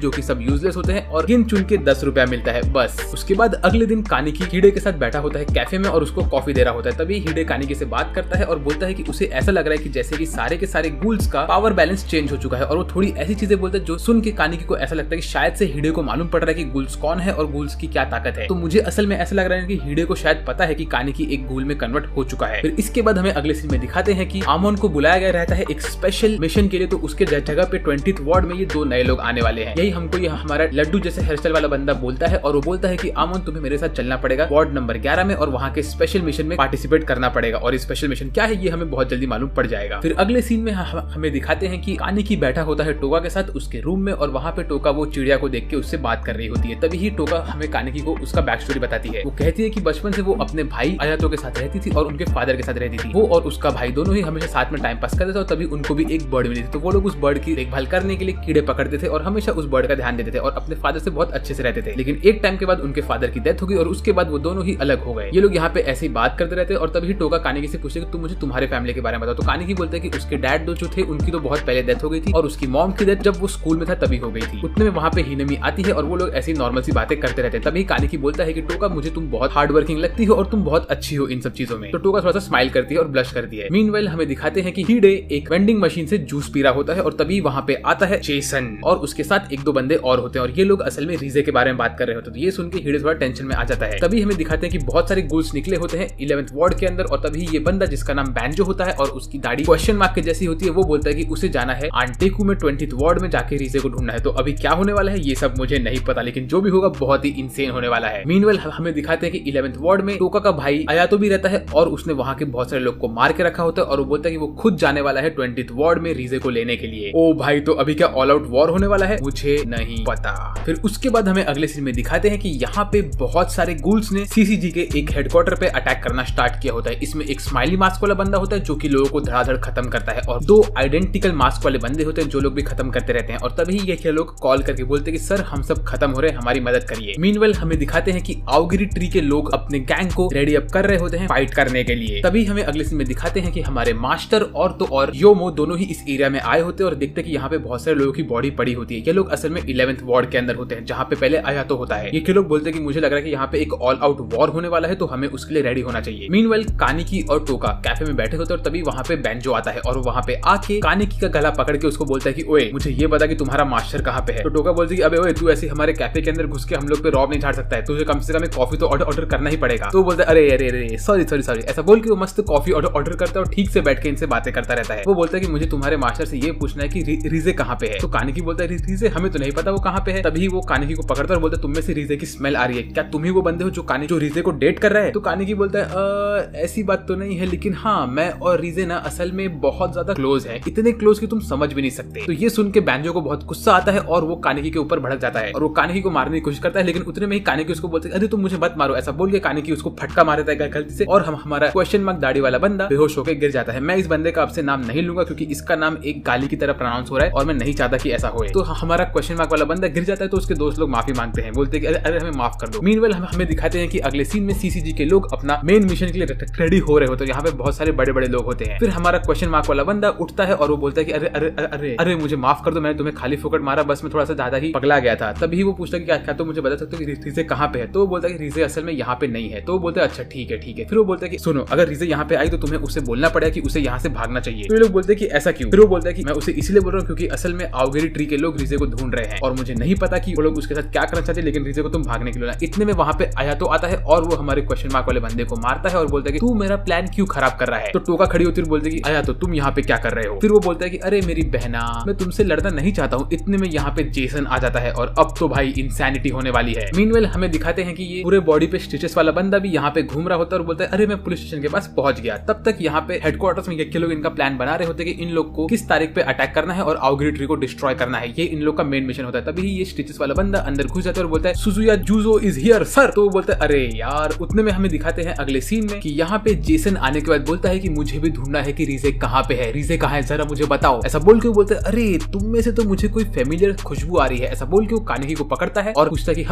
जो कि सब यूजलेस होते हैं और गिन चुन के 10 रुपया मिलता है बस। उसके बाद अगले दिन कानिकी हिडे के साथ बैठा होता है कैफे में और उसको कॉफी दे रहा होता है। तभी हिडे कानिकी से बात करता है और बोलता है कि उसे ऐसा लग रहा है कि जैसे कि सारे के सारे गूल्स का पावर बैलेंस चेंज हो चुका है और वो थोड़ी ऐसी चीजें बोलता है जो सुन के कानिकी को ऐसा लगता है कि शायद से हिडे को मालूम पड़ रहा है कि गूल्स कौन है और गूल्स की क्या ताकत है। तो मुझे असल में ऐसा लग रहा है कि हिडे को शायद पता है कि कानिकी एक गूल में कन्वर्ट हो चुका है। फिर इसके बाद हमें अगले सीन में दिखाते हैं कि आमोन को बुलाया गया रहता है एक स्पेशल मिशन के लिए, तो उसके जगह पे 20th वार्ड में ये 2 नए लोग आने वाले हैं। यही हमको ये हमारा लड्डू जैसे हेयर स्टाइल वाला बंदा बोलता है और वो बोलता है कि आमोन तुम्हें मेरे साथ चलना पड़ेगा वार्ड नंबर 11 में और वहाँ के स्पेशल मिशन में पार्टिसिपेट करना पड़ेगा और स्पेशल मिशन क्या है ये हमें बहुत जल्दी मालूम पड़ जाएगा। फिर अगले सीन में हमें दिखाते हैं कि कानिकी बैठा होता है टोका के साथ उसके रूम में और वहाँ पे टोका वो चिड़िया को देख के उससे बात कर रही होती है। तभी ही टोका हमें कानिकी को उसका बैक स्टोरी बताती है। वो कहती है कि बचपन से वो अपने भाई आयातो के साथ रहती थी और उनके फादर के साथ रहती थी। वो और उसका भाई दोनों ही हमेशा साथ में टाइम पास करते थे और तभी उनको भी एक बर्ड मिली थी, तो वो लोग उस बर्ड की देखभाल करने के लिए कीड़े पकड़ते थे और हमेशा उस बर्ड का ध्यान देते थे और अपने फादर से बहुत अच्छे से रहते थे। लेकिन एक टाइम के बाद उनके फादर की डेथ हो गई और उसके बाद वो दोनों ही अलग हो गए। ये लोग यहाँ पे ऐसे ही बात करते रहते और तभी टोका कानिकी से पूछते कि तुम मुझे तुम्हारे फैमिली के बारे में बताओ। तो कानिकी बोलते हैं कि उसके डैड जो थे उनकी तो बहुत पहले डेथ हो गई थी और उसकी मॉम की डेथ जब वो स्कूल में था तभी हो गई थी। उतने में वहाँ पे हिनमी आती है और वो लोग ऐसी नॉर्मल सी बातें करते रहते हैं। तभी कानिकी बोलता है कि टोका मुझे तुम बहुत हार्ड वर्किंग लगती हो और तुम बहुत अच्छी हो इन सब चीजों में। तो टोका थोड़ा सा स्माइल करती है और ब्लश करती है। मीनवाइल हमें दिखाते हैं कि हिडे एक वेंडिंग मशीन से जूस पी रहा होता है और तभी वहाँ पे आता है जेसन और उसके साथ 1-2 बंदे और होते हैं और ये लोग असल में रीजे के बारे में बात कर रहे होते हैं। तो ये सुन के हिडे थोड़ा टेंशन में आ जाता है। तभी हमें दिखाते हैं कि बहुत सारे गूल्स निकले होते हैं 11th वार्ड के अंदर और तभी ये बंदा जिसका नाम बैंजो होता है और उसकी दाढ़ी क्वेश्चन मार्क के जैसी होती है वो बोलता है कि उसे जाना है आंटेकू में 20th वार्ड में जाके रीजे को ढूंढना है। तो अभी क्या होने वाला है ये सब मुझे नहीं पता, लेकिन जो भी होगा बहुत ही इंसेन होने वाला है। मीनवेल हमें दिखाते हैं कि 11th वार्ड में टोका का भाई आयातो भी रहता है और उसने वहाँ के बहुत सारे लोग को मार के रखा होता है और वो बोलता है कि वो खुद जाने वाला है 20th वार्ड में रीजे को लेने के लिए। ओ भाई, तो अभी क्या ऑल आउट वॉर होने वाला है मुझे नहीं पता। फिर उसके बाद हमें अगले सीन में दिखाते हैं कि यहाँ पे बहुत सारे गूल्स ने सीसीजी के एक हेडक्वार्टर पे अटैक करना स्टार्ट किया होता है। इसमें एक स्माइली मास्क वाला बंदा होता है जो कि लोगों को धड़ाधड़ खत्म करता है और 2 आइडेंटिकल मास्क वाले बंदे होते हैं जो लोग भी खत्म करते रहते हैं और तभी ये लोग कॉल करके बोलते हैं कि सर हम सब खत्म हो रहे हैं, हमारी मदद करिए। मीनवेल हमें दिखाते हैं कि आउगिरी ट्री के लोग अपने गैंग को रेडी अप कर रहे होते हैं फाइट करने के लिए। तभी हमें अगले सीन में दिखाते हैं कि हमारे मास्टर और योमो दोनों ही इस एरिया में आए होते हैं और देखते हैं कि यहाँ पे बहुत सारे लोगों की बॉडी पड़ी होती है। ये लोग असल में 11th वार्ड के अंदर होते हैं जहाँ पे पहले आयातो होता है। ये लोग बोलते हैं कि मुझे लग रहा है कि यहाँ पे एक ऑल आउट वॉर होने वाला है तो हमें उसके लिए रेडी होना चाहिए। मीनवेल कानिकी और टोका कैफे में बैठे होते हैं और तभी वहाँ पे बैंजो आता है और वहाँ पे आके कानिकी का गला पकड़ के उसको बोलता है कि ओए मुझे ये बता कि तुम्हारा मास्टर कहाँ पे है। तो टोका बोलती है कि अबे ओए तू ऐसे हमारे कैफे के अंदर घुस के हम लोग पे रॉब नहीं झाड़ सकता है, तुझे कम से कम कॉफी तो ऑर्डर करना ही पड़ेगा। तो बोलता है अरे अरे अरे सॉरी ऐसा बोल के वो मस्त कॉफी ऑर्डर करता है और ठीक से बैठ के इनसे बातें करता रहता है। वो बोलता है कि मुझे तुम्हारे मास्टर से ये पूछना है कि रीजे कहाँ पे है। तो कानिकी बोलता है रीजे हमें तो नहीं पता वो कहाँ पे है। तभी वो कानिकी को पकड़ता है और बोलता है तुम में से रीजे की स्मेल आ रही है, क्या तुम ही वो बंदे हो जो रीजे को डेट कर रहा है। तो कानिकी बोलता है ऐसी बात तो नहीं है, लेकिन हाँ मैं और रीजे ना असल में बहुत ज्यादा क्लोज है, इतने क्लोज कि तुम समझ भी नहीं सकते। तो ये सुन के बैंजो को बहुत गुस्सा आता है और वो कानिकी के ऊपर भड़क जाता है और वो कानिकी को मारने की कोशिश करता है, लेकिन उतने में ही कानिकी उसको बोलते है अरे तुम मुझे मत मारो। ऐसा बोल के कानिकी उसको फटका मार देता है गलती से और हमारा क्वेश्चन मार्क दाढ़ी वाला बंदा बेहोश होकर गिर जाता है। मैं इस बंदे का आपसे नाम नहीं लूंगा क्योंकि इसका नाम एक गाली की तरह प्रोनाउंस हो रहा है और मैं नहीं चाहता कि ऐसा हो। तो हमारा क्वेश्चन मार्क वाला बंदा गिर जाता है तो उसके दोस्त लोग माफी मांगते हैं, बोलते हैं कि अरे हमें माफ कर दो। मीनवेल हमें दिखाते हैं कि अगले सीन में सीसीजी के लोग अपना मेन मिशन के लिए रेडी हो रहे होते हैं। यहाँ पे बहुत सारे बड़े बड़े लोग होते हैं। फिर हमारा क्वेश्चन मार्क वाला बंदा उठता है और वो बोलता है कि अरे अरे अरे अरे मुझे माफ कर दो, मैंने तुम्हें खाली फोकट मारा, बस मैं थोड़ा सा ज्यादा ही पगला गया था। तभी वो पूछता है कि क्या तुम मुझे बता सकते हो कि रीजे कहाँ पे है। तो वो बोलता है कि रीजे असल में यहाँ पे नहीं है। तो वो बोलता है अच्छा ठीक है। फिर वो बोलता है कि सुनो अगर रीजे यहाँ पे आई तो तुम्हें उसे बोलना पड़ेगा कि उसे यहाँ से भागना चाहिए। तो ये लोग बोलते हैं कि ऐसा क्यों। फिर वो बोलता है कि मैं उसे इसलिए बोल रहा हूँ क्योंकि असल में आउगिरी ट्री के लोग रीजे को ढूंढ रहे हैं और मुझे नहीं पता कि वो लोग उसके साथ क्या करना चाहते, लेकिन रीजे को तुम भागने के लिए ना। इतने में वहाँ पे आयातो आता है और वो हमारे क्वेश्चन मार्क वाले बंदे को मारता है और बोलता है कि तू मेरा प्लान क्यों खराब कर रहा है। तो टोका खड़ी होती है बोलती है कि आयातो तुम यहाँ पे क्या कर रहे हो। फिर वो बोलता है कि अरे मेरी बहना मैं तुमसे लड़ना नहीं चाहता हूँ। इतने में यहाँ पे जेसन आ जाता है और अब तो भाई इंसैनिटी होने वाली है। मीनवेल हमें दिखाते हैं कि ये पूरे बॉडी पे स्टिचेस वाला बंदा भी यहाँ पे घूम रहा होता है और बोलता है अरे मैं पुलिस स्टेशन के पास पहुंच गया। तब तक यहाँ पे हेडक्वार्टर्स में ये लोग इनका प्लान बना रहे होते हैं कि इन लोग को किस तारीख पे अटैक करना है और आउगिरी ट्री को डिस्ट्रॉय करना है। ये इन लोग का मेन मिशन होता है। तभी ये स्टिचेस वाला बंदा अंदर घुस जाता है और बोलता है सुजुया जूजो इज हियर सर। तो वो बोलता है अरे यार। उतने में हमें दिखाते हैं अगले सीन में कि यहाँ पे जेसन आने के बाद बोलता है कि मुझे भी ढूंढना है कि रीजे कहाँ पे है, रीजे कहाँ है, जरा मुझे बताओ। ऐसा बोल के वो बोलता है अरे तुम में से तो मुझे कोई फेमिलियर खुशबू आ रही है। ऐसा बोल के वो कानेकी को पकड़ता है और पूछता है कि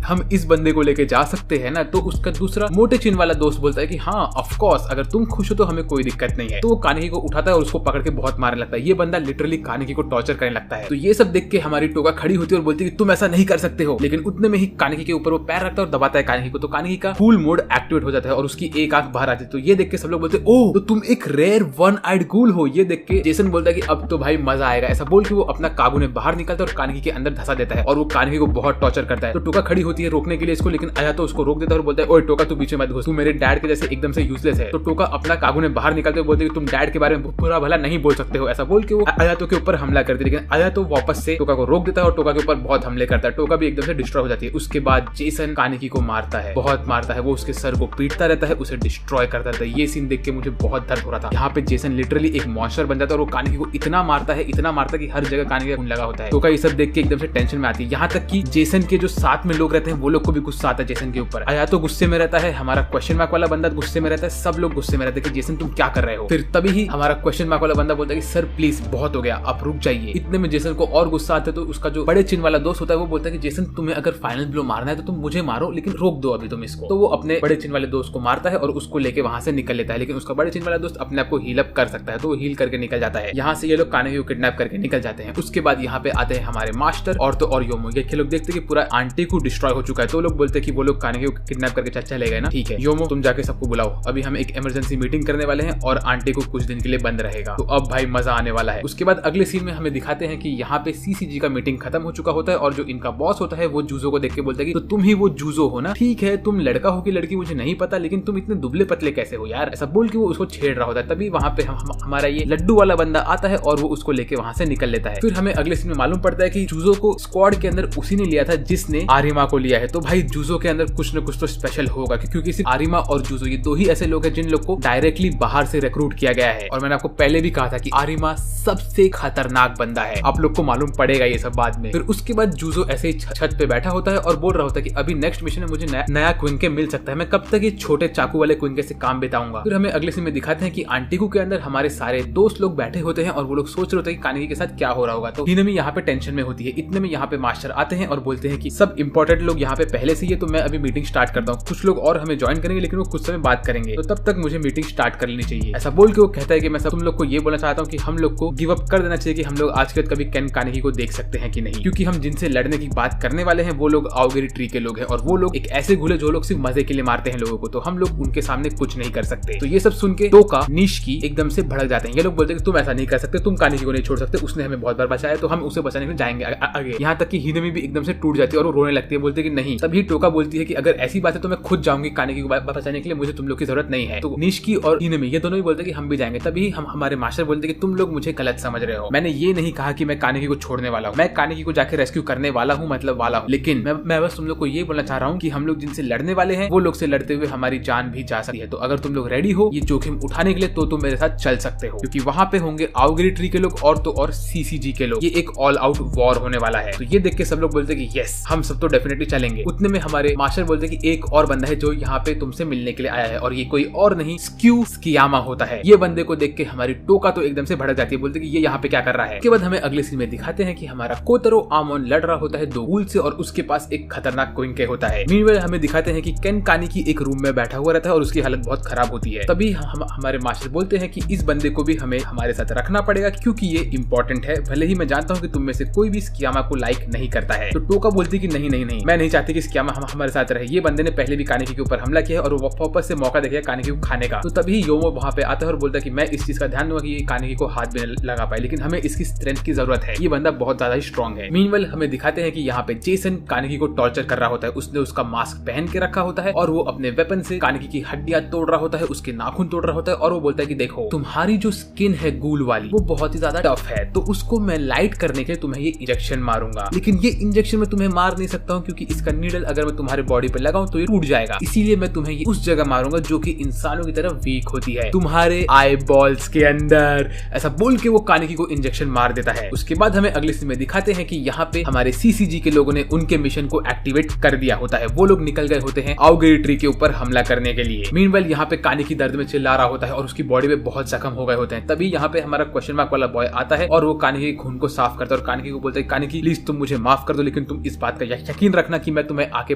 हम इस बंदे को लेके जा सकते हैं ना। तो उसका दूसरा मोटे चिन वाला दोस्त बोलता है कि हाँ ऑफ कोर्स, अगर तुम खुश हो तो हमें कोई दिक्कत नहीं है। तो वो कानेकी को उठाता है और उसको पकड़ के बहुत मारने लगता है। ये बंदा लिटरली कानेकी को टॉर्चर करने लगता है। तो ये सब देख के हमारी टोका खड़ी होती है और बोलती है कि तुम ऐसा नहीं कर सकते हो। लेकिन उतने में ही कानेकी के ऊपर वो पैर रखता है और दबाता है कानेकी को। तो कानेकी का फुल मोड एक्टिवेट हो जाता है और उसकी एक आंख बाहर आती है। तो ये देख के सब लोग बोलते हैं ओह तो तुम एक रेयर वन आइड गूल हो। ये देख के जेसन बोलता है कि अब तो भाई मजा आएगा। ऐसा बोल के वो अपना कागुने बाहर निकलता है और कानेकी के अंदर धसा देता है और वो कानेकी को बहुत टॉर्चर करता है। तो टोका खड़ी होती है रोकने के लिए इसको, लेकिन आया तो उसको रोक देता है और बोलता है ओए टोका तू बीच में मत घुस, तू मेरे डैड के जैसे एकदम से यूजलेस है। तो टोका अपना कागुने बाहर निकलते हुए बोलते है कि तुम डैड के बारे में बुरा भला नहीं बोल सकते हो। ऐसा बोल के वो आयातो के ऊपर हमला करती है, लेकिन आयातो वापस से टोका को रोक देता है और टोका के ऊपर बहुत हमले करता है। टोका भी एकदम से डिस्ट्रॉय हो जाती है। उसके बाद जेसन कानेकी को मारता है, बहुत मारता है। वो उसके सर को पीटता रहता है, उसे डिस्ट्रॉय करता रहता है। ये सीन देख के मुझे बहुत दर्द हो रहा था। यहाँ पे जेसन लिटरली एक मॉन्स्टर बन जाता है और वो कानेकी को इतना मारता है कि हर जगह कानेकी का खून लगा होता है। टोका ये सब देख के एकदम से टेंशन में आती है। यहाँ तक कि जेसन के जो साथ में लोग रहते हैं वो लोग को भी गुस्सा आता है जेसन के ऊपर। आयातो गुस्से में रहता है, हमारा क्वेश्चन मार्क वाला बंदा गुस्से में रहता है, सब लोग गुस्से में रहते हैं कि जेसन तुम क्या कर रहे हो। फिर तभी ही हमारा क्वेश्चन मार्क वाला बंदा बोलता है कि सर प्लीज बहुत हो गया, आप रुक जाइए। इतने में जेसन को और गुस्सा आता है तो उसका जो बड़े चिन वाला दोस्त होता है वो बोलता है कि जेसन तुम्हें अगर फाइनल ब्लो मारना है तो तुम मुझे मारो, लेकिन रोक दो अभी तुम इसको। तो वो अपने बड़े चिन वाले दोस्त को मारता है और उसको लेके वहां से निकल लेता है। लेकिन उसका बड़े चिन वाला दोस्त अपने आप को हील अप कर सकता है तो वो हील करके निकल जाता है। यहाँ से ये लोग कानेकी को किडनैप करके निकल जाते हैं। उसके बाद यहाँ पे आते हैं हमारे मास्टर और तो और योमो। ये लोग देखते हैं कि पूरा आंटी को डिस्ट्रॉय हो चुका है। तो लोग बोलते हैं कि वो लोग कानेकी को किडनैप करके चले गए ना, ठीक है योमो तुम जाके सबको बुलाओ, अभी हम एक इमरजेंसी मीटिंग करने वाले हैं और आंटी को कुछ दिन के लिए बंद रहेगा। तो अब भाई मजा आने वाला है। उसके बाद अगले सीन में हमें दिखाते हैं कि यहाँ पे सीसीजी का मीटिंग खत्म हो चुका होता है और जो इनका बॉस होता है वो जूजो को देख के बोलता है कि तो तुम ही वो जूजो हो ना, ठीक है तुम लड़का हो कि लड़की मुझे नहीं पता, लेकिन तुम इतने दुबले पतले कैसे हो यार। ऐसा बोल के वो उसको छेड़ रहा होता है। तभी वहां पे हमारा ये लड्डू वाला बंदा आता है और वो उसको लेके वहां से निकल लेता है। फिर हमें अगले सीन में मालूम पड़ता है कि जूजो को स्क्वाड के अंदर उसी ने लिया था जिसने आरिमा को लिया है। तो भाई जूजो के अंदर कुछ न कुछ तो स्पेशल होगा, क्योंकि सिर्फ आरिमा और जूजो ये दो ही ऐसे लोग हैं जिन लोग को डायरेक्टली बाहर से रिक्रूट किया गया है। और मैंने आपको पहले भी कहा था कि आरिमा सबसे खतरनाक बंदा है, आप लोग को मालूम पड़ेगा ये सब बाद में। फिर उसके बाद जूजो ऐसे ही छत पे बैठा होता है और बोल रहा होता है कि अभी नेक्स्ट मिशन में मुझे नया क्विंके मिल सकता है, मैं कब तक ये छोटे चाकू वाले क्विंके से काम बिताऊंगा। फिर हमें अगले सीन में दिखाते हैं कि आंटीकू के अंदर हमारे सारे दोस्त लोग बैठे होते हैं और वो लोग सोच रहे होते हैं कि कानेकी के साथ क्या हो रहा होगा। तो हिनामी यहाँ पे टेंशन में होती है। इतने में यहाँ पे मास्टर आते हैं और बोलते हैं कि सब इंपॉर्टेंट लोग यहाँ पे पहले से ही है, तो मैं अभी मीटिंग स्टार्ट करता हूँ। कुछ लोग और हमें ज्वाइन करेंगे लेकिन वो कुछ समय बात करेंगे, तो तब तक मुझे मीटिंग स्टार्ट कर लेनी चाहिए। ऐसा बोल के वो कहता है कि मैं सब तुम लोग को ये बोलना चाहता हूँ कि हम लोग को गिव अप कर देना चाहिए कि हम लोग आज के बाद कभी केन कानेकी को देख सकते हैं कि नहीं, क्योंकि हम जिनसे लड़ने की बात करने वाले हैं वो लोग आओगेरी ट्री के लोग हैं और वो लोग एक ऐसे घुले जो लोग सिर्फ मजे के लिए मारते हैं लोगों को, तो हम लोग उनके सामने कुछ नहीं कर सकते। तो ये सब सुन के टोका निशिकी एकदम से भड़क जाते हैं। ये लोग बोलते हैं कि तुम ऐसा नहीं कर सकते, तुम कानेकी को नहीं छोड़ सकते, उसने हमें बहुत बार बचाया तो हम उसे बचाने के लिए जाएंगे आगे। यहाँ तक कि हिनामी भी एकदम से टूट जाती है और वो रोने लगती है, बोलते कि नहीं। तभी टोका बोलती है कि अगर ऐसी बात है तो मैं खुद जाऊंगी कानेकी को बचाने के लिए, मुझे तुम लोग की जरूरत नहीं है। तो निशिकी और हिनामी ये दोनों ही बोलते हैं कि हम भी जाएंगे। तभी हम हमारे मास्टर बोलते हैं कि तुम लोग मुझे गलत समझ रहे हो, मैंने ये नहीं कहा कि मैं कानेकी को छोड़ने वाला हूँ, मैं कानेकी को जाके रेस्क्यू करने वाला हूँ, मतलब वाला हूँ, लेकिन मैं बस तुम लोग को ये बोलना चाह रहा हूँ कि हम लोग जिनसे लड़ने वाले हैं वो लोग से लड़ते हुए हमारी जान भी जा सकती है। तो अगर तुम लोग रेडी हो ये जोखिम उठाने के लिए तो तुम मेरे साथ चल सकते हो, क्योंकि वहां पे होंगे आओगेरी ट्री के लोग और तो और सीसीजी के लोग। ये एक ऑल आउट वॉर होने वाला है। तो ये देख के सब लोग बोलते हैं कि यस हम सब तो डेफिनेटली चलेंगे। उतने में हमारे मास्टर बोलते हैं कि एक और बंदा है जो यहाँ पे तुमसे मिलने के लिए आया है और ये कोई और नहीं स्क्यू स्कियामा होता है। ये बंदे को देख के हमारी टोका तो एकदम से भड़क जाती है, बोलते कि ये यहाँ पे क्या कर रहा है। उसके बाद हमें अगले सीन में दिखाते हैं कि हमारा कोतरो आमोन लड़ रहा होता है दो गूल से और उसके पास एक खतरनाक क्विंके होता है। मीनवाइल हमें दिखाते हैं कि केन कानेकी एक रूम में बैठा हुआ रहता है और उसकी हालत बहुत खराब होती है। तभी हमारे मास्टर बोलते हैं कि इस बंदे को भी हमें हमारे साथ रखना पड़ेगा क्योंकि ये इंपॉर्टेंट है, भले ही मैं जानता हूँ कि तुम में से कोई भी स्कियामा को लाइक नहीं करता है। तो टोका बोलती कि नहीं नहीं नहीं, मैं नहीं चाहती कि स्कियामा हमारे साथ रहे। ये बंदे ने पहले भी कानेकी के ऊपर हमला किया है और वो वापस से मौका देखिए कानेकी को खाने का। तो तभी योमो वहां पे आता है और बोलता है कि मैं इस चीज का ध्यान दूंगा कि ये कानेकी को हाथ भी लगा पाए, लेकिन हमें इसकी स्ट्रेंथ की जरूरत है, ये बंदा बहुत ज्यादा ही स्ट्रॉन्ग है। मीनवाइल हमें दिखाते हैं कि यहाँ पे जेसन कानेकी को टॉर्चर कर रहा होता है। उसने उसका मास्क पहन के रखा होता है और वो अपने वेपन से कानेकी की हड्डियां तोड़ रहा होता है, उसके नाखून तोड़ रहा होता है और वो बोलता है कि देखो तुम्हारी जो स्किन है गूल वाली वो बहुत ही ज्यादा टफ है, तो उसको मैं लाइट करने के लिए तुम्हें ये इंजेक्शन मारूंगा, लेकिन ये इंजेक्शन मैं तुम्हें मार नहीं सकता हूँ क्योंकि इसका नीडल अगर मैं तुम्हारे बॉडी पे लगाऊं तो ये टूट जाएगा, इसीलिए मैं तुम्हें ये उस जगह मारूंगा जो कि इंसानों की तरह वीक होती है, तुम्हारे आई बॉल्स के अंदर। ऐसा बोल के वो कानेकी को इंजेक्शन मार देता है। उसके बाद हमें अगले सीन में दिखाते हैं कि यहाँ पे हमारे सीसीजी के लोगों ने उनके मिशन को एक्टिवेट कर दिया होता है। वो लोग निकल गए होते हैं आओगेरी ट्री के ऊपर हमला करने के लिए। मीनवाइल यहाँ पे कानिकी दर्द में चिल्ला रहा होता है और उसकी बॉडी में बहुत जख्म हो गए होते हैं। तभी यहाँ पे हमारा क्वेश्चन मार्क वाला बॉय आता है और वो कानिकी के खून को साफ करता है और कानिकी को बोलता है कानिकी प्लीज तुम मुझे माफ कर दो, लेकिन तुम इस बात का यकीन रखना कि मैं तुम्हें आके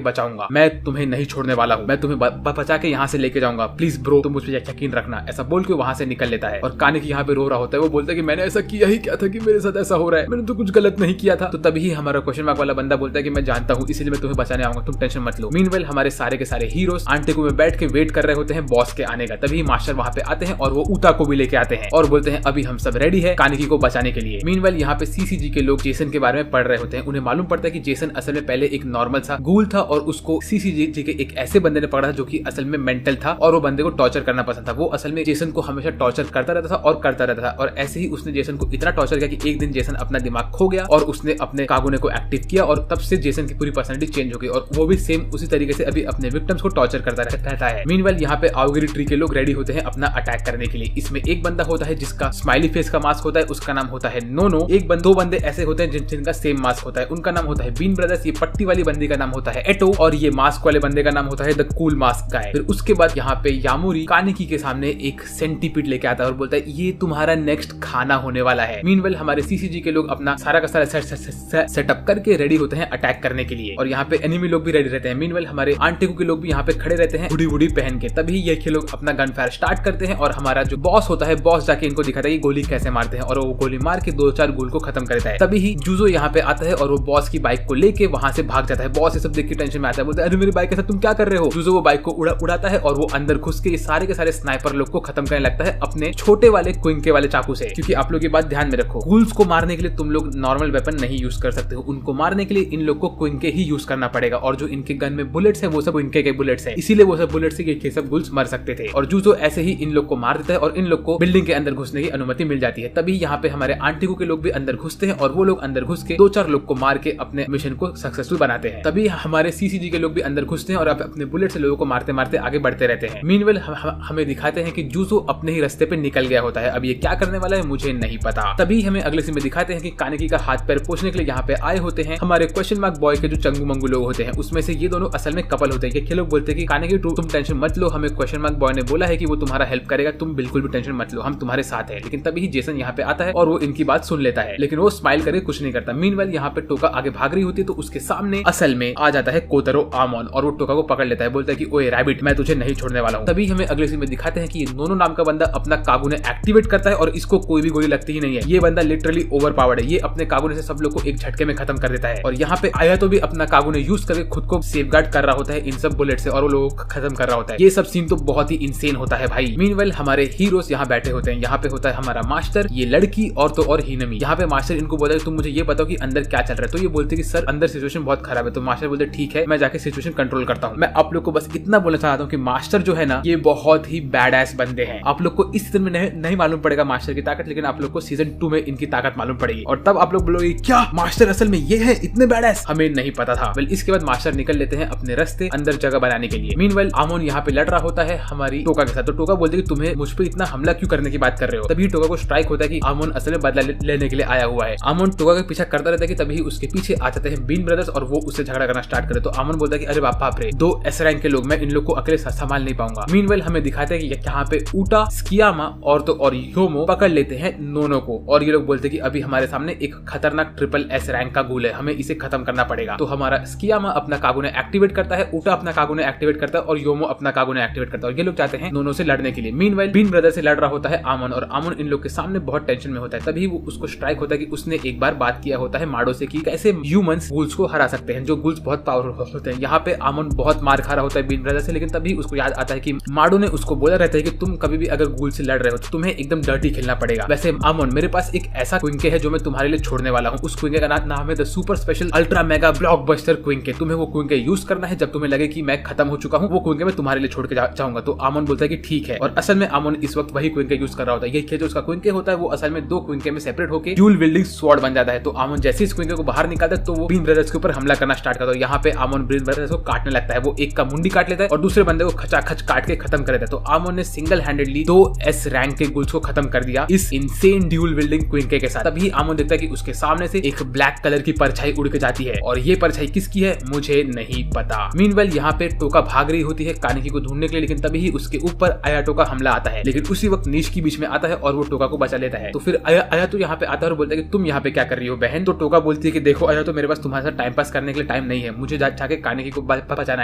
बचाऊंगा, मैं तुम्हें नहीं छोड़ने वाला हूँ, मैं तुम्हें बचा के यहाँ से लेके जाऊंगा, प्लीज ब्रो तुम मुझ पर यकीन रखना। ऐसा बोल के वहां से निकल लेता है और कानिकी यहाँ पे रो रहा होता है। वो बोलता है कि मैंने ऐसा किया ही क्या था कि मेरे साथ ऐसा हो रहा है, मैंने तो कुछ गलत नहीं किया था। तो तभी हमारा क्वेश्चन मार्क वाला बंदा बोलता है कि मैं जानता हूँ, इसलिए मैं तुम्हें बचाने आऊंगा, तुम टेंशन मत लो। मीनवाइल हमारे सारे के सारे हीरोज आंटेगू में बैठ के वेट कर रहे होते हैं बॉस के आने का। तभी मास्टर वहां पे आते हैं और वो उता को भी लेके आते हैं और बोलते हैं अभी हम सब रेडी है कानिकी को बचाने के लिए। मीनवाइल यहाँ पे सीसीजी के लोग जेसन के बारे में पढ़ रहे होते हैं। उन्हें मालूम पड़ता है कि जेसन असल में पहले एक नॉर्मल सा गूल था और उसको सीसीजी के एक ऐसे बंदे ने पकड़ा था जो कि असल में मेंटल था और वो बंदे को टॉर्चर करना पसंद था। वो असल में जेसन को हमेशा टॉर्चर करता रहता था और करता रहता था और ऐसे ही उसने जेसन को इतना टॉर्चर किया कि एक दिन जेसन अपना दिमाग खो गया और उसने अपने कागुने को एक्टिव किया और तब से जेसन की पूरी पर्सनालिटी चेंज हो गई और वो भी सेम उसी तरीके से अभी अपने विक्टिम्स को टॉर्चर करता रहता है। मीनवाइल यहाँ पे आओगिरी ट्री के लोग रेडी होते हैं अपना अटैक करने के लिए। इसमें एक बंदा होता है जिसका स्माइली फेस का मास्क होता है, उसका नाम होता है नोनो। दो बंदे ऐसे होते हैं जिनका सेम मास्क होता है, उनका नाम होता है बीन ब्रदर्स। ये पट्टी वाली बंदी का नाम होता है एटो और ये मास्क वाले बंदे का नाम होता है द कूल मास्क गाय। फिर उसके बाद यहाँ पे यामुरी कानिकी के सामने एक सेंटीपीड लेके आता है और बोलता है ये तुम्हारा नेक्स्ट खाना होने वाला है। मीनवाइल हमारे सीसीजी के लोग अपना सारा का सारा सेटअप करके रेडी होते हैं अटैक करने के लिए और यहाँ पे एनिमी लोग भी रेडी रहते हैं। मीनवाइल हमारे आंटेगू के लोग भी यहाँ पे खड़े रहते हैं हुडी पहन के। तभी ये लोग अपना गन फायर स्टार्ट करते हैं और हमारा जो बॉस होता है बॉस जाके इनको दिखाता है कि गोली कैसे मारते हैं और वो गोली मार के 2-4 गोल को खत्म करता है। तभी ही जूजो यहाँ पे आता है और वो बॉस की बाइक को लेके वहां से भाग जाता है। बॉस ये सब देख के टेंशन में आता है, बोलता है अरे मेरी बाइक के साथ तुम क्या कर रहे हो। जूजो वो बाइक को उड़ाता है और वो अंदर घुस के ये सारे के सारे स्नाइपर लोग को खत्म करने लगता है अपने छोटे वाले क्विंके वाले चाकू से। क्योंकि आप लोग की बात ध्यान में रखो, गूल्स को मारने के लिए तुम लोग नॉर्मल वेपन नहीं यूज कर सकते हो, उनको मारने के लिए इन लोग को क्विंके ही यूज करना पड़ेगा और जो इनके गन में बुलेट्स है वो सब क्विंके के बुलेट्स है, इसीलिए वो सब बुलेट से ये सब गूल्स मर सकते थे। और जूजो ऐसे ही इन लोग को मार देता है और इन लोग को बिल्डिंग के अंदर घुसने की अनुमति मिल जाती है। तभी यहाँ पे हमारे आंटिगू के लोग भी अंदर घुसते हैं और वो लोग अंदर घुस के 2-4 लोग को मार के अपने मिशन को सक्सेसफुल बनाते हैं। तभी हमारे सीसीजी के लोग भी अंदर घुसते हैं और अपने बुलेट से लोगों को मारते मारते आगे बढ़ते रहते हैं। मीनवाइल हमें दिखाते हैं कि जूजो अपने ही रास्ते पे निकल गया होता है। अब ये क्या करने वाला है मुझे नहीं पता। तभी हमें अगले सीन में दिखाते हैं कि कानिकी का हाथ पैर पोंछने के लिए यहाँ पे आए होते हैं हमारे क्वेश्चन मार्क बॉय के जो चंगू मंगू लोग होते हैं, उसमें से ये दोनों असल में कपल होते हैं। ये लोग बोलते हैं कि कानिकी तुम टेंशन मत लो, हमें क्वेश्चन मार्क बॉय ने बोला है कि वो तुम्हारा हेल्प करेगा, तुम बिल्कुल भी टेंशन मत लो, हम तुम्हारे साथ हैं। लेकिन तभी जेसन यहाँ पे आता है और वो इनकी बात सुन लेता है, लेकिन वो स्माइल करके कुछ नहीं करता। मीनवाइल यहाँ पे टोका आगे भाग रही होती है तो उसके सामने असल में आ जाता है कोतरो आमोन और वो टोका को पकड़ लेता है, बोलता है कि ओए रैबिट मैं तुझे नहीं छोड़ने वाला हूँ। तभी हमें अगले सीन में दिखाते हैं कि ये नोनो नाम का बंदा अपना कागुने एक्टिवेट करता है और इसको कोई भी गोली लगती ही नहीं है। ये बंदा लिटरली ओवर पावर्ड है, ये अपने कागुने से सब लोग को एक झटके में खत्म कर देता है। और यहाँ पे आया तो भी अपना कागुने यूज करके खुद को सेफगार्ड कर रहा होता है इन सब बुलेट से और वो लोगों को खत्म कर रहा होता है। ये सब सीन तो बहुत ही इंसेन होता है भाई। मीनवाइल हमारे हीरोज यहाँ बैठे होते हैं। यहाँ पे होता है हमारा मास्टर, ये लड़की और तो और हिनमी। यहाँ पे मास्टर इनको बोलता है तुम मुझे ये बताओ कि अंदर क्या चल रहा है। तो ये बोलते कि सर अंदर सिचुएशन बहुत खराब है। तो मास्टर बोलते ठीक है मैं जाके सिचुएशन कंट्रोल करता हूँ। मैं आप लोग को बस इतना बोलना चाहता हूँ कि मास्टर जो है ना ये बहुत ही बैड एस बंदे हैं। आप लोग को इस सीजन में नहीं मालूम पड़ेगा मास्टर की ताकत, लेकिन आप लोग को सीजन 2 में इनकी ताकत मालूम पड़ेगी और तब आप लोग बोलोगे क्या मास्टर असल में ये है इतने बैड एस, हमें नहीं पता था। वेल इसके बाद मास्टर निकल लेते हैं अपने रास्ते अंदर जगह बनाने के लिए। मीनवाइल आमोन यहाँ पे लड़ रहा होता है हमारी टोका के साथ। तो टोका बोलते कि तुम्हें मुझ पे इतना हमला क्यों करने की बात कर रहे हो। तभी टोका को स्ट्राइक होता है कि आमोन असल में बदला लेने के लिए आया हुआ है। आमोन टोका का पीछा करता रहता है कि तभी उसके पीछे आ जाते हैं बीन ब्रदर्स और वो उससे झगड़ा करना स्टार्ट करे। तो आमोन बोलता है कि अरे बाप रे 2 एस रैंक के लोग, मैं इन लोग को अकेले संभाल नहीं पाऊंगा। मीनवाइल हमें दिखाते हैं कि यहाँ पे ऊटा, स्कियामा और तो और योमो पकड़ लेते हैं नोनो को और ये लोग बोलते हैं कि अभी हमारे सामने एक खतरनाक ट्रिपल एस रैंक का गूल है, हमें इसे खत्म करना पड़ेगा। तो हमारा स्कियामा अपना कागुने एक्टिवेट करता है, ऊटा अपना कागुने एक्टिवेट करता है और योमो अपना कागुने एक्टिवेट करता है और ये लोग चाहते हैं नोनो से लड़ने के लिए। मीनवाइल बीन ब्रदर से लड़ रहा होता है आमोन और आमोन इन लोग के सामने बहुत टेंशन में होता है। तभी वो उसको स्ट्राइक होता है कि उसने एक बार बात किया होता है माडो से कि कैसे ह्यूमंस गूल्स को हरा सकते हैं, जो गूल्स बहुत पावरफुल होते हैं। यहाँ पे आमोन बहुत मार खा रहा होता है बीन ब्रदर से, लेकिन तभी उसको याद आता है कि माडो ने उसको बोला रहता है कि तुम कभी भी अगर गूल से लड़ रहे हो तो तुम्हें एकदम डर्टी खेलना पड़ेगा। वैसे आमोन मेरे पास एक ऐसा क्विंके है जो मैं तुम्हारे लिए छोड़ने वाला हूँ। उस क्विंके का नाम है the super special ultra mega blockbuster Quincke. तुम्हें वो क्विंके यूज करना है जब तुम्हें लगे कि मैं खत्म हो चुका हूँ, वो क्विंके मैं तुम्हारे लिए छोड़ के जाऊंगा। तो आमोन बोलता है कि ठीक है। और असल में आमोन इस वक्त वही क्विंके यूज कर रहा होता है। ये जो उसका क्विंके होता है वो असल में 2 क्विंके में सेपरेट होकर ड्यूल विल्डिंग स्वॉर्ड बन जाता है। तो आमोन जैसे इस क्विंके को बाहर निकालता है तो वो बीन ब्रदर्स के ऊपर हमला करना स्टार्ट करता है। यहाँ पे आमोन बीन ब्रदर्स को काटने लगता है, वो एक का मुंडी काट लेता है और दूसरे बंदे को खचाखच काट के खत्म कर देता है। तो आमोन ने सिंगल हैंडेडली 2 एस रैंक के गुल्स को खत्म कर दिया इस इंसेन ड्यूल विल्डिंग क्विंके के साथ। तभी आमोन देखता है कि उसके सामने से एक ब्लैक कलर की परछाई उड़ के जाती है और ये परछाई किसकी है मुझे नहीं पता। मीनवाइल यहाँ पे टोका भाग रही होती होती है कानेकी को ढूंढने के लिए, लेकिन तभी ही उसके ऊपर आयातो का हमला आता है। लेकिन उसी वक्त निशिकी बीच में आता है और वो टोका को बचा लेता है। तो फिर आयातो यहाँ पे आता है और बोलता है कि तुम यहाँ पे क्या कर रही हो बहन। तो टोका बोलती है कि देखो आयातो, मेरे पास तुम्हारे साथ टाइम पास करने के लिए टाइम नहीं है, मुझे जाके कानेकी को बचाना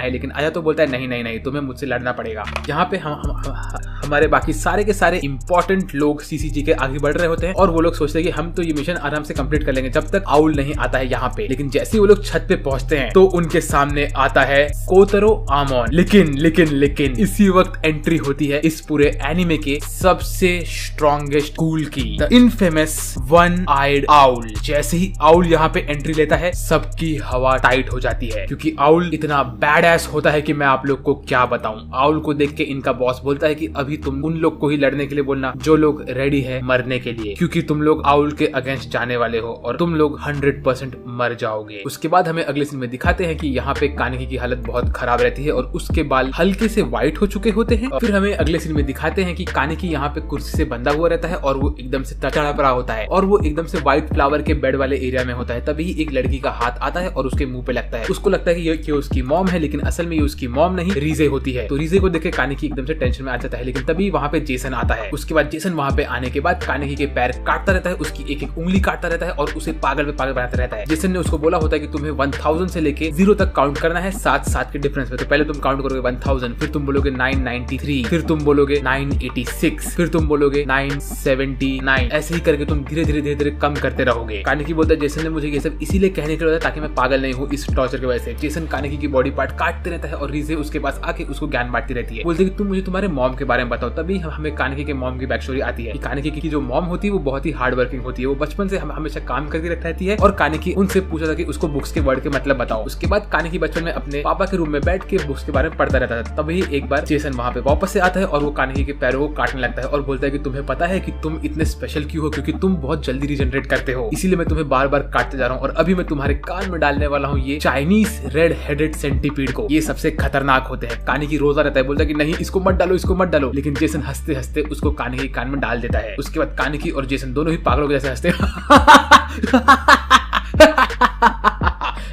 है। लेकिन आयातो बोलता है नहीं नहीं नहीं, तुम्हें मुझसे लड़ना पड़ेगा। यहाँ पे हमारे बाकी सारे के सारे इंपॉर्टेंट लोग सीसीजी के आगे बढ़ रहे होते हैं और वो लोग सोचते हैं कि हम तो ये मिशन आराम से कंप्लीट कर लेंगे जब तक आउल नहीं आता है यहाँ पे। लेकिन जैसे ही वो लोग छत पे पहुंचते हैं तो उनके सामने आता है कोतरो आमोन। लेकिन इसी वक्त एंट्री होती है इस पूरे एनिमे के सबसे स्ट्रॉन्गेस्ट स्कूल की, the infamous one eyed owl. जैसे ही आउल यहाँ पे एंट्री लेता है सबकी हवा टाइट हो जाती है, क्योंकि आउल इतना बैडएस होता है कि मैं आप लोग को क्या बताऊं। आउल को देख के इनका बॉस बोलता है कि अभी तुम उन लोग को ही लड़ने के लिए बोलना जो लोग रेडी है मरने के लिए, क्योंकि तुम लोग आउल के अगेंस्ट जाने वाले हो और तुम लोग 100% मर जाओगे। उसके बाद हमें अगले सीन में दिखाते हैं कि यहाँ पे कानेकी की हालत बहुत खराब रहती है और उसके बाल हल्के से व्हाइट हो चुके होते हैं। फिर हमें अगले सीन में दिखाते हैं कि कानेकी यहाँ पे कुर्सी से बंधा हुआ रहता है और वो एकदम से तड़प रहा होता है और वो एकदम से व्हाइट फ्लावर के बेड वाले एरिया में होता है। तभी एक लड़की का हाथ आता है और उसके मुंह पे लगता है। उसको लगता है कि ये उसकी मॉम है, लेकिन असल में ये उसकी मॉम नहीं, रीजे होती है। तो रीजे को देख के कानेकी एकदम से टेंशन में आ जाता है। लेकिन तभी वहाँ पे जेसन आता है। उसके बाद जेसन वहाँ पे आने के बाद कानेकी के पैर काटता रहता है, उसकी एक एक उंगली काटता रहता है और उसे पागल पे पागल बनाता रहता है। जेसन ने उसको बोला होता है कि तुम्हें 1000 से लेके 0 तक काउंट करना है 7 के डिफरेंस में। तो पहले तुम काउंट करोगे 1000, फिर तुम बोलोगे 993, फिर तुम बोलोगे 986, फिर तुम बोलोगे 979। ऐसे ही करके तुम धीरे धीरे कम करते रहोगे। कानेकी बोलता है जेसन ने मुझे ये सब इसीलिए कहने के लिए होता है ताकि मैं पागल नहीं हूँ इस टॉर्चर की वजह से। जेसन कानेकी की बॉडी पार्ट काटते रहता है और रीजे उसके पास आके उसको ज्ञान बांटती रहती है। बोलती है कि तुम मुझे तुम्हारे मॉम के बारे में बताओ। तभी हमें कानेकी के मॉम की बैक स्टोरी आती है। कानेकी की जो मॉम होती है वो बहुत ही हार्ड वर्किंग होती है। वो बचपन से हमेशा काम करती रहती है और कानेकी उनसे पूछा था कि उसको बुक्स के वर्ड के मतलब बताओ। उसके बाद कानेकी बचपन में अपने पापा के रूम में बैठ के बुक्स के बारे में पढ़ता रहता था। तभी एक बार जेसन वहाँ पे वापस से आता है और वो कानेकी के पैरों को काटने लगता है और बोलता है कि तुम्हें पता है कि तुम इतने स्पेशल क्यों हो, क्योंकि तुम बहुत जल्दी रिजनरेट करते हो, इसीलिए मैं तुम्हें बार बार काटते जा रहा हूँ और अभी मैं तुम्हारे कान में डालने वाला हूँ ये चाइनीज रेड हेडेड सेंटीपीड को। ये सबसे खतरनाक होते हैं। कानेकी रोजा रहता है, बोलता है कि नहीं इसको मत डालो, इसको मत डालो। लेकिन जेसन हंसते हंसते उसको कानेकी के कान में डाल देता है। उसके बाद कानेकी और जेसन दोनों ही पागलों के जैसे हंसते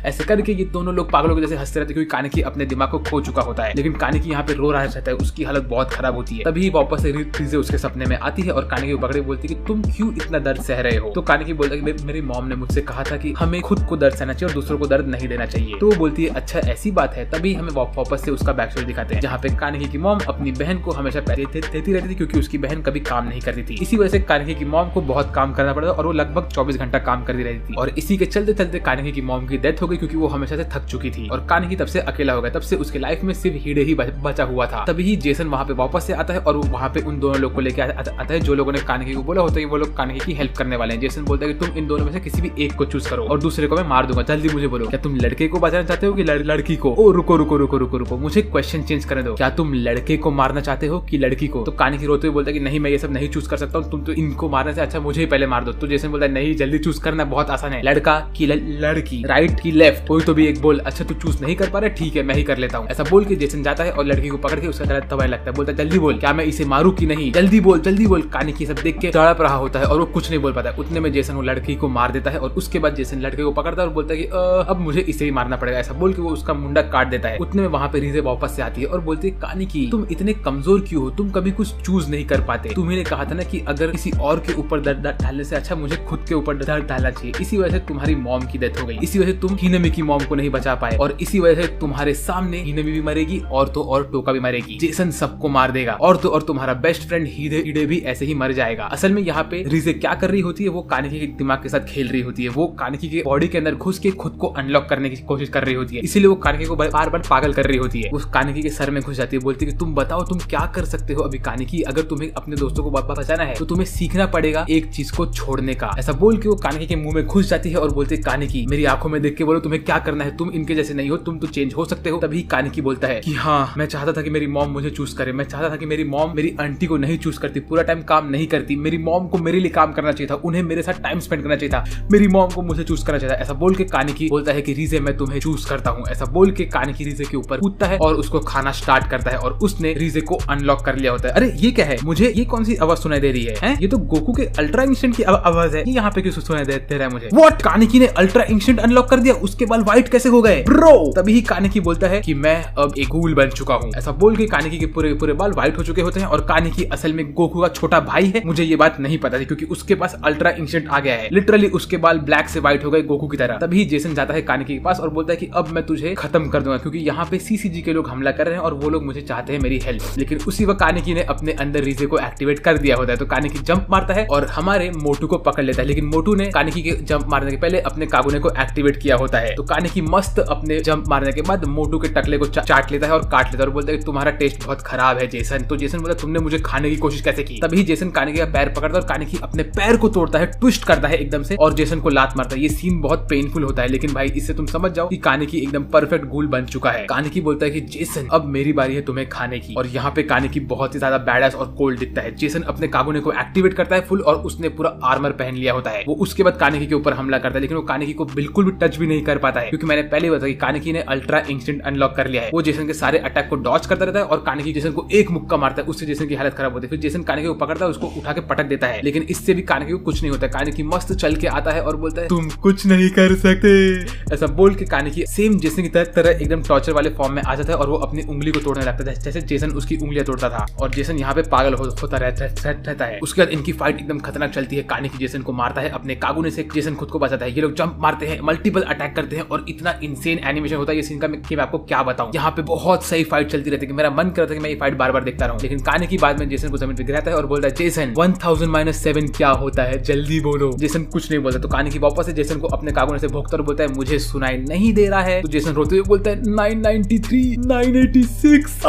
ऐसे करके ये दोनों लोग पागलों के जैसे हंसते रहते क्योंकि कानेकी अपने दिमाग को खो चुका होता है। लेकिन कानेकी यहाँ पे रो रहा रहता है, उसकी हालत बहुत खराब होती है। तभी वापस से रीजे उसके सपने में आती है और कानेकी को पकड़े बोलती है कि तुम क्यों इतना दर्द सह रहे हो। तो कानेकी बोलता है कि मेरी मॉम ने मुझसे कहा था कि हमें खुद को दर्द सहना चाहिए और दूसरों को दर्द नहीं देना चाहिए। तो वो बोलती है अच्छा ऐसी बात है। तभी हमें वापस से उसका बैक स्टोरी दिखाते हैं जहाँ पे कानेकी की मॉम अपनी बहन को हमेशा पैसे देती रहती थी क्योंकि उसकी बहन कभी काम नहीं करती थी। इसी वजह से कानेकी की मॉम को बहुत काम करना पड़ता और वो लगभग 24 घंटा काम करती रहती थी। और इसी के चलते चलते कानेकी की मॉम की डेथ हो गई क्योंकि वो हमेशा से थक चुकी थी और कानेकी तब से अकेला हो गया। तब से उसके लाइफ में सिर्फ हीडे ही बचा हुआ था। तभी ही जेसन वहाँ पे वापस से आता है और वहाँ पे उन दोनों लोग को लेके आता है जो लोगों ने कानेकी को बोला होता है कि वो लोग कानेकी की हेल्प करने वाले हैं। जेसन बोलता है कि तुम इन दोनों में से किसी भी एक को चूज करो और दूसरे को मैं मार दूंगा, जल्दी मुझे बोलो क्या तुम लड़के को बचाना चाहते हो कि लड़की को। ओ रुको, मुझे क्वेश्चन चेंज करने दो, क्या तुम लड़के को मारना चाहते हो कि लड़की को। तो कानेकी रोते हुए बोलता है कि नहीं मैं ये सब नहीं चूज कर सकता हूँ, तुम तो इनको मारने से अच्छा मुझे ही पहले मार दो। तो जेसन बोलता है नहीं जल्दी चूज करना बहुत आसान है, लड़का की लड़की, राइट की लेफ्ट, कोई तो भी एक बोल। अच्छा तू चूज नहीं कर पा रहा, ठीक है मैं ही कर लेता हूँ। ऐसा बोल के जेसन जाता है और लड़की को पकड़ के उसका गला दबाने लगता है। बोलता है जल्दी बोल क्या मैं इसे मारूं कि नहीं, जल्दी बोल। कानेकी सब देख के तड़प रहा होता है और वो कुछ नहीं बोल पाता है। उतने में जेसन वो लड़की को मार देता है और उसके बाद जेसन लड़के को पकड़ता है और बोलता है कि अब मुझे इसे ही मारना पड़ेगा। ऐसा बोल के वो उसका मुंडा काट देता है। उतने में वहाँ पे रीजे वापस से आती है और बोलती है कानेकी तुम इतने कमजोर क्यों हो, तुम कभी कुछ चूज नहीं कर पाते। तुम्हें कहा था ना कि अगर किसी और के ऊपर दर्द डालने से अच्छा मुझे खुद के ऊपर दर्द डालना चाहिए। इसी वजह से तुम्हारी मॉम की डेथ हो गई, इसी वजह से तुम हिनामी की मॉम को नहीं बचा पाए और इसी वजह से तुम्हारे सामने हिनामी भी मरेगी और तो और टोका भी मरेगी। जेसन सबको मार देगा और तो और तुम्हारा बेस्ट फ्रेंड हिडे भी ऐसे ही मर जाएगा। असल में यहाँ पे रीजे क्या कर रही होती है, वो कानेकी के दिमाग के साथ खेल रही होती है। वो कानेकी के बॉडी के अंदर घुस के खुद को अनलॉक करने की कोशिश कर रही होती है, इसीलिए वो कानेकी को बार बार पागल कर रही होती है। उस कानेकी के सर में घुस जाती है, बोलती है कि तुम बताओ तुम क्या कर सकते हो अभी कानेकी, अगर तुम्हें अपने दोस्तों को बचाना है तो तुम्हें सीखना पड़ेगा एक चीज को छोड़ने का। ऐसा बोल के वो कानेकी के मुंह में घुस जाती है और बोलती है कानेकी मेरी आंखों में देख के बोलो तुम्हें क्या करना है, तुम इनके जैसे नहीं हो, तुम तो चेंज हो सकते हो। तभी कानेकी बोलता है कि हाँ मैं चाहता था कि मेरी मॉम मुझे चूज करे, मैं चाहता था कि मेरी मॉम मेरी आंटी को नहीं चूज करती, पूरा टाइम काम नहीं करती, मेरी मॉम को मेरे लिए काम करना चाहिए था, उन्हें मेरे साथ टाइम स्पेंड करना चाहिए था, मेरी मॉम को मुझे चूज करना चाहिए था। ऐसा बोल के कानेकी बोलता है कि रीजे मैं तुम्हें चूज करता हूँ। ऐसा बोल के कानेकी रीजे के ऊपर कूदता है और उसको खाना स्टार्ट करता है और उसने रीजे को अनलॉक कर लिया होता है। अरे ये क्या है, मुझे ये कौन सी आवाज सुनाई दे रही है? ये तो गोकू के अल्ट्रा इंस्टेंट की आवाज है, यहाँ पे क्यों सुनाई दे रहा है मुझे? व्हाट, कानेकी ने अल्ट्रा इंस्टेंट अनलॉक कर दिया, उसके बाल व्हाइट कैसे हो गए ब्रो? तभी कानेकी बोलता है कि मैं अब एक गूल बन चुका हूँ। ऐसा बोल के कानेकी के पूरे बाल व्हाइट हो चुके होते हैं और कानेकी असल में गोकू का छोटा भाई है। मुझे ये बात नहीं पता थी क्योंकि उसके पास अल्ट्रा इंस्टेंट आ गया है। लिटरली उसके बाल ब्लैक से व्हाइट हो गए गोकू की तरह। तभी जेसन जाता है कानेकी के पास और बोलता है कि अब मैं तुझे खत्म कर दूंगा क्योंकि यहाँ पे सीसीजी के लोग हमला कर रहे हैं और वो लोग मुझे चाहते हैं मेरी हेल्प। लेकिन उसी वक्त कानेकी ने अपने अंदर रीजे को एक्टिवेट कर दिया होता है। तो कानेकी जंप मारता है और हमारे मोटू को पकड़ लेता है। लेकिन मोटू ने कानेकी के जंप मारने के पहले अपने कागुने को एक्टिवेट किया होता है। तो कानेकी मस्त अपने जंप मारने के बाद मोटू के टकले को चाट लेता है और काट लेता है और बोलता है कि तुम्हारा टेस्ट बहुत खराब है जेसन। तो जेसन बोलता है तुमने मुझे खाने की कोशिश कैसे की? तभी जेसन कानेकी का पैर पकड़ता है और कानेकी अपने पैर को तोड़ता है, ट्विस्ट करता है एकदम से और जेसन को लात मारता है। ये सीन बहुत पेनफुल होता है लेकिन भाई इससे तुम समझ जाओ कि कानेकी एकदम परफेक्ट गूल बन चुका है। कानेकी बोलता है कि जेसन अब मेरी बारी है तुम्हें खाने की। और यहाँ पे कानेकी बहुत ही ज्यादा बैडएस और कोल्ड दिखता है। जेसन अपने कागुने को एक्टिवेट करता है फुल और उसने पूरा आर्मर पहन लिया होता है। वो उसके बाद कानेकी के ऊपर हमला करता है लेकिन वो कानेकी को बिल्कुल भी टच भी नहीं कर पाता है क्योंकि मैंने पहले बताया कि कानेकी ने अल्ट्रा इंस्टेंट अनलॉक कर लिया है। वो जेसन के सारे अटैक को डॉच करता रहता है और कानेकी जेसन को एक मुक्का मारता है। उससे जेसन की हालत खराब होती है। फिर जेसन कानेकी को पकड़ता है, उसको उठा के पटक देता है लेकिन इससे भी कानेकी को कुछ नहीं होता। कानेकी मस्त चल के आता है और बोलता है तुम कुछ नहीं कर सकते। ऐसा बोल के कानेकी सेम जेसन की तरह एकदम टॉर्चर वाले फॉर्म में आ जाता है और वो अपनी उंगली को तोड़ने लगता है जैसे जेसन उसकी उंगलियां तोड़ता था। और जेसन यहाँ पे पागल होता रहता है। उसके बाद इनकी फाइट एकदम खतरनाक चलती है। कानेकी जेसन को मारता है अपने कागुने से, जेसन खुद को बचाता है। ये लोग जंप मारते हैं, मल्टीपल अटैक करते हैं और इतना इंसेन एनिमेशन होता है ये सीन का मैं आपको क्या बताऊं। यहाँ पे बहुत सही फाइट चलती रहती है कि मेरा मन करता है कि मैं ये फाइट बार बार देखता रहूं। लेकिन कानेकी बाद में जेसन को जमीन पे गिराता है और बोलता है जेसन 1000-7 क्या होता है जल्दी बोलो। जेसन कुछ नहीं बोलता। तो कानेकी वापस से जेसन को अपने कागुने से भोंकता और बोलता है मुझे सुनाई नहीं दे रहा है। तो जेसन रोते हुए बोलता है 993, 986,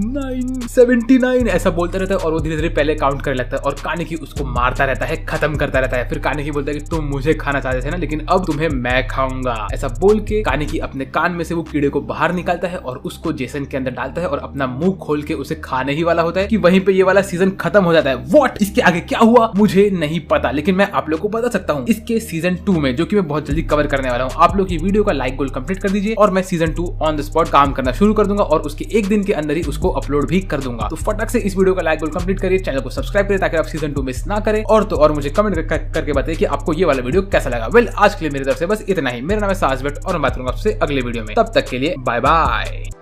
979 ऐसा बोलता रहता है और वो धीरे धीरे पहले काउंट करने लगता है और कानेकी उसको मारता रहता है, खत्म करता रहता है। फिर कानेकी बोलता है कि तुम मुझे खाना चाहते थे ना, लेकिन अब तुम्हें मैं खाऊंगा। ऐसा बोल के कानेकी अपने कान में से वो कीड़े को बाहर निकालता है और उसको जेसन के अंदर डालता है और अपना मुंह खोल के उसे खाने ही वाला होता है कि वहीं पे ये वाला सीजन खत्म हो जाता है। व्हाट? इसके आगे क्या हुआ मुझे नहीं पता, लेकिन मैं आप लोग को बता सकता हूँ इसके सीजन 2 में, जो कि मैं बहुत जल्दी कवर करने वाला हूँ। आप लोग की वीडियो का लाइक गोल कंप्लीट कर दीजिए और मैं सीजन 2 ऑन द स्पॉट काम करना शुरू कर दूंगा और उसके एक दिन के अंदर ही उसको अपलोड भी कर दूंगा। तो फटाक से इस वीडियो का लाइक गोल कंप्लीट करिए, चैनल को सब्सक्राइब करिए ताकि आप सीजन 2 मिस ना करें। और मुझे कमेंट करके बताइए कि आपको ये वाला वीडियो कैसा लगा। वेल, आज के लिए मेरी तरफ से बस इतना ही। मेरा नाम है साजबेट और मैं बात करूंगा आपसे अगले वीडियो में। तब तक के लिए बाय बाय।